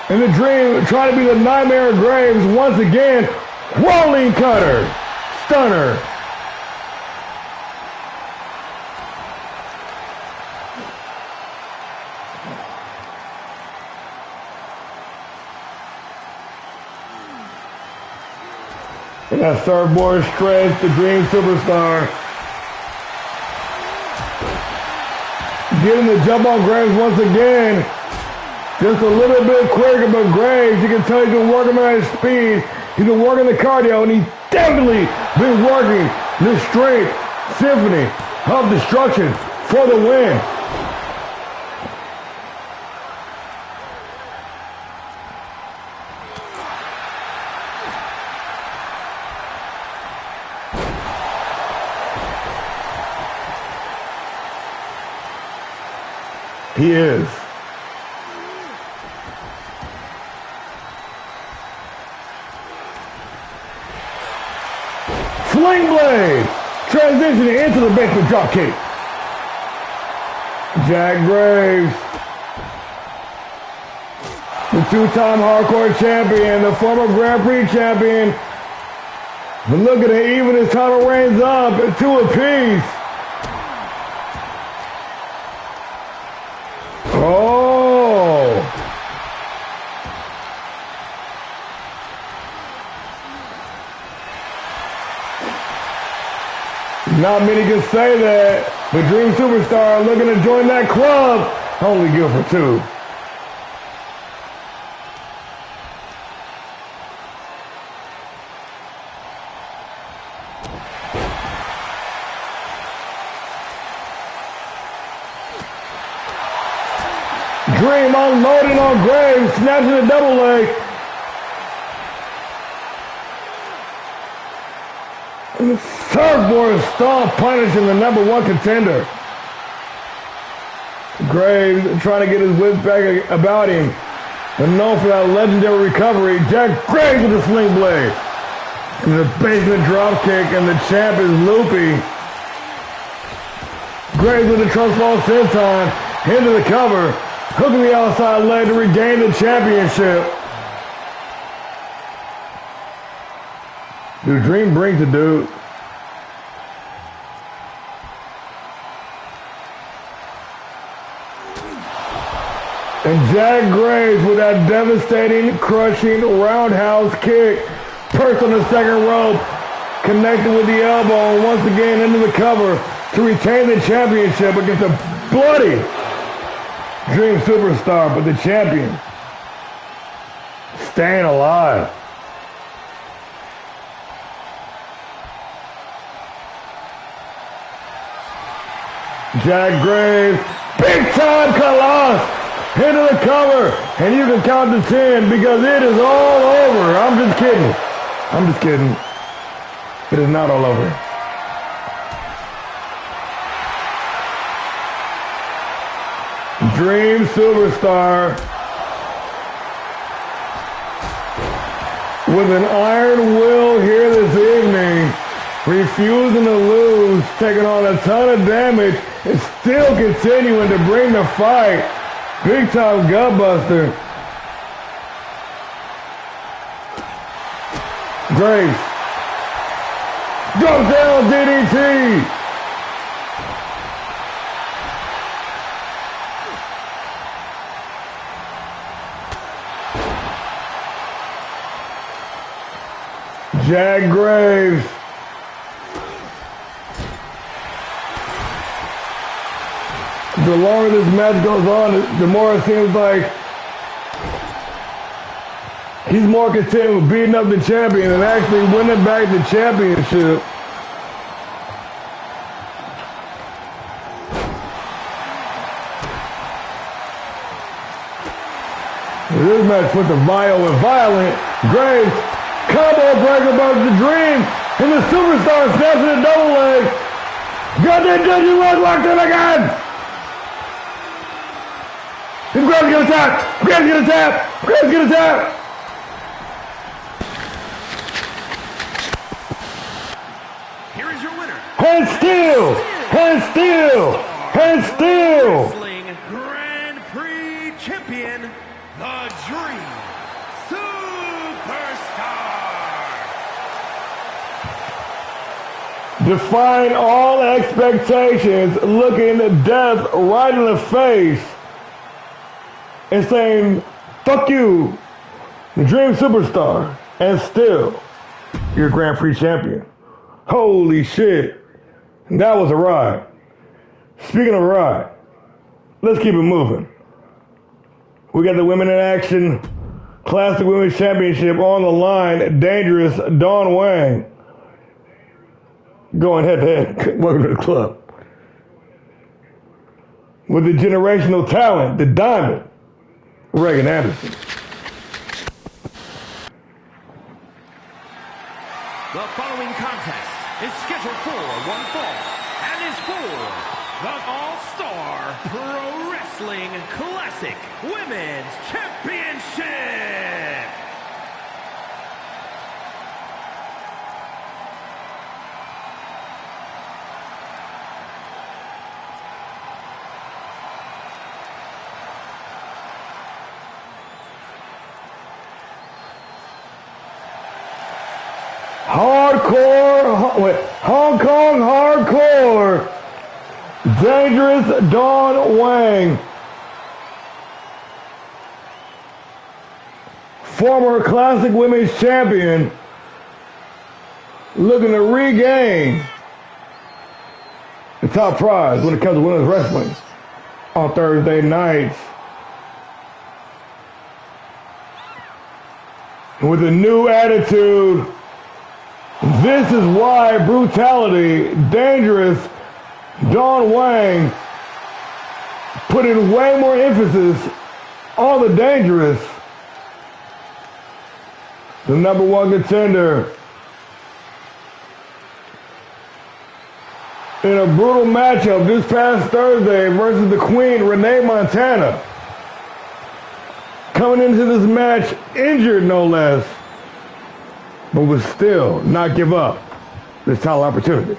And the Dream trying to be the Nightmare of Graves once again. Rolling cutter. Stunner. And that surfboard stretch, the Dream Superstar. Getting the jump on Graves once again. Just a little bit quicker, but Graves, you can tell he's been working at his speed. He's been working the cardio, and he's definitely been working the strength symphony of destruction for the win. He is. Sling blade, transitioning into the basement drop kick. Jack Graves, the two-time hardcore champion, the former Grand Prix champion. But look at it, even his title reigns up at 2 apiece. Oh. Not many can say that. The Dream Superstar looking to join that club. Only good for 2. Dream unloading on Graves, snatching a double leg. And the surfboard stomp punishing the #1 contender. Graves trying to get his wits back about him. And known for that legendary recovery, Jack Graves with the sling blade. And the basement drop kick, and the champ is loopy. Graves with the trust fall senton into the cover. Hooking the outside leg to regain the championship. Dude, Dream brings it, dude. And Jack Graves with that devastating, crushing roundhouse kick. Perched on the second rope. connected with the elbow once again into the cover to retain the championship against a bloody Dream Superstar, but the champion staying alive. Jack Graves, big time coloss into the cover, and you can count to 10 because it is all over. I'm just kidding. I'm just kidding. It is not all over. Dream Superstar with an iron will here this evening, refusing to lose, taking on a ton of damage, and still continuing to bring the fight. Big time gutbuster. Grace. Drop down DDT. Jack Graves. The longer this match goes on, the more it seems like he's more content with beating up the champion and actually winning back the championship. This match puts the violent. Graves, combo breaker above the Dream, and the Superstar snaps in a double leg. Got that W locked in again. And Graves gonna tap. Graves gonna tap. Graves gonna tap. Here is your winner. And still. Wrestling Grand Prix champion, the Dream Superstar. Defying all expectations, looking death right in the face and saying, fuck you, the Dream Superstar, and still, you're Grand Prix champion. Holy shit. That was a ride. Speaking of ride, let's keep it moving. We got the women in action, Classic Women's Championship on the line. Dangerous Dawn Wang going head to head. Welcome to the club. With the generational talent, the Diamond, Reagan Anderson. The following contest is scheduled for one fall and is for the All-Star Pro Wrestling Classic Women's Championship. Hong Kong Hardcore, Dangerous Dawn Wang, former Classic Women's Champion, looking to regain the top prize when it comes to women's wrestling on Thursday nights. With a new attitude, this is why Brutality, Dangerous Dawn Wang put in way more emphasis on the Dangerous, the #1 contender, in a brutal matchup this past Thursday versus the Queen, Renee Montana. Coming into this match injured, no less, but would still not give up this title opportunity.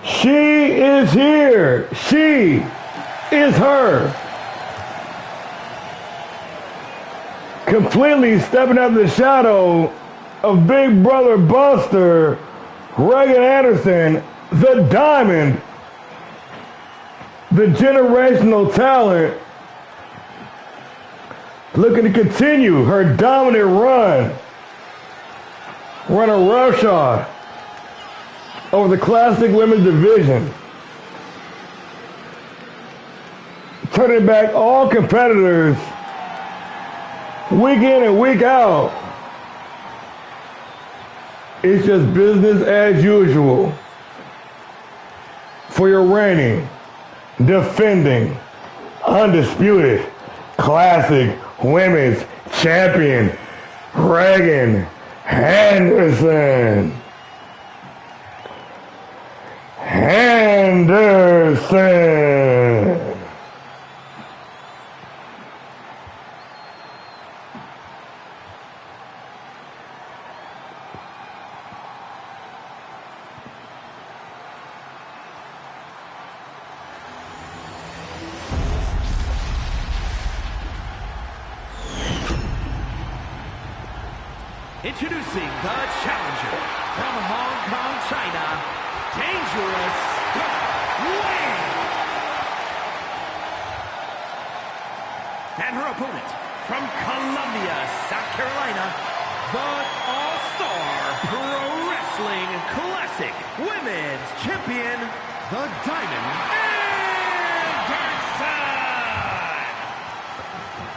She is here. She is her. Completely stepping out of the shadow of Big Brother Buster, Reagan Anderson, the Diamond, the generational talent, looking to continue her dominant run a roughshod over the Classic Women's Division, turning back all competitors week in and week out. It's just business as usual for your reigning, defending, undisputed Classic Women's Champion, Reagan Henderson. Introducing the challenger from Hong Kong, China, Dangerous Wang. And her opponent from Columbia, South Carolina, the ALLSTAR Pro Wrestling Classic Women's Champion, the Diamond Anderson.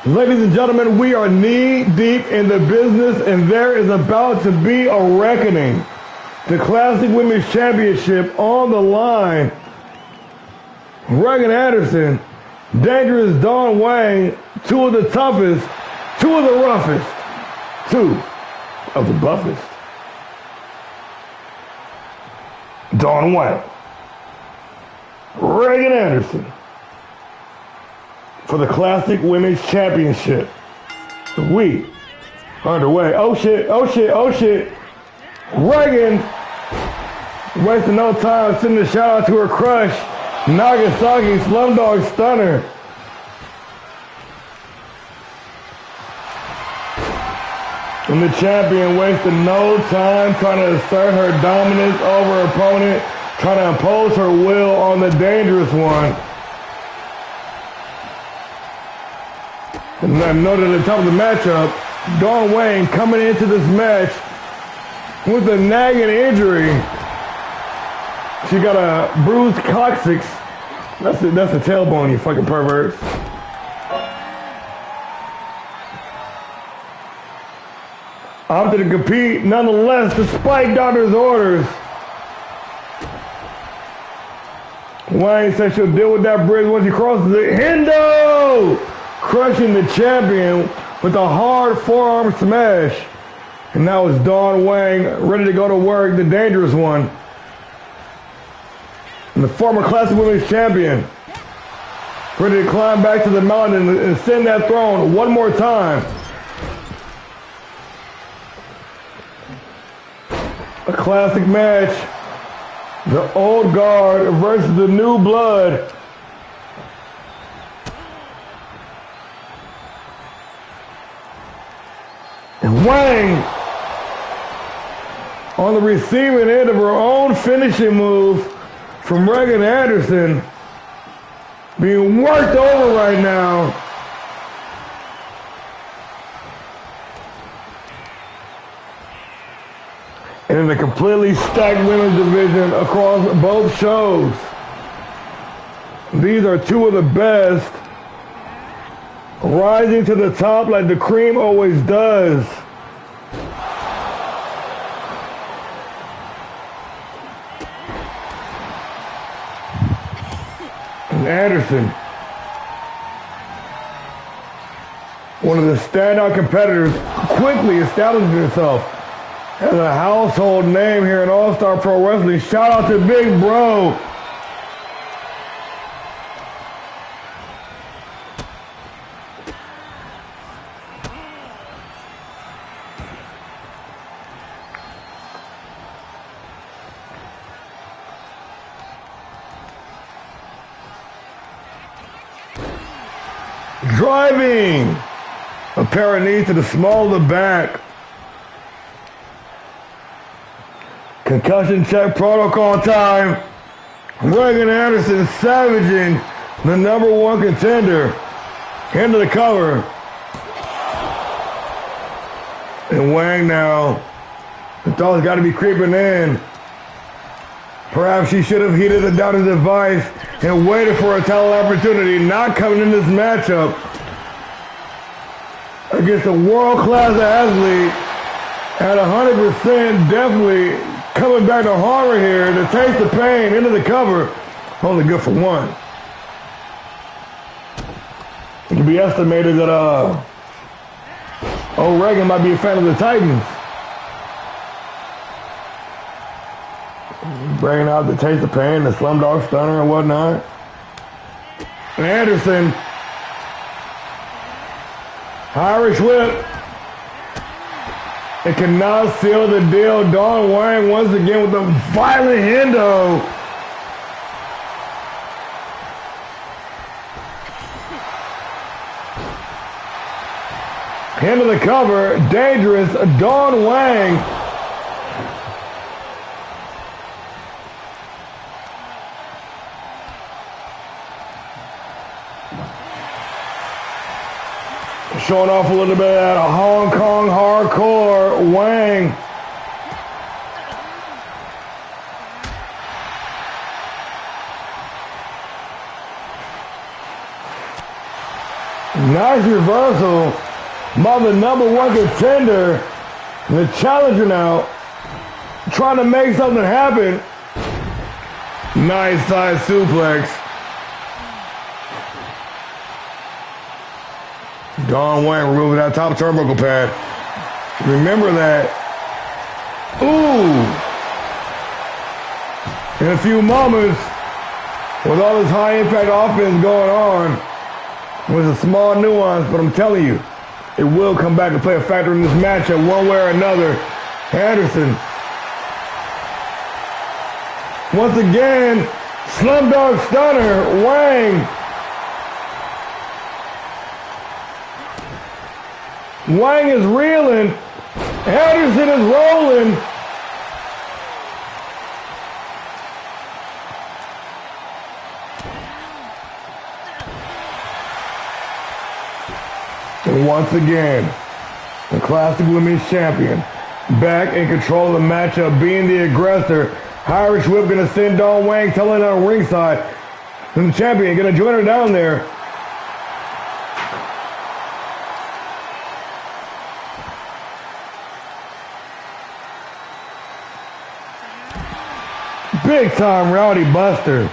Ladies and gentlemen, we are knee-deep in the business, and there is about to be a reckoning. The Classic Women's Championship on the line. Reagan Anderson, Dangerous Dawn Wang, two of the toughest, two of the roughest, two of the buffest. Dawn Wang, Reagan Anderson, for the Classic Women's Championship. We underway. Oh shit, oh shit, oh shit. Reagan, wasting no time, sending a shout out to her crush, Nagasaki Slumdog Stunner. And the champion wasting no time trying to assert her dominance over her opponent, trying to impose her will on the Dangerous One. And I noted at the top of the matchup, Dawn Wang coming into this match with a nagging injury. She got a bruised coccyx. That's a tailbone, you fucking perverts. Opted to compete nonetheless despite doctor's orders. Wang said she'll deal with that bridge once she crosses it. Hendo! Crushing the champion with a hard forearm smash. And now it's Dawn Wang ready to go to work, the Dangerous One. And the former Classic Women's Champion ready to climb back to the mountain and ascend that throne one more time. A classic match. The old guard versus the new blood. And Wang on the receiving end of her own finishing move from Reagan Anderson, being worked over right now. And in a completely stacked women's division across both shows. These are two of the best, rising to the top like the cream always does. And Anderson, one of the standout competitors, quickly establishing himself as a household name here in All-Star Pro Wrestling. Shout out to Big Bro. Driving a pair of knees to the small of the back. Concussion check protocol time. Reagan Anderson savaging the number one contender. Into the cover. And Wang now. The thoughts got to be creeping in. Perhaps she should have heeded the doctor's advice and waited for a title opportunity, not coming in this matchup against a world-class athlete at 100%, definitely coming back to Harvard here to taste the pain into the cover. Only good for one. It can be estimated that Reagan might be a fan of the Titans. Bringing out the taste of pain, the slumdog stunner and whatnot. And Anderson. Irish whip. It cannot seal the deal. Dawn Wang once again with a violent hendo. Into the cover. Dangerous. Dawn Wang. Showing off a little bit of that Hong Kong hardcore. Wang. Nice reversal by the number one contender. The challenger now trying to make something happen. Nice side suplex. Dawn Wang removing that top turnbuckle pad. Remember that. Ooh. In a few moments, with all this high impact offense going on, with a small nuance, but I'm telling you, it will come back and play a factor in this matchup one way or another. Anderson. Once again, slumdog stunner, Wang. Wang is reeling. Anderson is rolling. And once again, the Classic Women's Champion back in control of the matchup, being the aggressor. Irish whip gonna send Dawn Wang telling on ringside. And the champion gonna join her down there. Big time Rowdy Buster.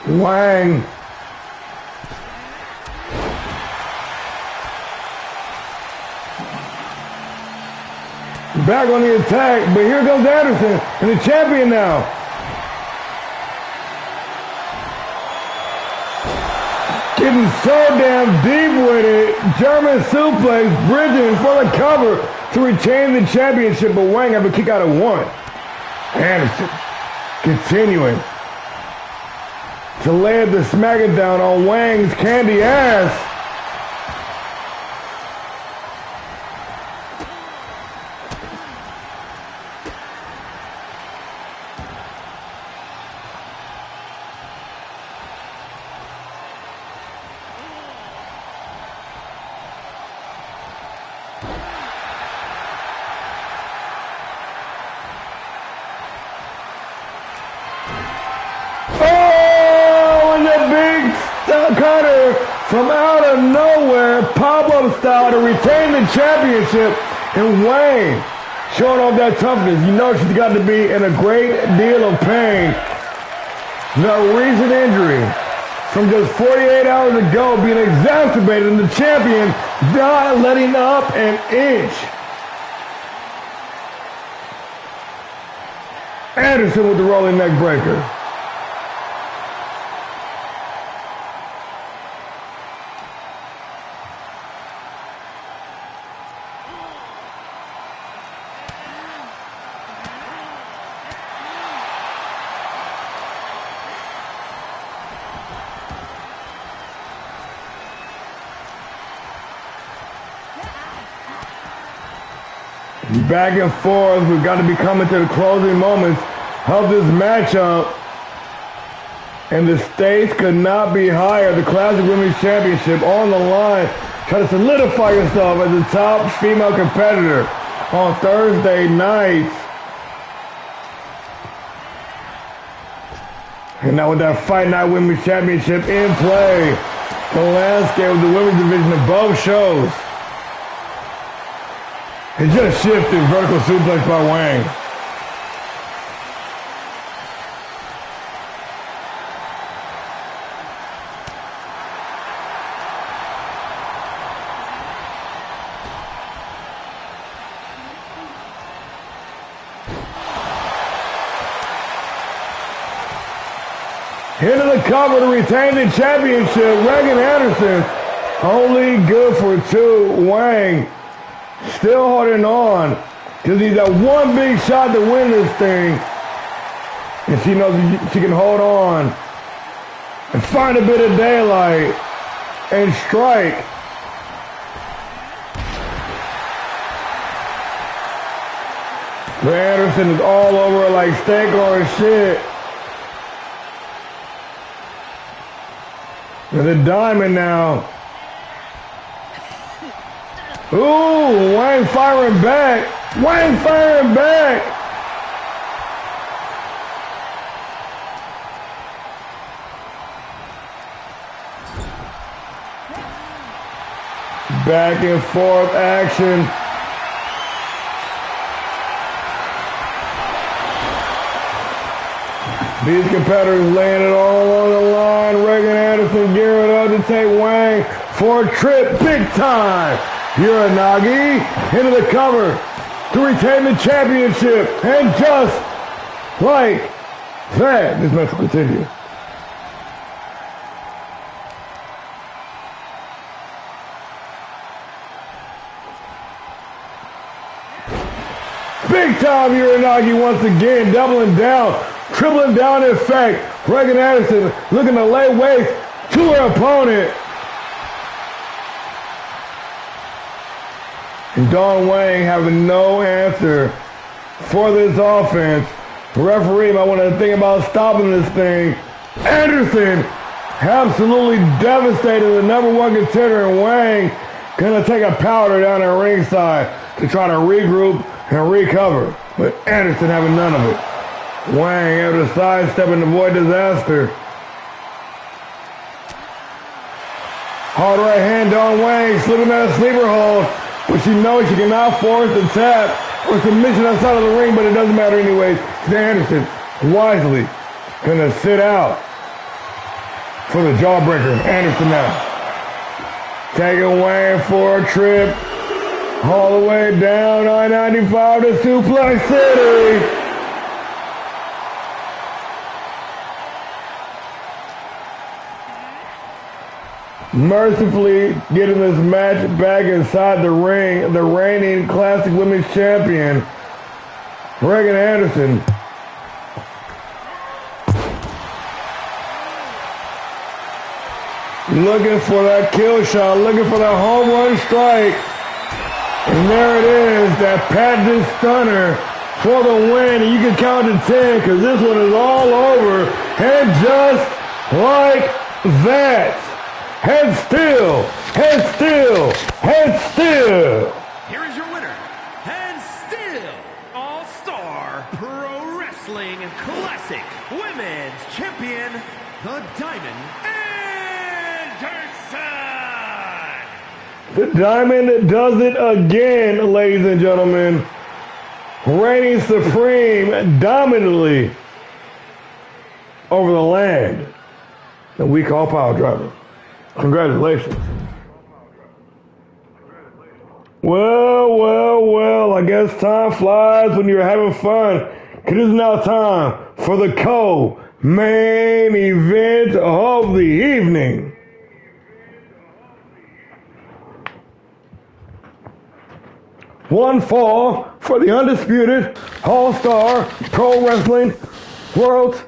Wang. Back on the attack, but here goes Anderson and the champion now. Getting so damn deep with it. German suplex, bridging for the cover to retain the championship, but Wang have a kick out of one. Anderson continuing to lay the smacking down on Wang's candy ass. Cutter from out of nowhere, pop-up style to retain the championship, and Wang showing off that toughness. You know she's got to be in a great deal of pain. The recent injury from just 48 hours ago being exacerbated, and the champion not letting up an inch. Anderson with the rolling neck breaker. Back and forth. We've got to be coming to the closing moments of this matchup. And the stakes could not be higher. The Classic Women's Championship on the line. Try to solidify yourself as the top female competitor on Thursday nights. And now with that Fight Night Women's Championship in play, the landscape of the women's division of both shows. It just shifted, vertical suplex by Wang. Into the cover to retain the championship, Regan Anderson. Only good for two. Wang still holding on because he's got one big shot to win this thing. And she knows she can hold on and find a bit of daylight and strike. But Anderson is all over her like steak on shit. And the diamond now. Ooh, Wang firing back. Wang firing back. Back and forth action. These competitors laying it all on the line. Regan Anderson gearing up to take Wang for a trip big time. Uranagi into the cover to retain the championship. And just like that, this match will continue. Big time Uranagi once again, doubling down, tripling down in effect. Regan Anderson looking to lay waste to her opponent. And Dawn Wang having no answer for this offense. The referee might want to think about stopping this thing. Anderson absolutely devastated the number one contender, and Wang gonna take a powder down at ringside to try to regroup and recover. But Anderson having none of it. Wang able to sidestep and avoid disaster. Hard right hand, Dawn Wang slipping that sleeper hold. But she knows she cannot force the tap or submission outside of the ring, but it doesn't matter anyways. Anderson wisely gonna sit out for the jawbreaker. Anderson now. Taking Wang for a trip. All the way down I-95 to Suplex City. Mercifully getting this match back inside the ring, the reigning Classic Women's Champion, Regan Anderson. Looking for that kill shot, looking for that home run strike. And there it is, that patented stunner for the win. And you can count to 10 because this one is all over. And just like that. Head still, head still, head still. Here is your winner, and still All-Star Pro Wrestling Classic Women's Champion, the Diamond Anderson. The Diamond does it again, ladies and gentlemen. Reigning supreme dominantly over the land that we call Power Driver. Congratulations. Well, I guess time flies when you're having fun. It is now time for the co-main event of the evening. One fall for the undisputed All-Star Pro Wrestling World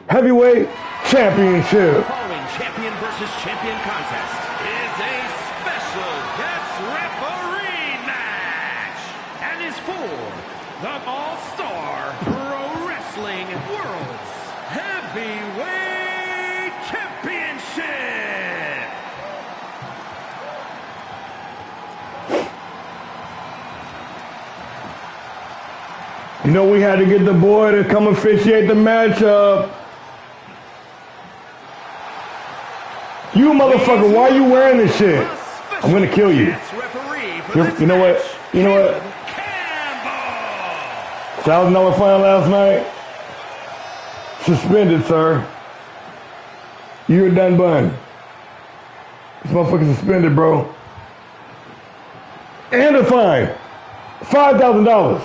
Heavyweight Championship. Following champion versus champion contest is a special guest referee match and is for the All-Star Pro Wrestling World's Heavyweight Championship. You know, we had to get the boy to come officiate the matchup. You motherfucker, why are you wearing this shit? I'm gonna kill you. You know what? You know what? $1,000 fine last night. Suspended, sir. You're a done bun. This motherfucker suspended, bro. And a fine. $5,000.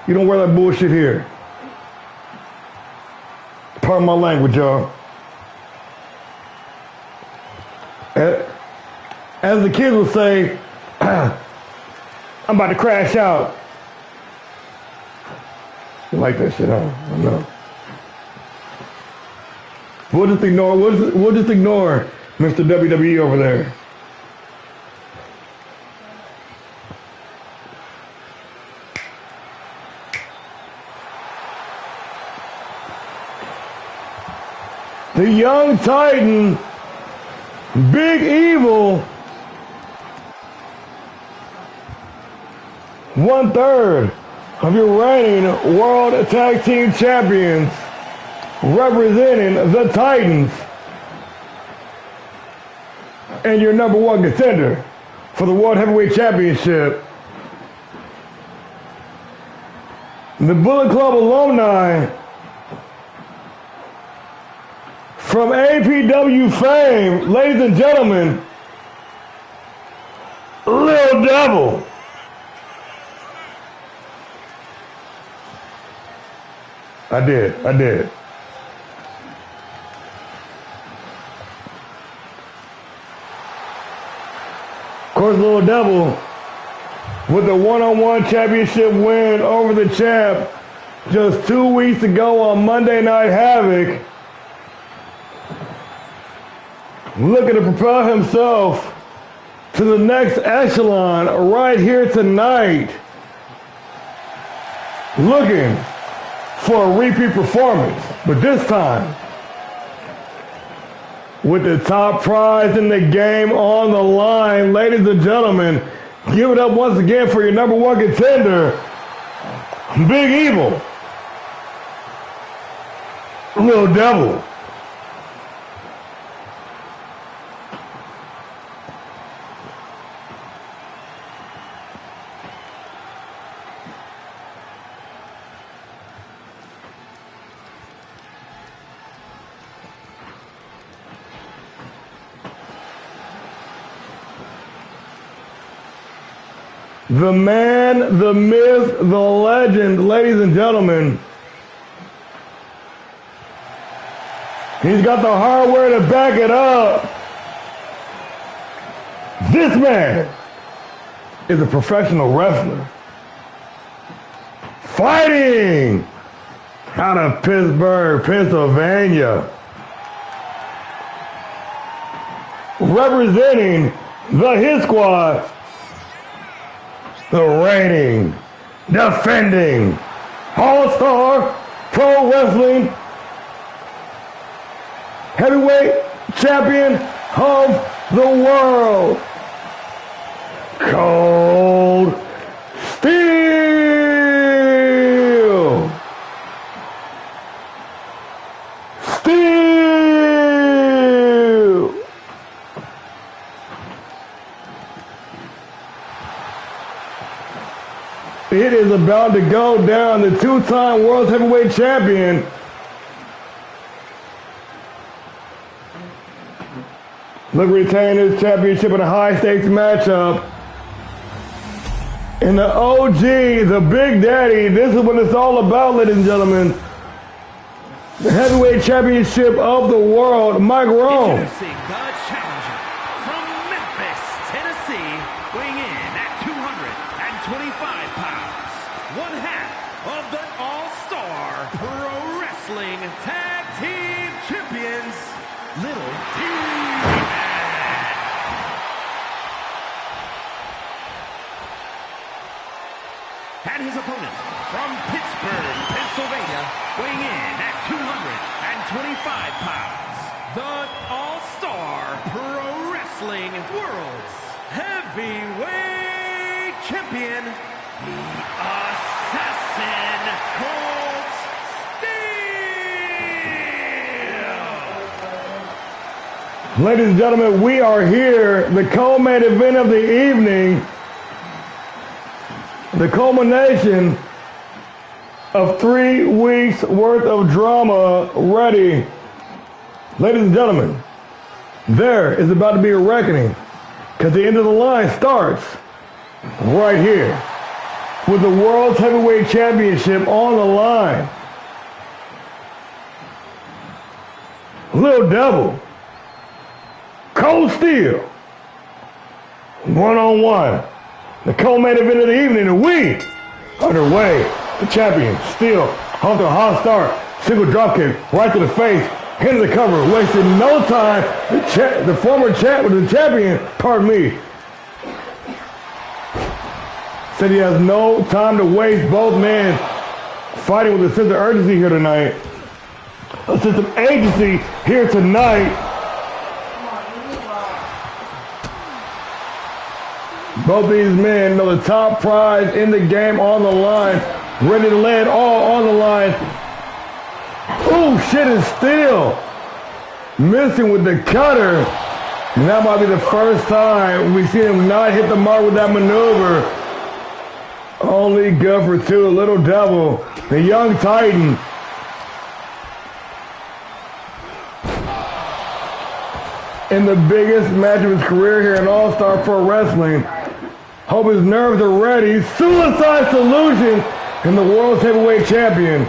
You don't wear that bullshit here. Pardon my language, y'all. As the kids will say, I'm about to crash out. You like that shit, huh? I know. We'll just ignore Mr. WWE over there. The young Titan, Big Evil, 1/3 of your reigning World Tag Team Champions, representing the Titans, and your #1 contender for the World Heavyweight Championship. The Bullet Club alumni from APW fame, ladies and gentlemen, Lil Devil. I did. Of course, Lil Devil with the one-on-one championship win over the champ just 2 weeks ago on Monday Night Havoc, looking to propel himself to the next echelon right here tonight. Looking for a repeat performance, but this time with the top prize in the game on the line. Ladies and gentlemen, give it up once again for your #1 contender, Big Evil, Lil Devil. The man, the myth, the legend, ladies and gentlemen. He's got the hardware to back it up. This man is a professional wrestler. Fighting out of Pittsburgh, Pennsylvania. Representing the Hit Squad. The reigning, defending, All-Star Pro Wrestling Heavyweight Champion of the World, Cold Steel. It is about to go down. The two-time World Heavyweight Champion look retain his championship in a high-stakes matchup And the OG, the Big Daddy, this is what it's all about, ladies and gentlemen. The heavyweight championship of the world, Mike Rome. Introducing the challenger from Memphis, Tennessee, weighing in at 225 pounds, one half of the All-Star Pro Wrestling Tag Team Champions, Little T-Man. And his opponent from Pittsburgh, Pennsylvania, weighing in at 225 pounds, the All-Star Pro Wrestling World's Heavyweight Champion, the Assassin Colt Steel. Ladies and gentlemen, we are here, the co-main event of the evening, the culmination of 3 weeks worth of drama ready. Ladies and gentlemen, there is about to be a reckoning, because the end of the line starts right here with the World's Heavyweight Championship on the line. Little Devil, Cold Steel, one-on-one. The co-main event of the evening, and we underway. The champion, Steel, off to a hot start. Single dropkick, right to the face, into the cover, wasted no time. The former champion, pardon me, said he has no time to waste. Both men fighting with a sense of urgency here tonight. A sense of agency here tonight. Both these men know the top prize in the game on the line. Ready to lay it all on the line. Ooh, shit is Steel missing with the cutter. And that might be the first time we see him not hit the mark with that maneuver. Only good for 2. Little Devil, the young Titan. In the biggest match of his career here in All-Star Pro Wrestling. Hope his nerves are ready. Suicide Solution and the World's Heavyweight Champion.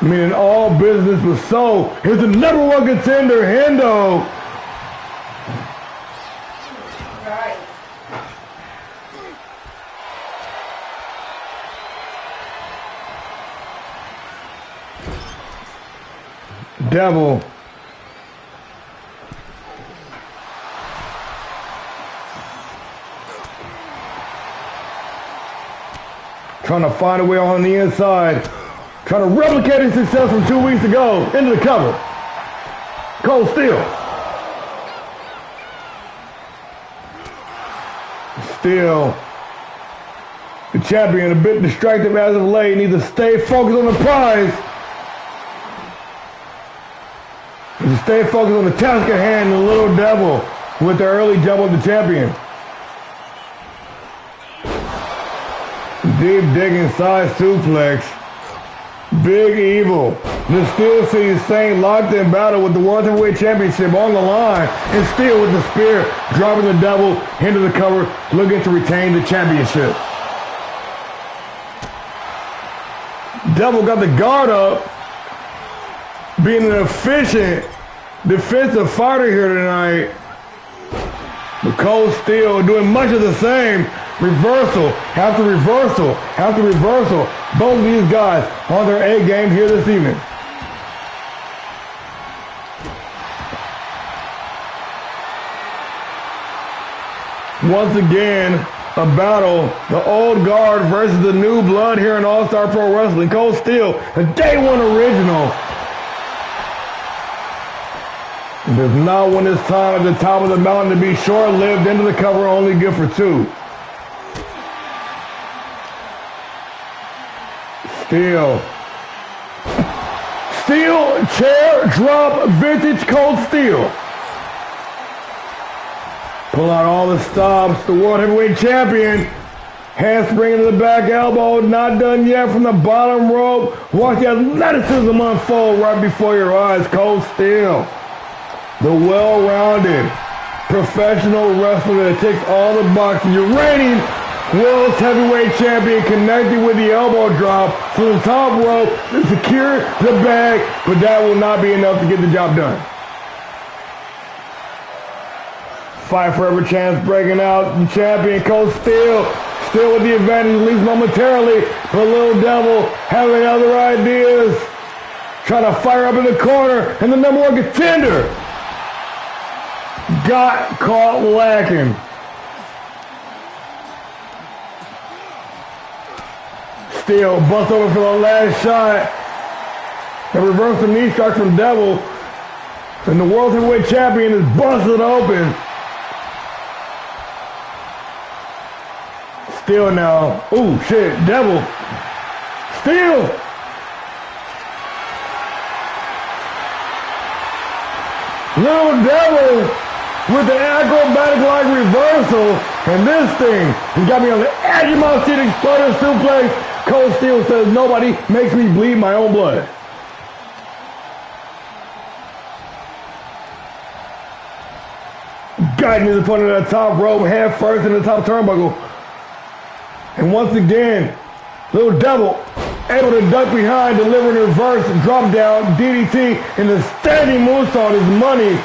Meaning all business was sold. Here's the #1 contender, Hendo. Right. Devil. Trying to find a way on the inside. Trying to replicate his success from 2 weeks ago. Into the cover. Cold Steel. Steel, the champion, a bit distracted as of late. Needs to stay focused on the prize. Needs to stay focused on the task at hand. The Little Devil with the early jump of the champion. Deep digging side suplex. Big Evil. The Steel City Saint locked in battle with the World Heavyweight Championship on the line. And Steel with the spear, dropping the Devil into the cover, looking to retain the championship. Devil got the guard up, being an efficient defensive fighter here tonight. But Cold Steel doing much of the same. Reversal, after reversal, after reversal. Both of these guys on their A game here this evening. Once again, a battle, the old guard versus the new blood here in All-Star Pro Wrestling. Cold Steel, a day 1 original. Does not win his time at the top of the mountain to be short-lived, into the cover, only good for 2. Steel, chair, drop, vintage Cold Steel. Pull out all the stops, the World Heavyweight Champion. Handspring into the back elbow, not done yet from the bottom rope. Watch the athleticism unfold right before your eyes. Cold Steel, the well-rounded professional wrestler that ticks all the boxes. Your reigning World's Heavyweight Champion connected with the elbow drop from the top rope to secure the bag, but that will not be enough to get the job done. Fight for every chance breaking out. The champion, Cold Steel, still with the advantage, at least momentarily, but Little Devil having other ideas. Trying to fire up in the corner, and the number one contender got caught lacking. Steel bust over for the last shot. And reverse the knee strike from Devil. And the World Heavyweight Champion is busted open. Steel now. Ooh, shit. Devil. Steel. Little Devil with the acrobatic-like reversal. And this thing has got me on the edge of my seat. Exploder suplex. Cold Steel says nobody makes me bleed my own blood. Guiding his opponent at the top rope, head first in the top turnbuckle. And once again, Little Devil able to duck behind, delivering a reverse drop down DDT, and the standing moonsault is money.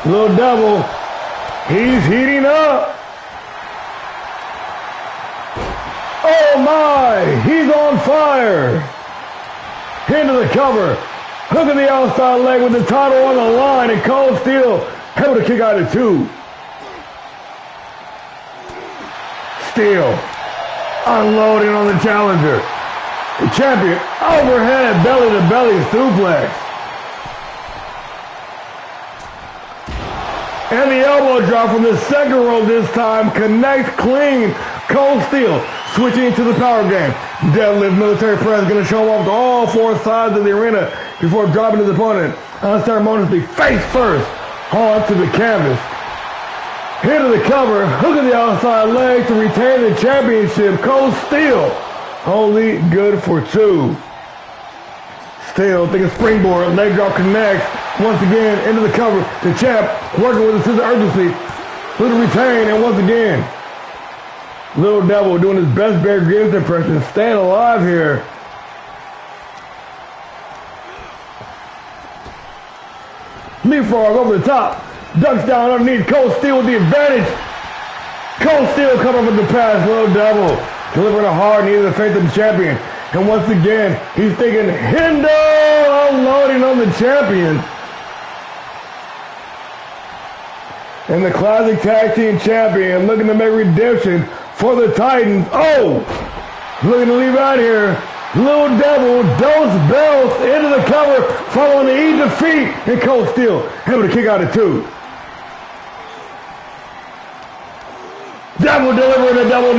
Little Devil, he's heating up. Oh my, he's on fire. Into the cover. Hook of the outside leg with the title on the line, and Cold Steel able to kick out at 2. Steel unloading on the challenger. The champion overhead belly to belly suplex. And the elbow drop from the second rope this time connects clean. Cold Steel switching to the power game. Deadlift military press going to show him off to all 4 sides of the arena before dropping his opponent unceremoniously face first onto the canvas. Into the cover, hook of the outside leg to retain the championship. Cold Steel only good for 2. Steel thinking springboard, leg drop connects. Once again into the cover. The champ working with a sense of urgency. Little retain, and once again, Little Devil doing his best Bear Grylls impression, staying alive here. Leapfrog over the top, ducks down underneath. Cold Steel with the advantage. Cold Steel coming with the pass. Little Devil delivering a hard knee to the face of the champion. And once again, he's thinking Hendo, unloading on the champion. And the classic tag team champion looking to make redemption for the Titans. Oh, looking to leave out here. Little Devil, those belts into the cover, following the E defeat, and Cold Steel able to kick out at 2. Devil delivering a double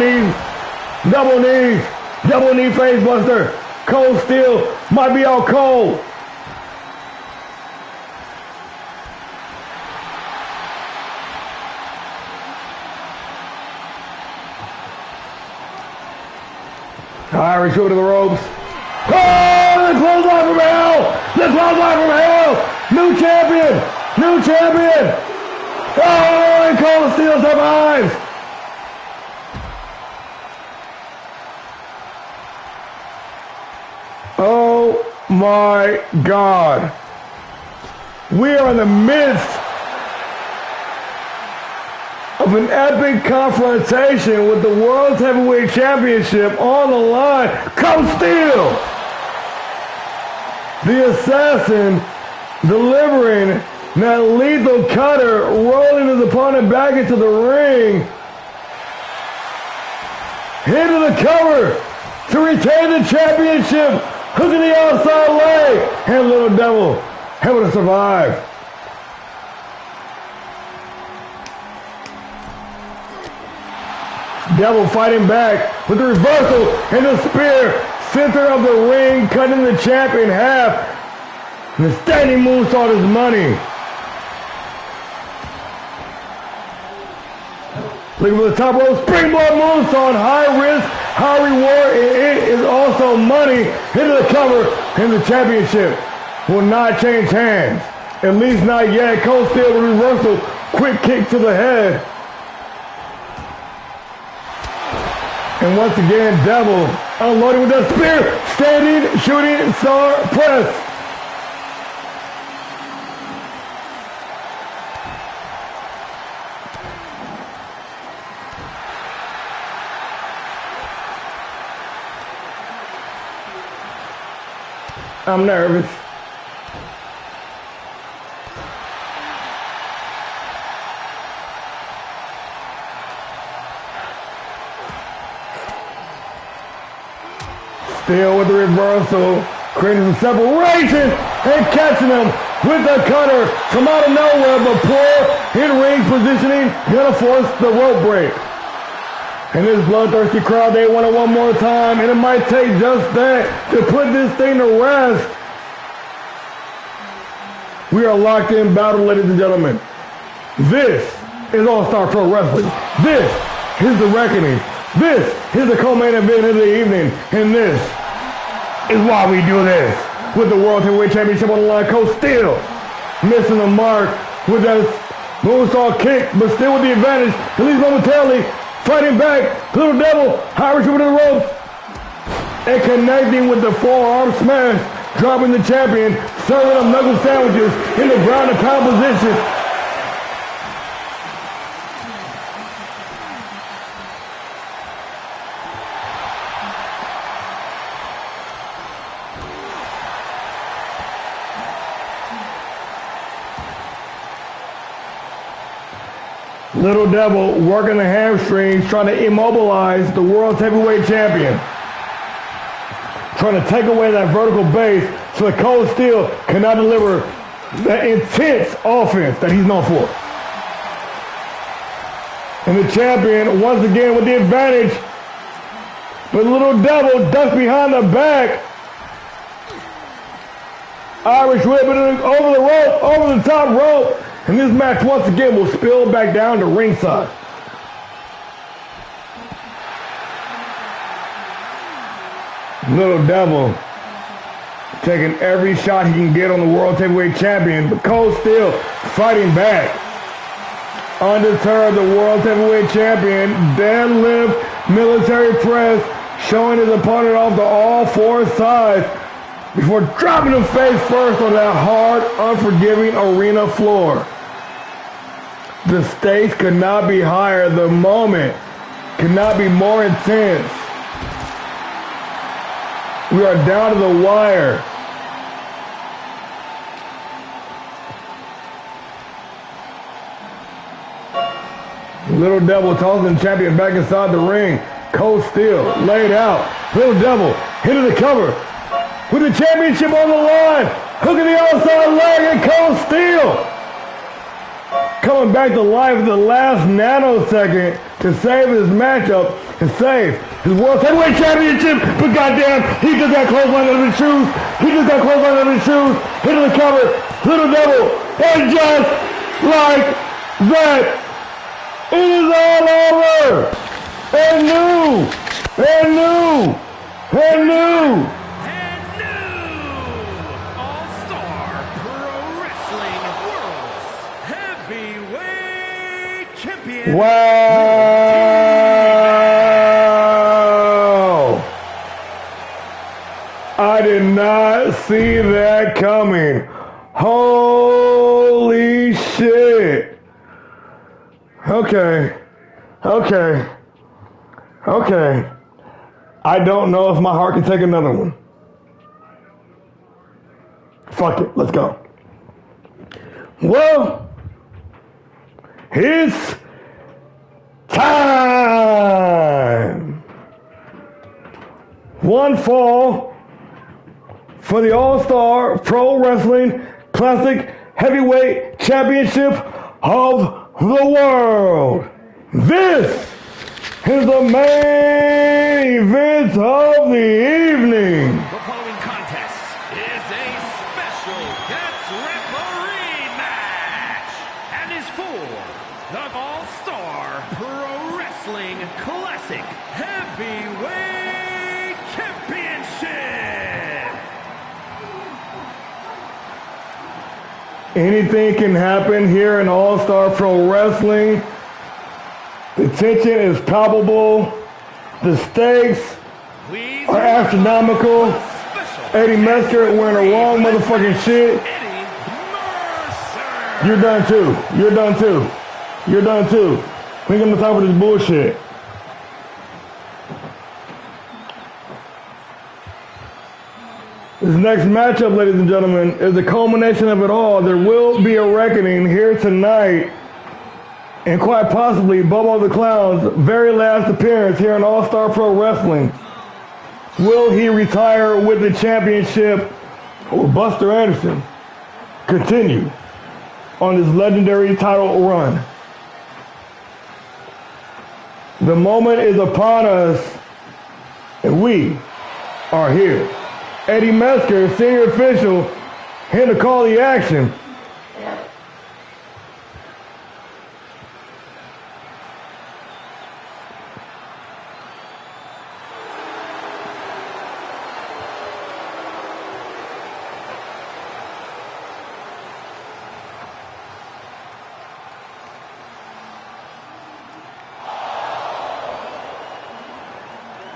knee face buster. Cold Steel might be out cold. Irish hook to the ropes. Oh, the clothesline from hell! The clothesline from hell! New champion! New champion! Oh, and Cold Steel survives! Oh my God. We are in the midst of an epic confrontation with the World Heavyweight Championship on the line. Cold Steel, the assassin, delivering that lethal cutter, rolling his opponent back into the ring. Into the cover to retain the championship. Hook to the outside leg. And Little Devil able to survive. Devil fighting back with the reversal and the spear. Center of the ring, cutting the champ in half. And the standing moonsault is money. Looking for the top rope, springboard moonsault, high risk, high reward, and it is also money. Into the cover, and the championship will not change hands. At least not yet. Cole Steele with reversal. Quick kick to the head. And once again, Devil unloading with that spear. Standing, shooting, star, press. I'm nervous. Still with the reversal, creating some separation and catching him with the cutter from out of nowhere, but poor in-ring positioning, gonna force the rope break. And this bloodthirsty crowd, they want it one more time, and it might take just that to put this thing to rest. We are locked in battle, ladies and gentlemen. This is All-Star Pro Wrestling. This is the Reckoning. This is the co-main event of the evening, and this is why we do this. With the World Heavyweight Championship on the line, Cole Steele missing the mark with that moonsault kick, but still with the advantage, at least momentarily. Fighting back, Little Devil, Irish over the ropes, and connecting with the forearm smash, dropping the champion, serving up knuckle sandwiches in the ground and pound position. Little Devil working the hamstrings, trying to immobilize the world's heavyweight champion. Trying to take away that vertical base so that Cole Steele cannot deliver the intense offense that he's known for. And the champion, once again, with the advantage. But Little Devil ducks behind the back. Irish whip over the rope, over the top rope. And this match, once again, will spill back down to ringside. Little Devil taking every shot he can get on the World Heavyweight Champion, but Cole Steele fighting back. Undeterred, the World Heavyweight Champion, deadlift, military press, showing his opponent off to all four sides before dropping him face first on that hard, unforgiving arena floor. The stakes could not be higher. The moment could not be more intense. We are down to the wire. Little Devil tossing the champion back inside the ring. Cole Steele laid out. Little Devil into the cover with the championship on the line. Hooking the outside leg, and Cole Steele coming back to life at the last nanosecond to save his matchup and save his World Heavyweight Championship. But goddamn, he just got clothesline out of his shoes. He just got clothesline out of his shoes. Into the cover, Little Devil, and just like that, it is all over. And new, and new, and new. All-Star Pro Wrestling World's Heavyweight Champion. Wow! I did not see that coming. Holy shit. Okay. I don't know if my heart can take another one. Fuck it, let's go. Well, it's time. One fall for the All-Star Pro Wrestling Classic Heavyweight Championship of the World. This is the main event of the evening. The following contest is a special guest referee match and is for the All-Star Pro Wrestling Classic Heavyweight Championship. Anything can happen here in All-Star Pro Wrestling. The tension is palpable. The stakes are astronomical. Eddie Mesker wearing the wrong motherfucking shit. You're done too. You're done too. You're done too. We ain't got no time for this bullshit. This next matchup, ladies and gentlemen, is the culmination of it all. There will be a reckoning here tonight, and quite possibly Bobo the Clown's very last appearance here in All-Star Pro Wrestling. Will he retire with the championship, or will Buster Anderson continue on his legendary title run? The moment is upon us, and we are here. Eddie Mesker, senior official, here to call the action.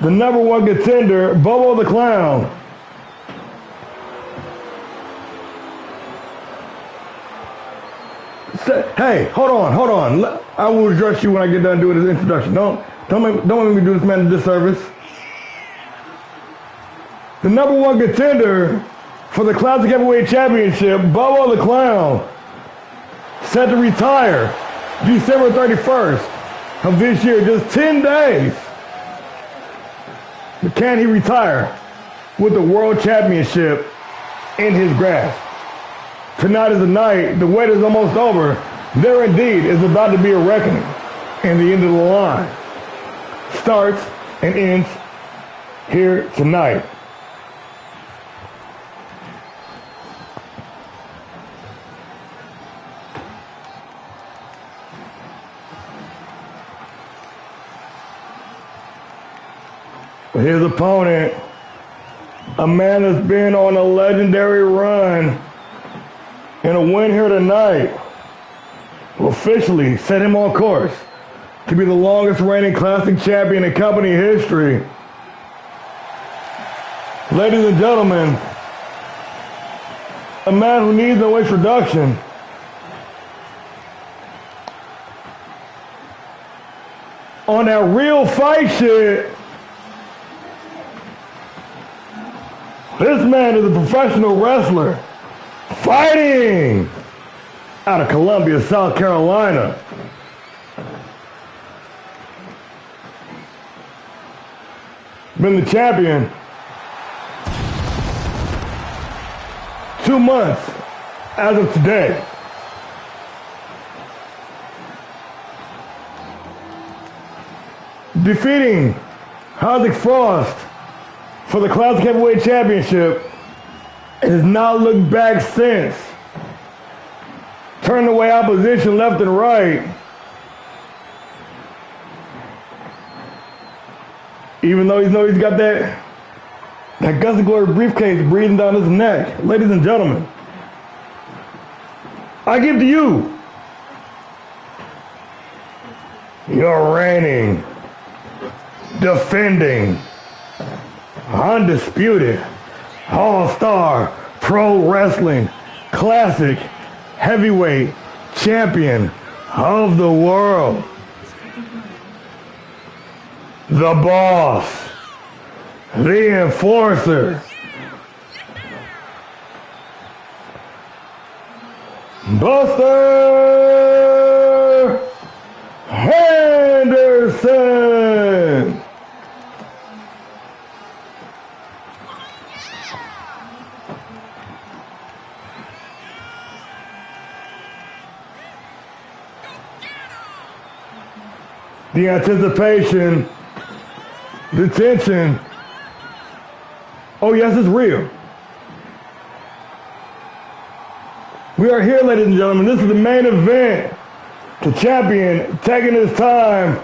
The #1 contender, Bobo the Clown. Hey, hold on. I will address you when I get done doing this introduction. Don't make me do this man a disservice. The #1 contender for the Classic Heavyweight Championship, Bobo the Clown, set to retire December 31st of this year, just 10 days. But can he retire with the World Championship in his grasp? Tonight is the night. The wait is almost over. There indeed is about to be a reckoning. And the end of the line starts and ends here tonight. His opponent, a man that's been on a legendary run, and a win here tonight will officially set him on course to be the longest reigning classic champion in company history. Ladies and gentlemen, a man who needs no introduction. On that real fight shit, this man is a professional wrestler fighting out of Columbia, South Carolina. Been the champion 2 months as of today. Defeating Isaac Frost for the Classic Heavyweight Championship, and has not looked back since. Turned away opposition left and right. Even though he's got that Guts and Glory briefcase breathing down his neck. Ladies and gentlemen, I give to you your reigning, defending, undisputed All-Star Pro Wrestling Classic Heavyweight Champion of the world, the boss, the enforcer, Buster Henderson. The anticipation, the tension. Oh yes, it's real. We are here, ladies and gentlemen. This is the main event. The champion taking his time,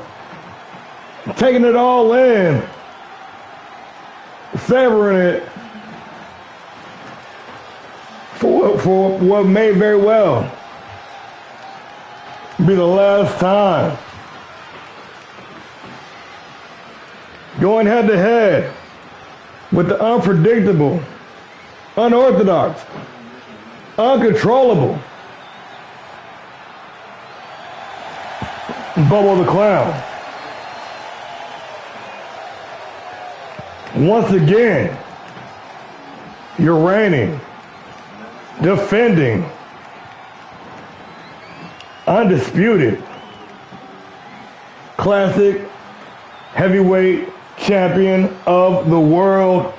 taking it all in, savoring it for what may very well be the last time. Going head to head with the unpredictable, unorthodox, uncontrollable Bubba the Clown. Once again, you're reigning, defending, undisputed, classic heavyweight champion of the world,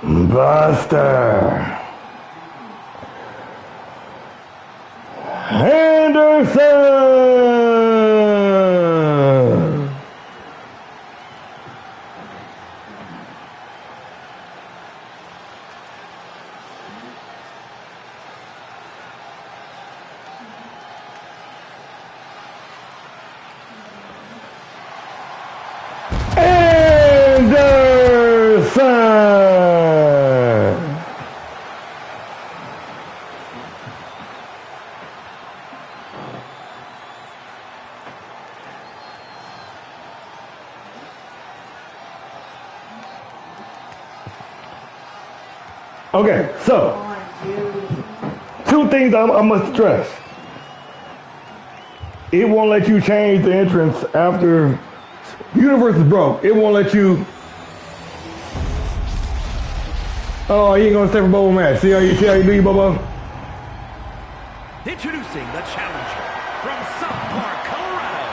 Buster Henderson. Okay, so two things I must stress. It won't let you change the entrance after Universe is broke. It won't let you. Oh, he ain't gonna stay for Bobo match. See how you do, you Bobo? Introducing the challenger from South Park, Colorado,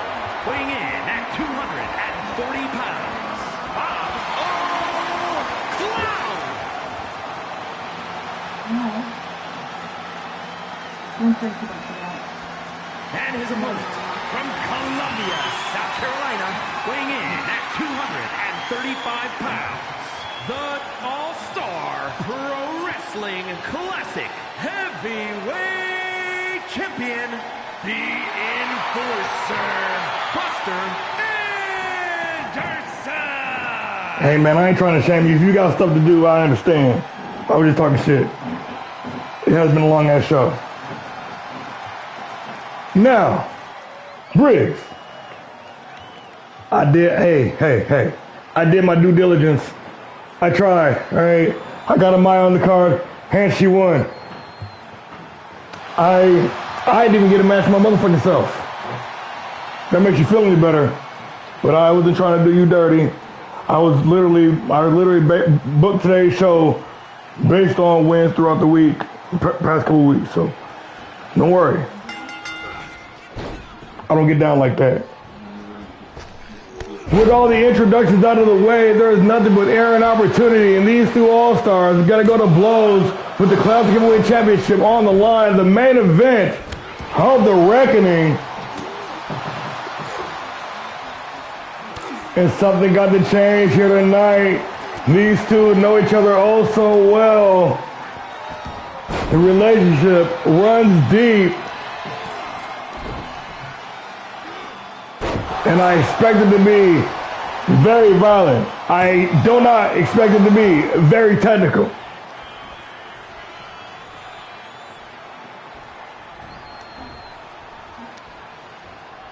weighing in at 240 pounds, Bob Clown. And his opponent from Columbia, South Carolina, weighing in at 235 pounds, the All-Star Pro Wrestling Classic Heavyweight Champion, the Enforcer, Buster Anderson. Hey man, I ain't trying to shame you. If you got stuff to do, I understand. I was just talking shit. It has been a long ass show. Now, Briggs, I did, hey, I did my due diligence. I tried, all right? I got a mile on the card, and she won. I didn't even get a match for my motherfucking self. That makes you feel any better, but I wasn't trying to do you dirty. I literally booked today's show based on wins throughout the week, past couple weeks, so don't worry. I don't get down like that. With all the introductions out of the way, there is nothing but air and opportunity, and these two All-Stars got to go to blows with the Classic Heavyweight Championship on the line. The main event of the Reckoning. And something got to change here tonight. These two know each other oh so well. The relationship runs deep. And I expect it to be very violent. I do not expect it to be very technical.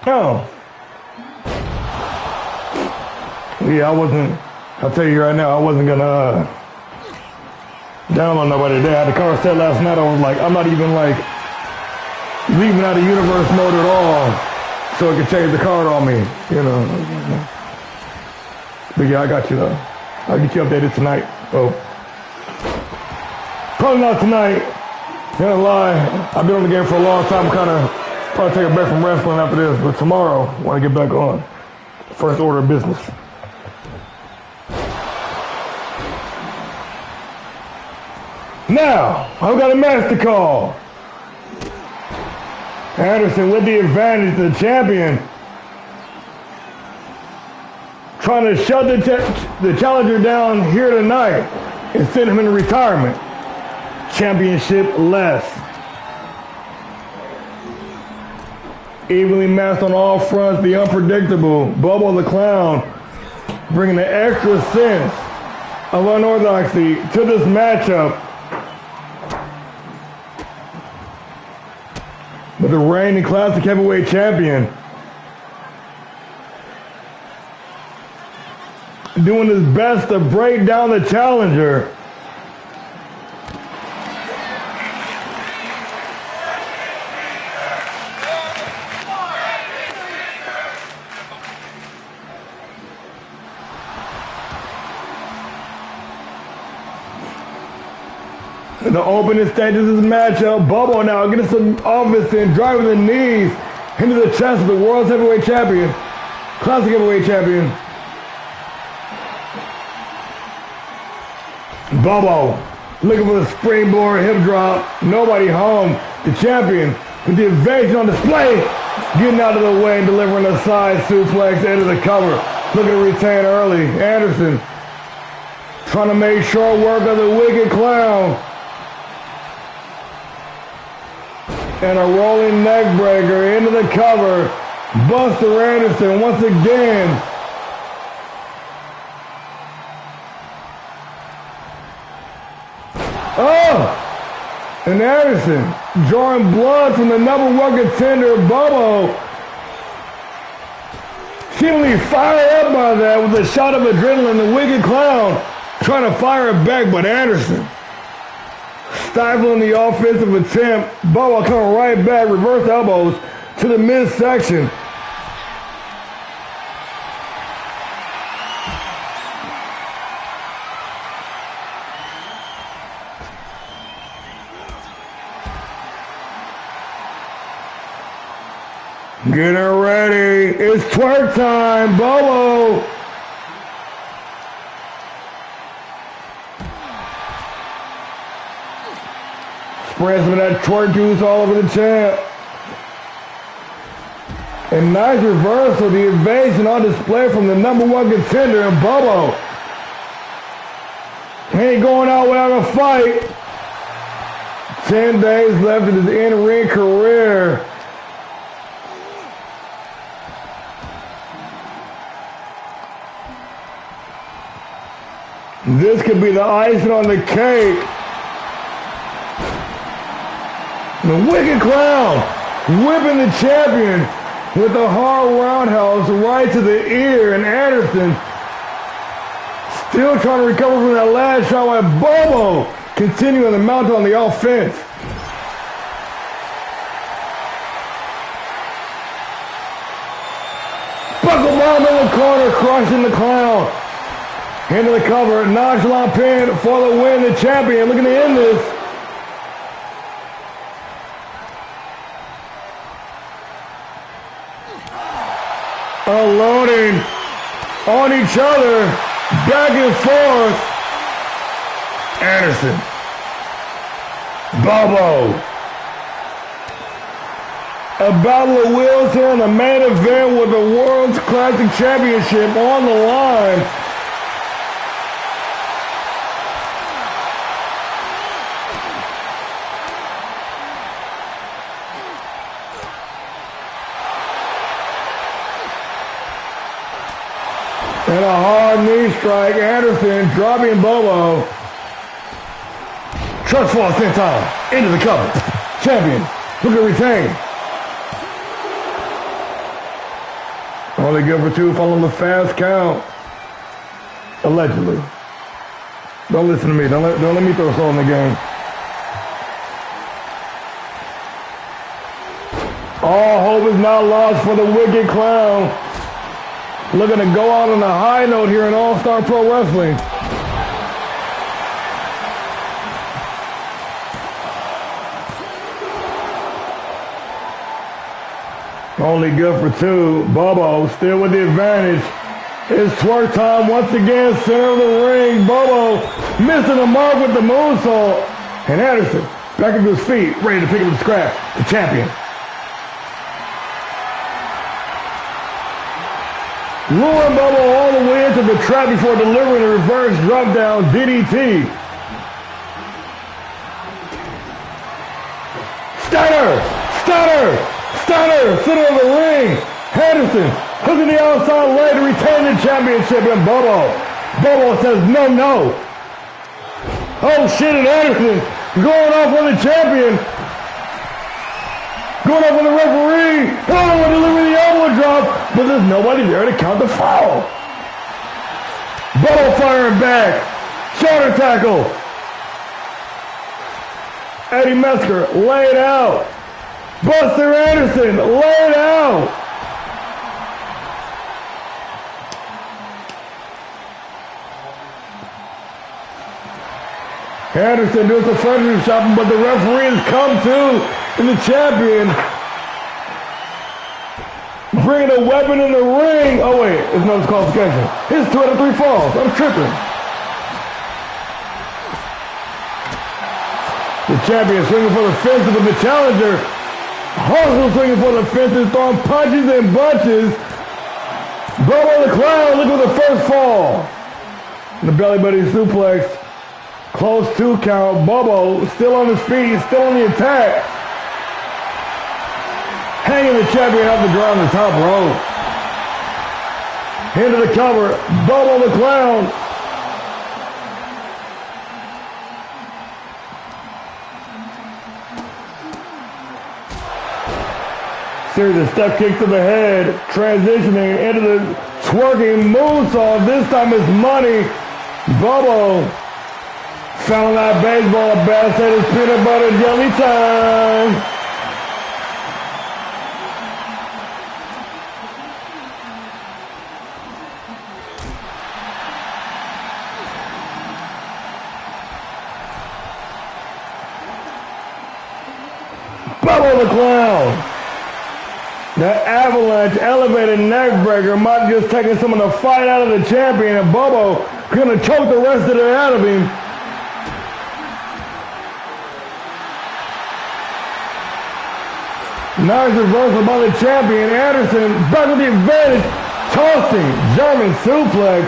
Oh. Yeah, I'll tell you right now, I wasn't gonna down on nobody today. I had the car set last night. I was like, I'm not even like leaving out of universe mode at all. So it can change the card on me, you know. But yeah, I got you though. I'll get you updated tonight. Oh. Probably not tonight. Gonna lie. I've been on the game for a long time. Probably take a break from wrestling after this. But tomorrow, I want to get back on. First order of business. Now, I've got a match to call. Anderson with the advantage, the champion, trying to shut the challenger down here tonight and send him into retirement. Championship less. Evenly matched on all fronts, the unpredictable Bubba the Clown, bringing the extra sense of unorthodoxy to this matchup. But the reigning classic heavyweight champion doing his best to break down the challenger. The opening stages of this matchup, Bubba now getting some offense and driving the knees into the chest of the world's heavyweight champion, classic heavyweight champion. Bubba looking for the springboard hip drop. Nobody home. The champion with the evasion on display, getting out of the way and delivering a side suplex into the cover. Looking to retain early. Anderson trying to make short work of the Wicked Clown. And a rolling neck breaker into the cover. Buster Anderson once again. Oh! And Anderson drawing blood from the number one contender, Bobo. Seemingly fired up by that with a shot of adrenaline. The Wicked Clown trying to fire it back, but Anderson stifling the offensive attempt. Bobo coming right back, reverse elbows to the midsection. Getting ready. It's twerk time. Bobo. Spread some of that twerk juice all over the champ. And nice reversal. The evasion on display from the number one contender in Bobo. He ain't going out without a fight. 10 days left in his in-ring career. This could be the icing on the cake. The Wicked Clown whipping the champion with a hard roundhouse right to the ear. And Anderson still trying to recover from that last shot while Bobo continuing to mount on the offense. Buckle bomb in the corner, crushing the Clown. Into the cover, nonchalant pin for the win. The champion looking to end this. Unloading on each other, back and forth. Anderson, Bobo. A battle of wills here in the main event with the World's Classic Championship on the line. And a hard knee strike. Anderson dropping Bobo. Trust fall senton into the cover. Champion looking to retain. Only good for two following the fast count. Allegedly. Don't listen to me. Don't let me throw a soul in the game. All hope is not lost for the Wicked Clown. Looking to go out on a high note here in All-Star Pro Wrestling. Only good for two. Bobo still with the advantage. It's twerk time once again, center of the ring. Bobo missing the mark with the moonsault. And Anderson back up to his feet, ready to pick up the scratch. The champion. Luring Bobo all the way into the trap before delivering a reverse drop down DDT. Stunner! Stunner! Stunner! Center of the ring. Anderson hooking the outside leg to retain the championship, and Bobo Bobo says no, no. Oh shit, and Anderson going off on the champion. Going off on the referee. Oh, delivering the elbow drop, but there's nobody there to count the foul. Bobo firing back. Shoulder tackle. Eddie Mesker laid out. Buster Anderson laid out. Anderson does the furniture shopping, but the referee has come to, and the champion bringing a weapon in the ring. Oh wait, it's no disqualification. His 2 out of 3 falls. I'm tripping. The champion swinging for the fences, but the challenger also swinging for the fences, throwing punches and bunches. Bobo the Clown looking for the first fall. The belly buddy suplex. Close 2 count. Bobo still on his feet, still on the attack. Hanging the champion off the ground on the top rope. Into the cover. Bobo the Clown. Series of step kicks to the head. Transitioning into the twerking moonsault. This time it's money. Bobo found that baseball bat, said it's peanut butter jelly time. Bobo the Clown. That avalanche elevated neck breaker might just taking some of the fight out of the champion, and Bobo gonna choke the rest of it out of him. Nice reversal by the champion. Anderson back with the advantage. Tossing German suplex.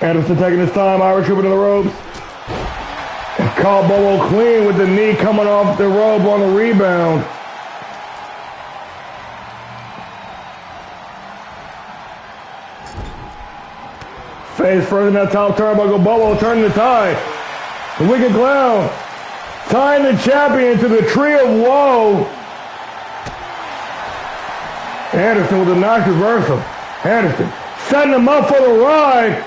Anderson taking his time. Irish whip to the ropes. Caught Bobo clean with the knee coming off the rope on the rebound. Face first in that top turnbuckle. Bobo turning the tide. The Wicked Clown tying the champion to the tree of woe. Anderson with a nice reversal. Anderson setting him up for the ride.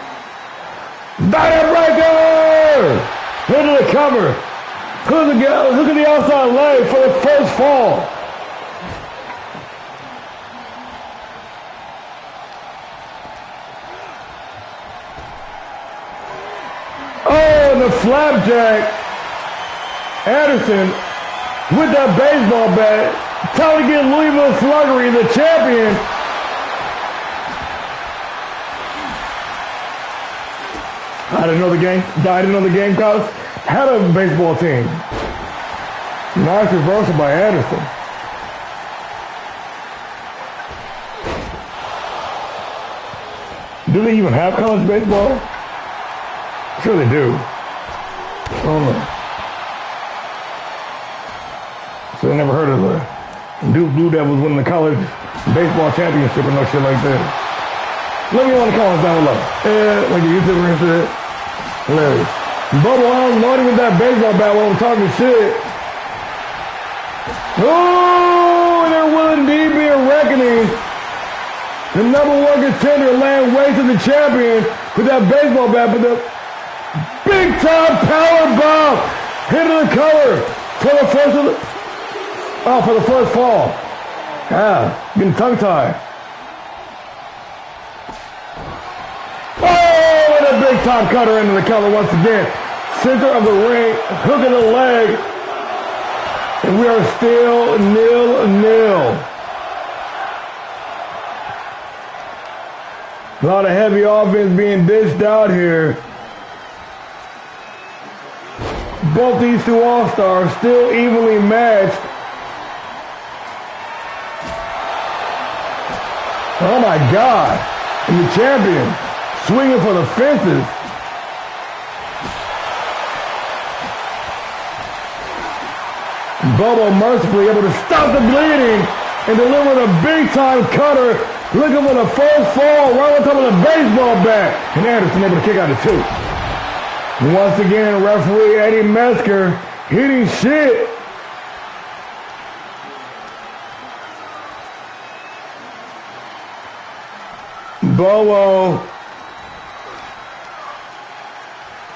Dynamite breaker! Into the cover. Look at the outside leg for the first fall. Oh, the flapjack. Anderson with that baseball bat. Trying to get Louisville Sluggery, the champion. I didn't know the game coach had a baseball team. Nice reversal by Anderson. Do they even have college baseball? Sure they do. I don't know. So I never heard of the Duke Blue Devils winning the college baseball championship or no shit like that. Let me know in the comments down below. Like a YouTuber and shit. Hilarious. Bobo Allen loading with that baseball bat while I'm talking shit. Oh, and there will indeed be a reckoning. The #1 contender laying waste to the champion with that baseball bat, but the big time power bomb into the cover for the first fall. Yeah, getting tongue tied. Oh, and a big time cutter into the cover once again. Center of the ring, hook of the leg. And we are still 0-0. A lot of heavy offense being dished out here. Both these two All-Stars still evenly matched. Oh my God. And the champion swinging for the fences. Bobo mercifully able to stop the bleeding. and delivering a big-time cutter, looking for the first fall right on top of the baseball bat. And Anderson able to kick out of 2. Once again, referee Eddie Mesker hitting shit. Bobo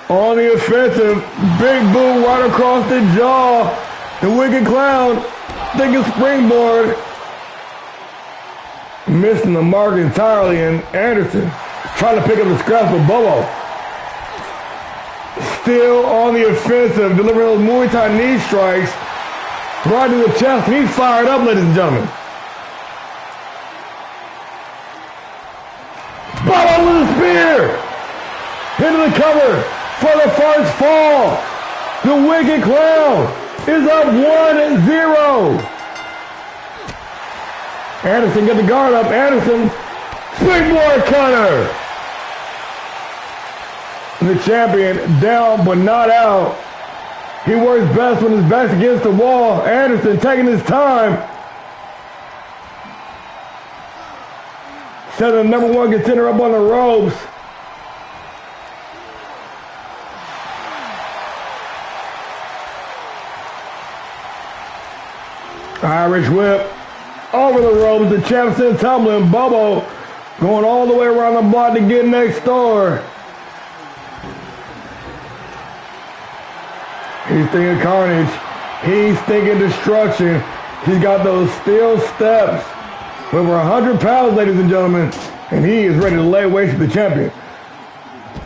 on the offensive. Big boot right across the jaw. The Wicked Clown thinking springboard. Missing the mark entirely, and Anderson trying to pick up the scraps, but Bobo still on the offensive, delivering those Muay Thai knee strikes right to the chest, and he's fired up, ladies and gentlemen. Bobo with a spear! Into the cover for the first fall. The Wicked Clown is up 1-0. Anderson get the guard up. Anderson, springboard cutter. The champion down but not out. He works best when his back's against the wall. Anderson taking his time. Setting the #1 contender up on the ropes. Irish whip over the ropes. The champ sent tumbling. Bobo going all the way around the block to get next door. He's thinking carnage. He's thinking destruction. He's got those steel steps. Over 100 pounds, ladies and gentlemen. And he is ready to lay waste to the champion.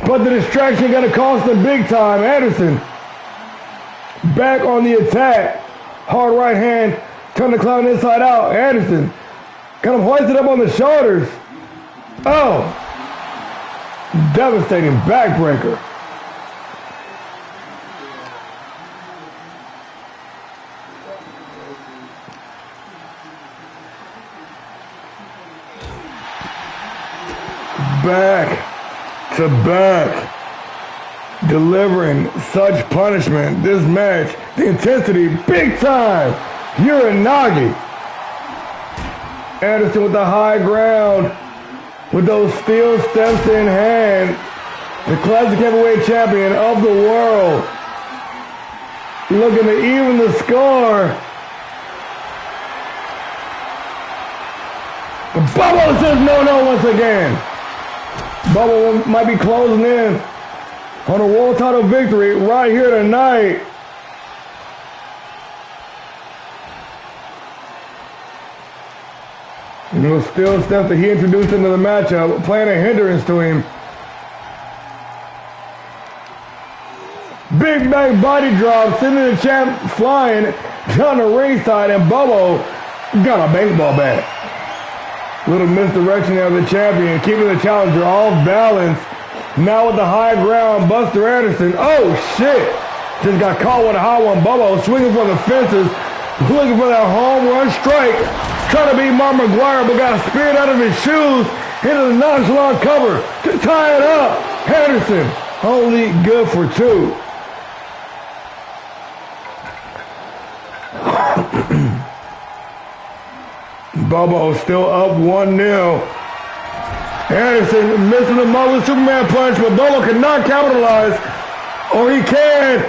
But the distraction going to cost him big time. Anderson back on the attack. Hard right hand. Turn the Clown inside out. Anderson kind of hoisted up on the shoulders. Oh. Devastating backbreaker. Back to back. Delivering such punishment. This match, the intensity, big time. Uranagi. Anderson with the high ground, with those steel steps in hand. The classic heavyweight champion of the world. Looking to even the score. Bubba says no once again. Bubba might be closing in on a world title victory right here tonight. And those steel steps that he introduced into the matchup, playing a hindrance to him. Big back body drop, sending the champ flying down the ringside, and Bobo got a baseball bat. Little misdirection of the champion, keeping the challenger off balance. Now with the high ground, Buster Anderson. Oh shit! Just got caught with a high one. Bobo swinging for the fences, looking for that home run strike. Trying to beat Mark McGuire, but got speared out of his shoes into the nonchalant cover to tie it up. Anderson only good for 2. Bobo still up 1-0. Anderson missing the Marvel Superman punch, but Bobo cannot capitalize, or he can.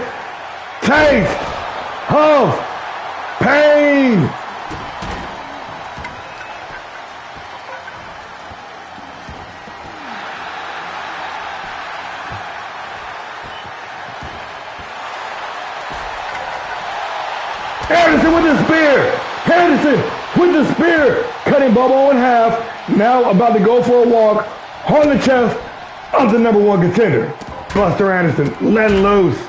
Taste of pain. Anderson with the spear. Anderson with the spear. Cutting Bobo in half. Now about to go for a walk on the chest of the #1 contender. Buster Anderson letting loose.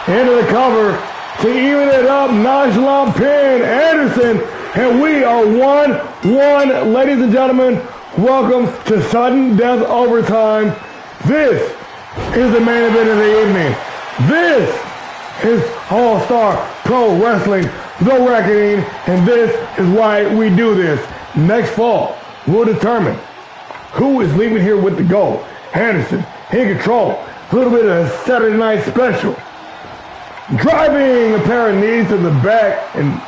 Into the cover to even it up. Nonchalant pin. Anderson. And we are 1-1. Ladies and gentlemen, welcome to Sudden Death Overtime. This is the main event of the evening. This is All-Star Pro Wrestling, The Reckoning, and this is why we do this. Next fall, we'll determine who is leaving here with the gold. Anderson in control. A little bit of a Saturday night special. Driving a pair of knees to the back, and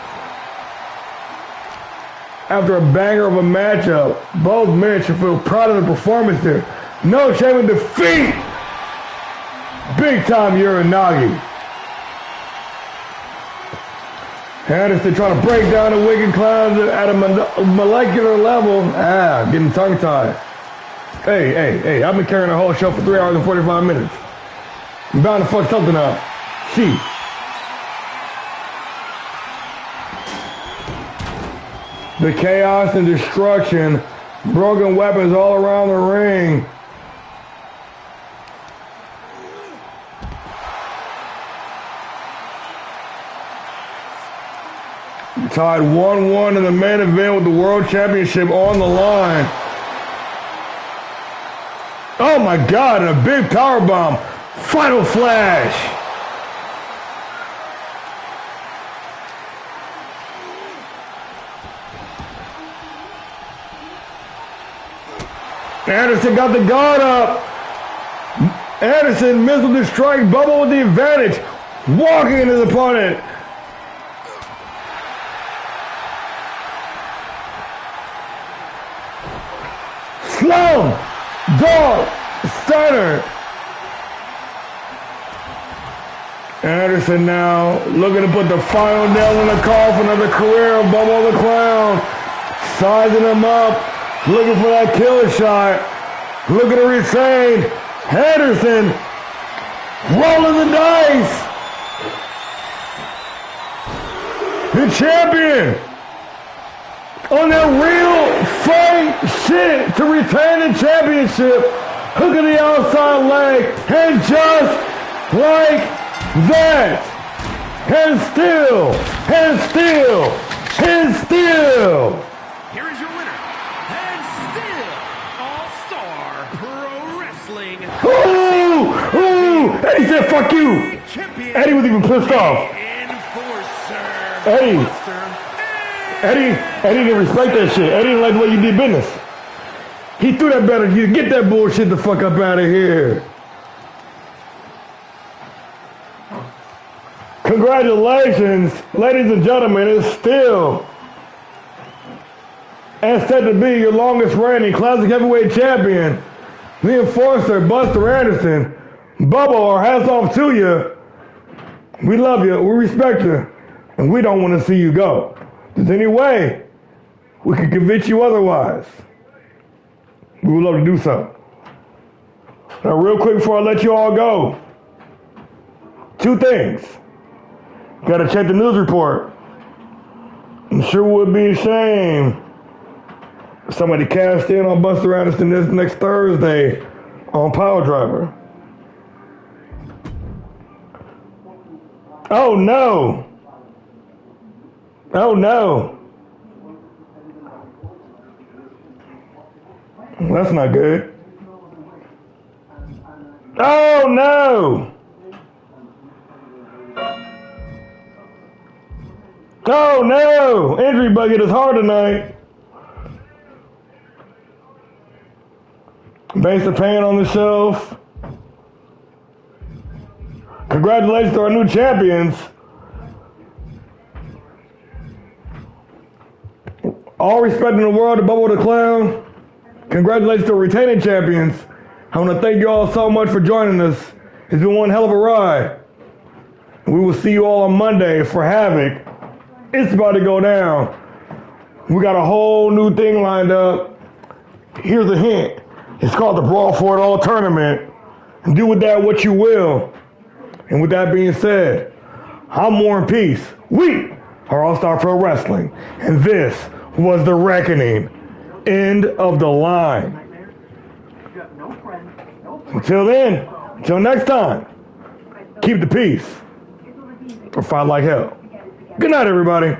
after a banger of a matchup, both men should feel proud of the performance here. No shame in defeat. Big time Uranagi. Anderson trying to break down the Wicked Clowns at a molecular level. Getting tongue-tied. Hey, I've been carrying the whole show for 3 hours and 45 minutes. I'm bound to fuck something up. She. The chaos and destruction, broken weapons all around the ring. Tied 1-1 in the main event with the World Championship on the line. Oh my God, and a big powerbomb. Final flash. Anderson got the guard up. Anderson missed with the strike. Bubba with the advantage. Walking into his opponent. Slam! Dog! Stunner! Anderson now looking to put the final nail in the coffin of the career of Bubba the Clown. Sizing him up. Looking for that killer shot. Looking to retain. Anderson rolling the dice. The champion on that real fight shit to retain the championship. Hook of the outside leg. And just like that. And still. Here is your winner, and still All-Star Pro Wrestling. Ooh! Eddie said, fuck you! Eddie was even pissed off. Eddie didn't respect that shit. Eddie didn't like the way you did business. He threw that better. You get that bullshit the fuck up out of here. Congratulations, ladies and gentlemen. It's still and said to be your longest reigning classic heavyweight champion, the enforcer, Buster Anderson. Bubba, our hats off to you. We love you, we respect you, and we don't want to see you go. If there's any way we can convince you otherwise, we would love to do so. Now, real quick before I let you all go, 2 things. Got to check the news report. I'm sure would be a shame if somebody cashed in on Buster Anderson this next Thursday on Power Driver. Oh no! That's not good. Oh no! Oh no! Injury bucket is hard tonight. Base of pain on the shelf. Congratulations to our new champions. All respect in the world to Bubba the Clown. Congratulations to our retaining champions. I want to thank you all so much for joining us. It's been one hell of a ride. We will see you all on Monday for Havoc. It's about to go down. We got a whole new thing lined up. Here's a hint. It's called the Brawl for It All Tournament. And do with that what you will. And with that being said, I'm War and Peace. We are All-Star Pro Wrestling. And this was the Reckoning. End of the line. Until then, until next time, keep the peace or fight like hell. Good night, everybody.